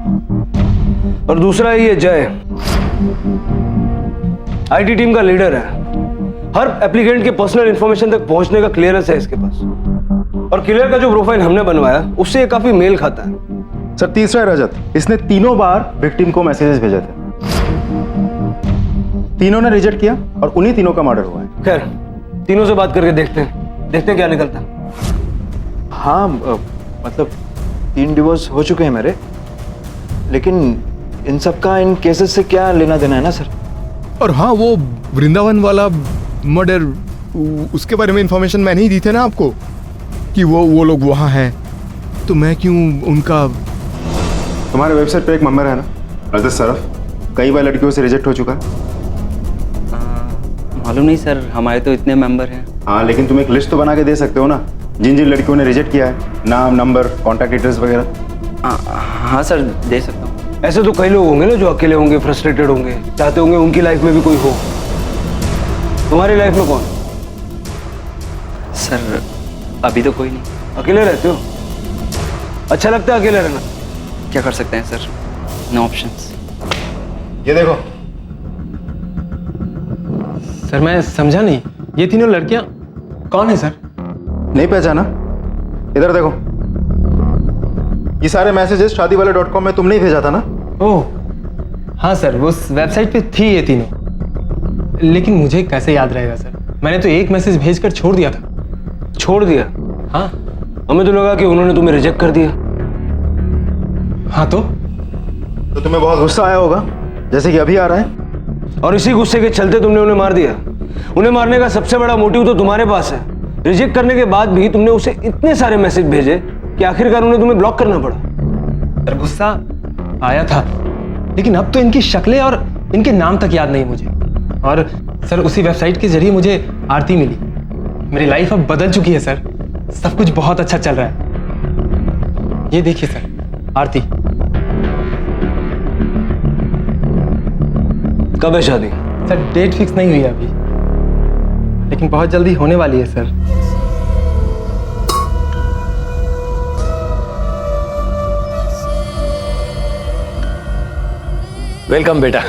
और दूसरा है ये जय, आईटी टीम का लीडर है। हर एप्लीकेंट के पर्सनल इंफॉर्मेशन तक पहुंचने का क्लियरेंस है इसके पास। और किलर का जो प्रोफाइल हमने बनवाया उससे ये काफी मेल खाता है। सर तीसरा है रजत, इसने 3 बार विक्टिम को मैसेजेस भेजे थे, 3 ने रिजेक्ट किया और उन्हीं 3 का मर्डर हुआ है। खैर 3 से बात करके देखते हैं क्या निकलता है। हाँ मतलब 3 डिवोर्स हो चुके हैं मेरे, लेकिन इन सब का इन केसेस से क्या लेना देना है ना सर। और हाँ, वो वृंदावन वाला मर्डर, उसके बारे में इंफॉर्मेशन मैंने ही दी थी ना आपको कि वो लोग वहाँ हैं, तो मैं क्यों उनका। तुम्हारे वेबसाइट पे एक मेंबर है ना, रजत सरफ, कई बार लड़कियों से रिजेक्ट हो चुका है। मालूम नहीं सर, हमारे तो इतने मेंबर हैं। हाँ लेकिन तुम एक लिस्ट तो बना के दे सकते हो ना, जिन जिन लड़कियों ने रिजेक्ट किया है, नाम, नंबर, कॉन्टैक्ट डिटेल्स वगैरह। हाँ सर, दे सकता हूँ। ऐसे तो कई लोग होंगे ना जो अकेले होंगे, फ्रस्ट्रेटेड होंगे, चाहते होंगे उनकी लाइफ में भी कोई हो। तुम्हारी लाइफ में कौन? सर अभी तो कोई नहीं। अकेले रहते हो? अच्छा लगता है अकेले रहना? क्या कर सकते हैं सर, नो ऑप्शंस। ये देखो सर मैं समझा नहीं, ये 3 लड़कियां कौन है सर? नहीं पहचाना? इधर देखो, ये सारे मैसेजेस शादीवाले.com में तुमने ही भेजा था ना? ओह हाँ सर, वो उस वेबसाइट पे थी ये 3, लेकिन मुझे कैसे याद रहेगा सर, मैंने तो एक मैसेज भेजकर छोड़ दिया था। छोड़ दिया? हाँ। हमें तो लगा कि उन्होंने तुम्हें रिजेक्ट कर दिया। हाँ तो तुम्हें बहुत गुस्सा आया होगा, जैसे कि अभी आ रहा है। और इसी गुस्से के चलते तुमने उन्हें मार दिया। उन्हें मारने का सबसे बड़ा मोटिव तो तुम्हारे पास है। रिजेक्ट करने के बाद भी तुमने उसे इतने सारे मैसेज भेजे कि आखिरकार उन्हें तुम्हें ब्लॉक करना पड़ा। सर गुस्सा आया था, लेकिन अब तो इनकी शक्लें और इनके नाम तक याद नहीं मुझे। और सर उसी वेबसाइट के जरिए मुझे आरती मिली। मेरी लाइफ अब बदल चुकी है सर, सब कुछ बहुत अच्छा चल रहा है। ये देखिए सर, आरती। कब है शादी? सर डेट फिक्स नहीं हुई है अभी, लेकिन बहुत जल्दी होने वाली है सर। वेलकम बेटा।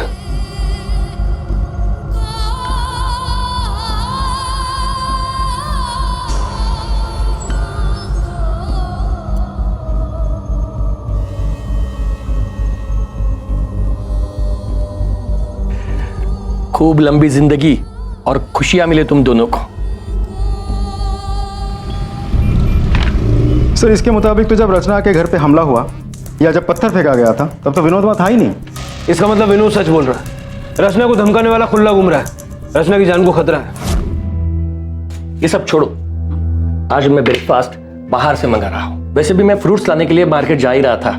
खूब लंबी जिंदगी और खुशियां मिले तुम दोनों को। सर इसके मुताबिक तो जब रचना के घर पे हमला हुआ या जब पत्थर फेंका गया था, तब तो विनोद वहां था ही नहीं। इसका मतलब विनोद सच बोल रहा है। रचना को धमकाने वाला खुल्ला घूम रहा है। रचना की जान को खतरा है। ये सब छोड़ो, आज मैं ब्रेकफास्ट बाहर से मंगा रहा हूँ। वैसे भी मैं फ्रूट्स लाने के लिए मार्केट जा ही रहा था,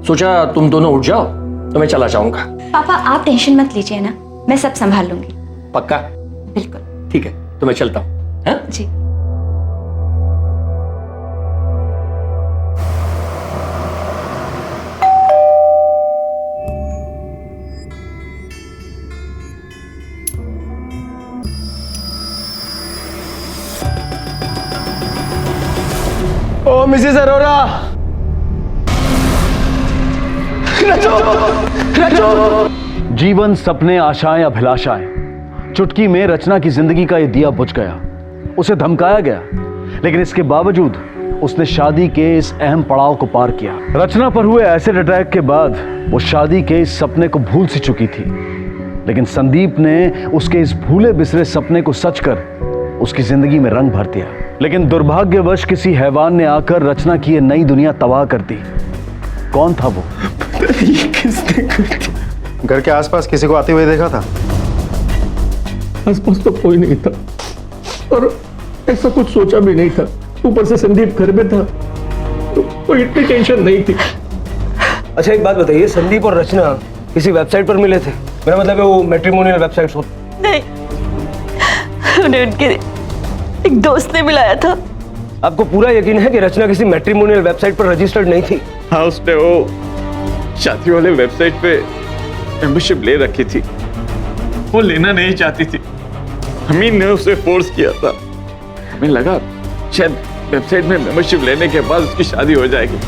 सोचा तुम दोनों उठ जाओ तो मैं चला जाऊंगा। पापा आप टेंशन मत लीजिए ना, मैं सब संभाल लूंगी। पक्का? बिल्कुल। ठीक है, तो मैं चलता हूँ। जी। ओ मिसेस अरोरा, जीवन, सपने, आशाएं, अभिलाषाएं। चुटकी में रचना की जिंदगी का ये दिया बुझ गया। उसे धमकाया गया, लेकिन इसके बावजूद उसने शादी के इस अहम पड़ाव को पार किया। रचना पर हुए एसिड अटैक के बाद वो शादी के इस सपने को भूल सी चुकी थी, लेकिन संदीप ने उसके इस भूले बिसरे सपने को सच कर उसकी जिंदगी में रंग भर दिया। लेकिन दुर्भाग्यवश किसी हैवान ने आकर रचना की ये नई दुनिया तबाह कर दी। कौन था वो? किसने कर दिया? घर के आसपास किसी को आते हुए देखा था? आसपास तो कोई नहीं था, और ऐसा कुछ सोचा भी नहीं था। ऊपर से संदीप घर में था तो इतनी टेंशन नहीं थी। अच्छा एक बात बताइए, संदीप और रचना किसी वेबसाइट पर मिले थे? मेरा मतलब है वो मैट्रिमोनियल वेबसाइट्स हो। नहीं, उन्हें उनके एक दोस्त ने मिलाया था। आपको पूरा यकीन है कि रचना किसी मैट्रिमोनियल वेबसाइट पर रजिस्टर्ड नहीं थी? हाँ, उसने वो शादी वाले वेबसाइट पे मेंबरशिप ले रखी थी। वो लेना नहीं चाहती थी, हमीद ने उसे फोर्स किया था। हमें लगा शायद वेबसाइट में मेंबरशिप लेने के बाद उसकी शादी हो जाएगी,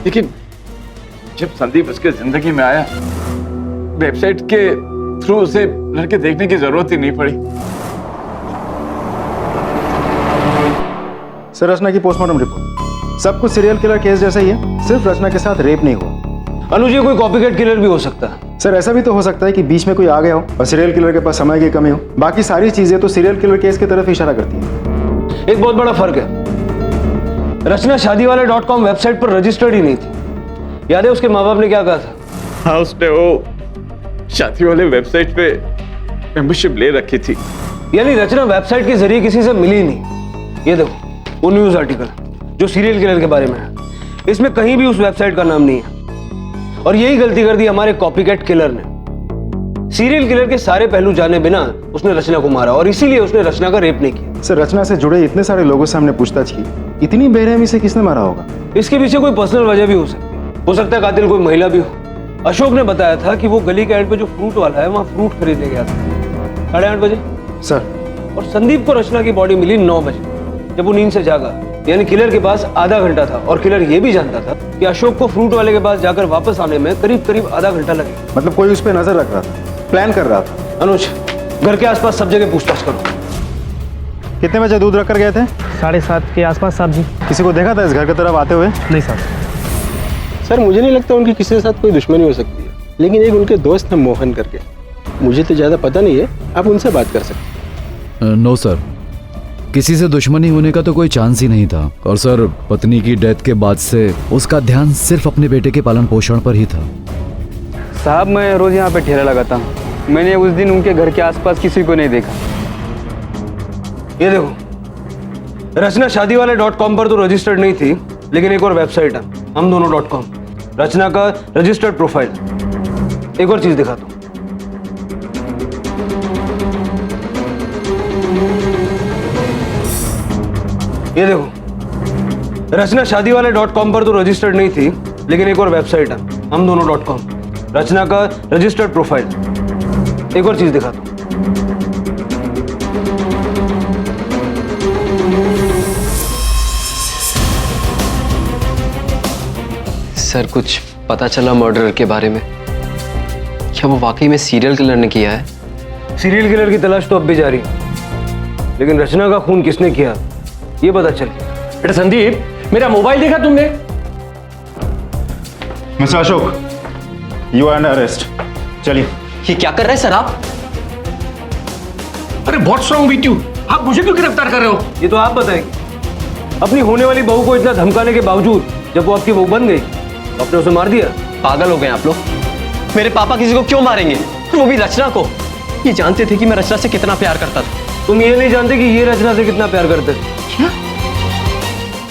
लेकिन जब संदीप उसके जिंदगी में आया, वेबसाइट के थ्रू उसे लड़के देखने की जरूरत ही नहीं पड़ी। सर, रचना की पोस्टमार्टम रिपोर्ट सब कुछ सीरियल किलर केस जैसा ही है, सिर्फ रचना के साथ रेप नहीं हुआ। अनुज, ये कोई कॉपीकैट किलर भी हो सकता है। सर, ऐसा भी तो हो सकता है कि बीच में कोई आ गया हो और सीरियल किलर के पास समय की कमी हो। बाकी सारी चीजें तो सीरियल किलर केस की तरफ इशारा करती हैं। एक बहुत बड़ा फर्क है, रचना शादीवाले.com वेबसाइट पर रजिस्टर्ड ही नहीं थी। याद है उसके माँ बाप ने क्या कहा था? हाँ, उसने वो शादी वाले वेबसाइट पे मेंबरशिप ले रखी थी। यानी रचना वेबसाइट के जरिए किसी से मिली नहीं। ये देखो वो न्यूज आर्टिकल जो सीरियल किलर के बारे में है, इसमें कहीं भी उस वेबसाइट का नाम नहीं है। और यही गलती कर दी हमारे कॉपीकैट किलर ने। सीरियल किलर के सारे पहलू जाने बिना उसने रचना को मारा और इसीलिए उसने रचना का रेप नहीं किया। सर, रचना से जुड़े इतने सारे लोगों से हमने पूछताछ की, इतनी बेरहमी से किसने मारा होगा? इसके पीछे कोई पर्सनल वजह भी हो सकता है कातिल कोई महिला भी हो। अशोक ने बताया था कि वो गली के एंड पे जो फ्रूट वाला है वहाँ फ्रूट खरीदने गया था 8:30 बजे। सर, और संदीप को रचना की बॉडी मिली 9 बजे, जब वो नींद से जागा। यानी किलर के पास आधा घंटा था और किलर ये भी जानता था कि अशोक को फ्रूट वाले के पास जाकर वापस आने में करीब आधा घंटा लगेगा। मतलब कोई उस पर नजर रख रहा था, प्लान कर रहा था। अनुज, घर के आसपास सब जगह पूछताछ करो। कितने बजे दूध रख कर गए थे? 7:30 के आसपास साहब जी। किसी को देखा था इस घर की तरफ आते हुए? नहीं साहब। सर, मुझे नहीं लगता उनकी किसी के साथ कोई दुश्मनी हो सकती है, लेकिन एक उनके दोस्त हैं मोहन करके, मुझे तो ज़्यादा पता नहीं है, आप उनसे बात कर सकते हैं। नो सर, किसी से दुश्मनी होने का तो कोई चांस ही नहीं था। और सर, पत्नी की डेथ के बाद से उसका ध्यान सिर्फ अपने बेटे के पालन पोषण पर ही था। साहब, मैं रोज यहाँ पे ठेला लगाता हूँ, मैंने उस दिन उनके घर के आसपास किसी को नहीं देखा। ये देखो, रचना शादीवाले.com पर तो रजिस्टर्ड नहीं थी, लेकिन एक और वेबसाइट है हमदोनों.com, रचना का रजिस्टर्ड प्रोफाइल। एक और चीज दिखाता हूं। ये देखो, रचना शादीवाले.com पर तो रजिस्टर्ड नहीं थी, लेकिन एक और वेबसाइट है हमदोनों.com, रचना का रजिस्टर्ड प्रोफाइल। एक और चीज दिखाता हूं। सर, कुछ पता चला मर्डर के बारे में? क्या वो वाकई में सीरियल किलर ने किया है? सीरियल किलर की तलाश तो अब भी जारी है, लेकिन रचना का खून किसने किया ये पता चल गया। बेटा संदीप, मेरा मोबाइल देखा तुमने? Mister Ashok, you are under arrest. चलिए। ये क्या कर रहे हैं सर आप? अरे व्हाट्स रॉन्ग विद यू? आप मुझे क्यों गिरफ्तार कर रहे हो? ये तो आप बताएंगे। अपनी होने वाली बहू को इतना धमकाने के बावजूद जब वो आपकी बहू बन गई, आपने उसे मार दिया। पागल हो गए आप लोग। मेरे पापा किसी को क्यों मारेंगे, वो भी रचना को? ये जानते थे कि मैं रचना से कितना प्यार करता था। तुम ये नहीं जानते कि ये रचना से कितना प्यार करते थे? क्या?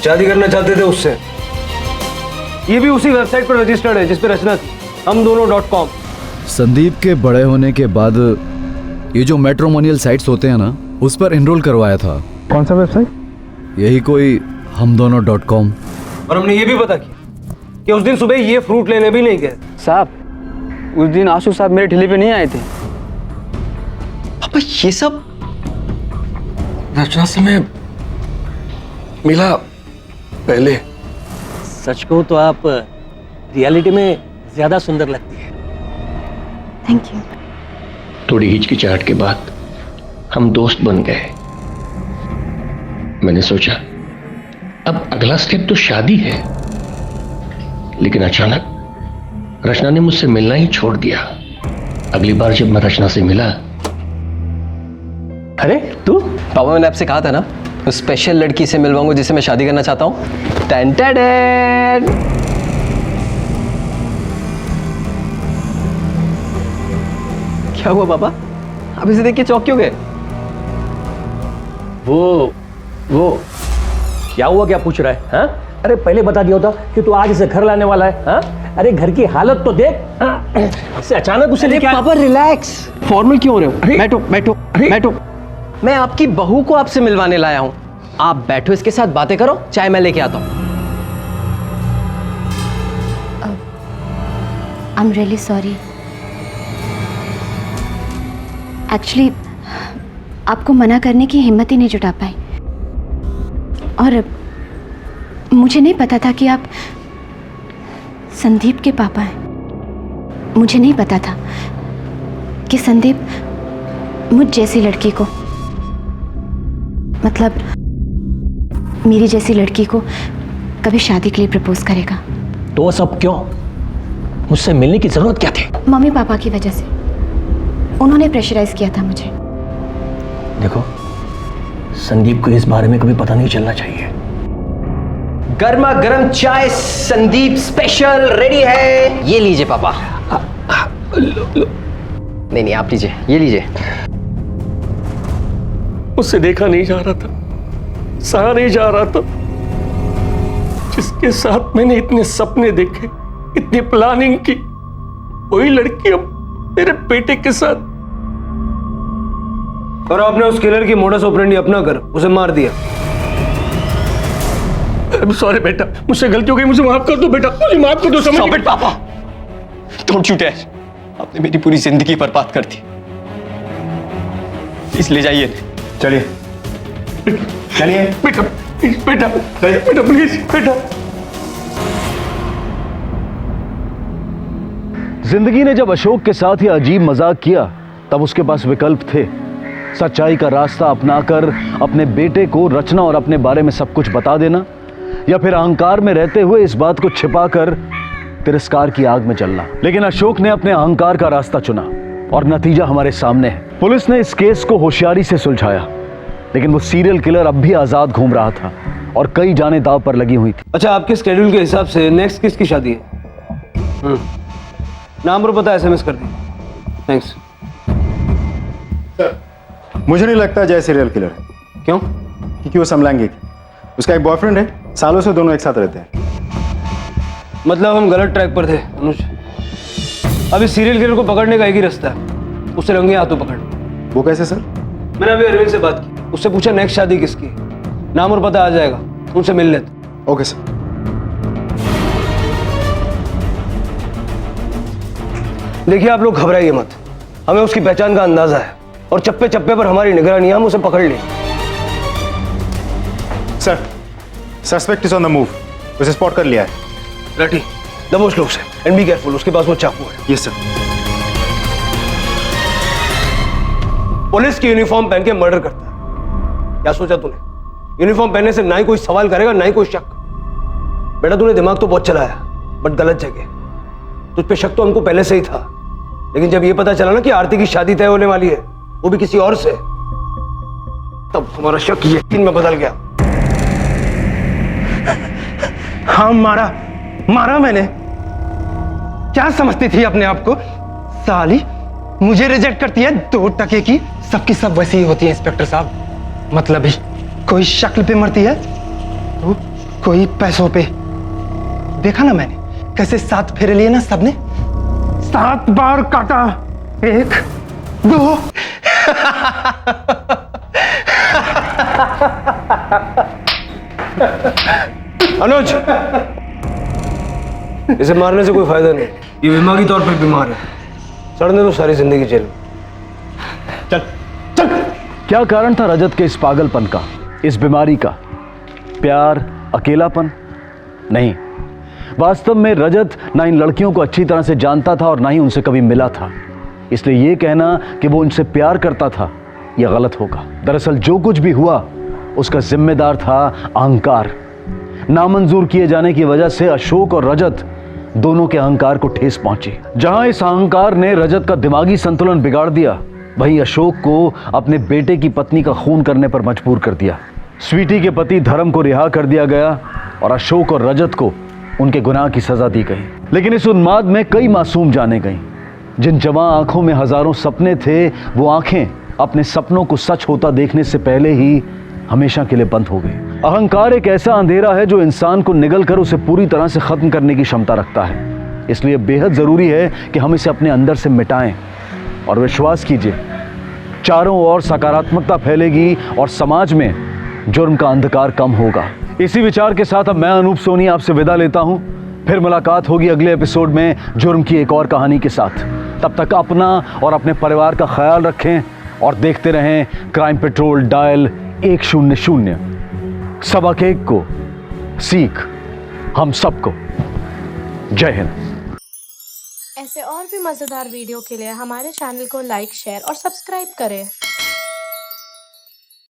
शादी करना चाहते थे उससे। ये भी उसी वेबसाइट पर रजिस्टर्ड है जिस पर रचना थी, हमदोनों.com। संदीप के बड़े होने के बाद ये जो मैट्रिमोनियल साइट्स होते हैं ना, उस पर एनरोल करवाया था। कौन सा वेबसाइट? यही कोई हमदोनों.com। और हमने ये भी पता किया कि उस दिन सुबह ये फ्रूट लेने भी नहीं गए। साहब, उस दिन आशु साहब मेरे ठेले पे नहीं आए थे। पापा, ये सब रचना से मैं मिला पहले। सच कहूं तो आप रियलिटी में ज्यादा सुंदर लगती है। Thank you. थोड़ी हिचकिचाहट के बाद हम दोस्त बन गए। मैंने सोचा अब अगला स्टेप तो शादी है, लेकिन अचानक रचना ने मुझसे मिलना ही छोड़ दिया। अगली बार जब मैं रचना से मिला। अरे तू? पापा, मैंने आपसे कहा था ना, उस स्पेशल लड़की से मिलवाऊंगा जिसे मैं शादी करना चाहता हूं। टेंटेडेड। क्या हुआ पापा, आप इसे देख के चौंक क्यों गए? वो वो क्या हुआ, क्या पूछ रहा है? हाँ? अरे पहले बता दिया होता कि तू आज इसे घर लाने वाला है। हाँ? अरे घर की हालत तो देख। हाँ? इससे अचानक उसे लेके पापा रिलैक्स, फॉर्मल क्यों हो रहे हो? बैठो बैठो बैठो। मैं आपकी बहू को आपसे मिलवाने लाया हूं। आप बैठो, इसके साथ बातें करो, चाय मैं लेके आता हूं। I am really sorry. Actually आपको मना करने की हिम्मत ही नहीं जुटा पाई, और मुझे नहीं पता था कि आप संदीप के पापा हैं। मुझे नहीं पता था कि संदीप मुझ जैसी लड़की को, मतलब मेरी जैसी लड़की को कभी शादी के लिए प्रपोज करेगा। तो सब क्यों? मुझसे मिलने की जरूरत क्या थी? मम्मी पापा की वजह से। उन्होंने प्रेशराइज किया था मुझे। देखो, संदीप को इस बारे में कभी पता नहीं चलना चाहिए। गर्मा गर्म चाय संदीप स्पेशल रेडी है। ये लीजिए पापा। नहीं नहीं, आप लीजिए, ये लीजिए। उससे देखा नहीं जा रहा था, सहा नहीं जा रहा था, जिसके साथ मैंने इतने सपने देखे, इतनी प्लानिंग की, वही लड़की अब मेरे बेटे के साथ। और आपने उस किलर की मोडस ऑपरेंडी अपना कर उसे मार दिया। सॉरी बेटा, मुझसे गलती हो गई, मुझे माफ कर दो बेटा, मुझे माफ कर दो। समझ Stop it, पापा। Don't you dare। आपने मेरी पूरी जिंदगी बर्बाद कर दी। प्लीज ले जाइए। चलिए चलिए बेटा, बेटा बेटा प्लीज बेटा। जिंदगी ने जब अशोक के साथ यह अजीब मजाक किया, तब उसके पास विकल्प थे। सच्चाई का रास्ता अपनाकर अपने बेटे को रचना और अपने बारे में सब कुछ बता देना, या फिर अहंकार में रहते हुए इस बात को छिपाकर तिरस्कार की आग में जलना। लेकिन अशोक ने अपने अहंकार का रास्ता चुना और नतीजा हमारे सामने है। पुलिस ने इस केस को होशियारी से सुलझाया, लेकिन वो सीरियल किलर अब भी आजाद घूम रहा था और कई जाने दांव पर लगी हुई थी। अच्छा, आपके स्केड्यूल के हिसाब से नेक्स्ट किसकी शादी है? नाम और पता SMS कर दी। थैंक्स। मुझे नहीं लगता जय सीरियल किलर है। क्यों? क्योंकि वो समलैंगिक है। उसका एक बॉयफ्रेंड है, सालों से दोनों एक साथ रहते हैं। मतलब हम गलत ट्रैक पर थे अनुज। अभी सीरियल किलर को पकड़ने का एक ही रास्ता है, उसे रंगे हाथों पकड़। वो कैसे सर? मैंने अभी अरविंद से बात की, उससे पूछा नेक्स्ट शादी किसकी, नाम और पता आ जाएगा, उनसे मिल लेते। Okay sir. देखिए आप लोग घबराइए मत, हमें उसकी पहचान का अंदाजा है और चप्पे चप्पे पर हमारी निगरानी है, हम उसे पकड़ लें। Sir, suspect is on the move. उसे स्पॉट कर लिया है। रटी, दबोच लो उसे एंड बी केयरफुल, उसके पास वो चाकू है। Yes sir. पुलिस की यूनिफॉर्म पहन के मर्डर करता है। क्या सोचा तूने? यूनिफॉर्म पहनने से ना ही कोई सवाल करेगा ना ही कोई शक। बेटा तूने दिमाग तो बहुत चलाया, बट गलत जगह। तुझ पे शक तो हमको पहले से ही था, लेकिन जब ये पता चला ना कि आरती की शादी तय होने वाली है, वो भी किसी और से, तब हमारा शक यकीन में बदल गया। हाँ, मारा मैंने। क्या समझती थी अपने आप को? साली मुझे रिजेक्ट करती है 2 टके की। सबकी सब वैसी ही होती है इंस्पेक्टर साहब। मतलब ही कोई शक्ल पे मरती है तो कोई पैसों पे। देखा ना मैंने कैसे 7 फेरे लिए ना सबने। 7 बार काटा, 1 2। अनुज, इसे मारने से कोई फायदा नहीं, ये दिमागी तौर पर बीमार है। सड़ने तो सारी जिंदगी जेल। चल। क्या कारण था रजत के इस पागलपन का, इस बीमारी का? प्यार, अकेलापन? नहीं, वास्तव में रजत ना इन लड़कियों को अच्छी तरह से जानता था और ना ही उनसे कभी मिला था। इसलिए ये कहना कि वो उनसे प्यार करता था, यह गलत होगा। दरअसल जो कुछ भी हुआ उसका जिम्मेदार था अहंकार। नामंजूर किए जाने की वजह से अशोक और रजत दोनों के अहंकार को ठेस पहुंची। जहां इस अहंकार ने रजत का दिमागी संतुलन बिगाड़ दिया, वहीं अशोक को अपने बेटे की पत्नी का खून करने पर मजबूर कर दिया। स्वीटी के पति धर्म को रिहा कर दिया गया और अशोक और रजत को उनके गुनाह की सजा दी गई। लेकिन इस उन्माद में कई मासूम जाने गईं। जिन जवां आंखों में हजारों सपने थे, वो आंखें अपने सपनों को सच होता देखने से पहले ही हमेशा के लिए बंद हो गई। अहंकार एक ऐसा अंधेरा है जो इंसान को निगल कर उसे पूरी तरह से खत्म करने की क्षमता रखता है। इसलिए बेहद जरूरी है कि हम इसे अपने अंदर से मिटाएं। और विश्वास कीजिए, चारों ओर सकारात्मकता फैलेगी और समाज में जुर्म का अंधकार कम होगा। इसी विचार के साथ अब मैं अनूप सोनी आपसे विदा लेता हूं। फिर मुलाकात होगी अगले एपिसोड में जुर्म की एक और कहानी के साथ। तब तक अपना और अपने परिवार का ख्याल रखें और देखते रहें क्राइम पेट्रोल डायल 100। सबक एक को सीख हम सबको। जय हिंद। ऐसे और भी मज़ेदार वीडियो के लिए हमारे चैनल को लाइक, शेयर और सब्सक्राइब करें।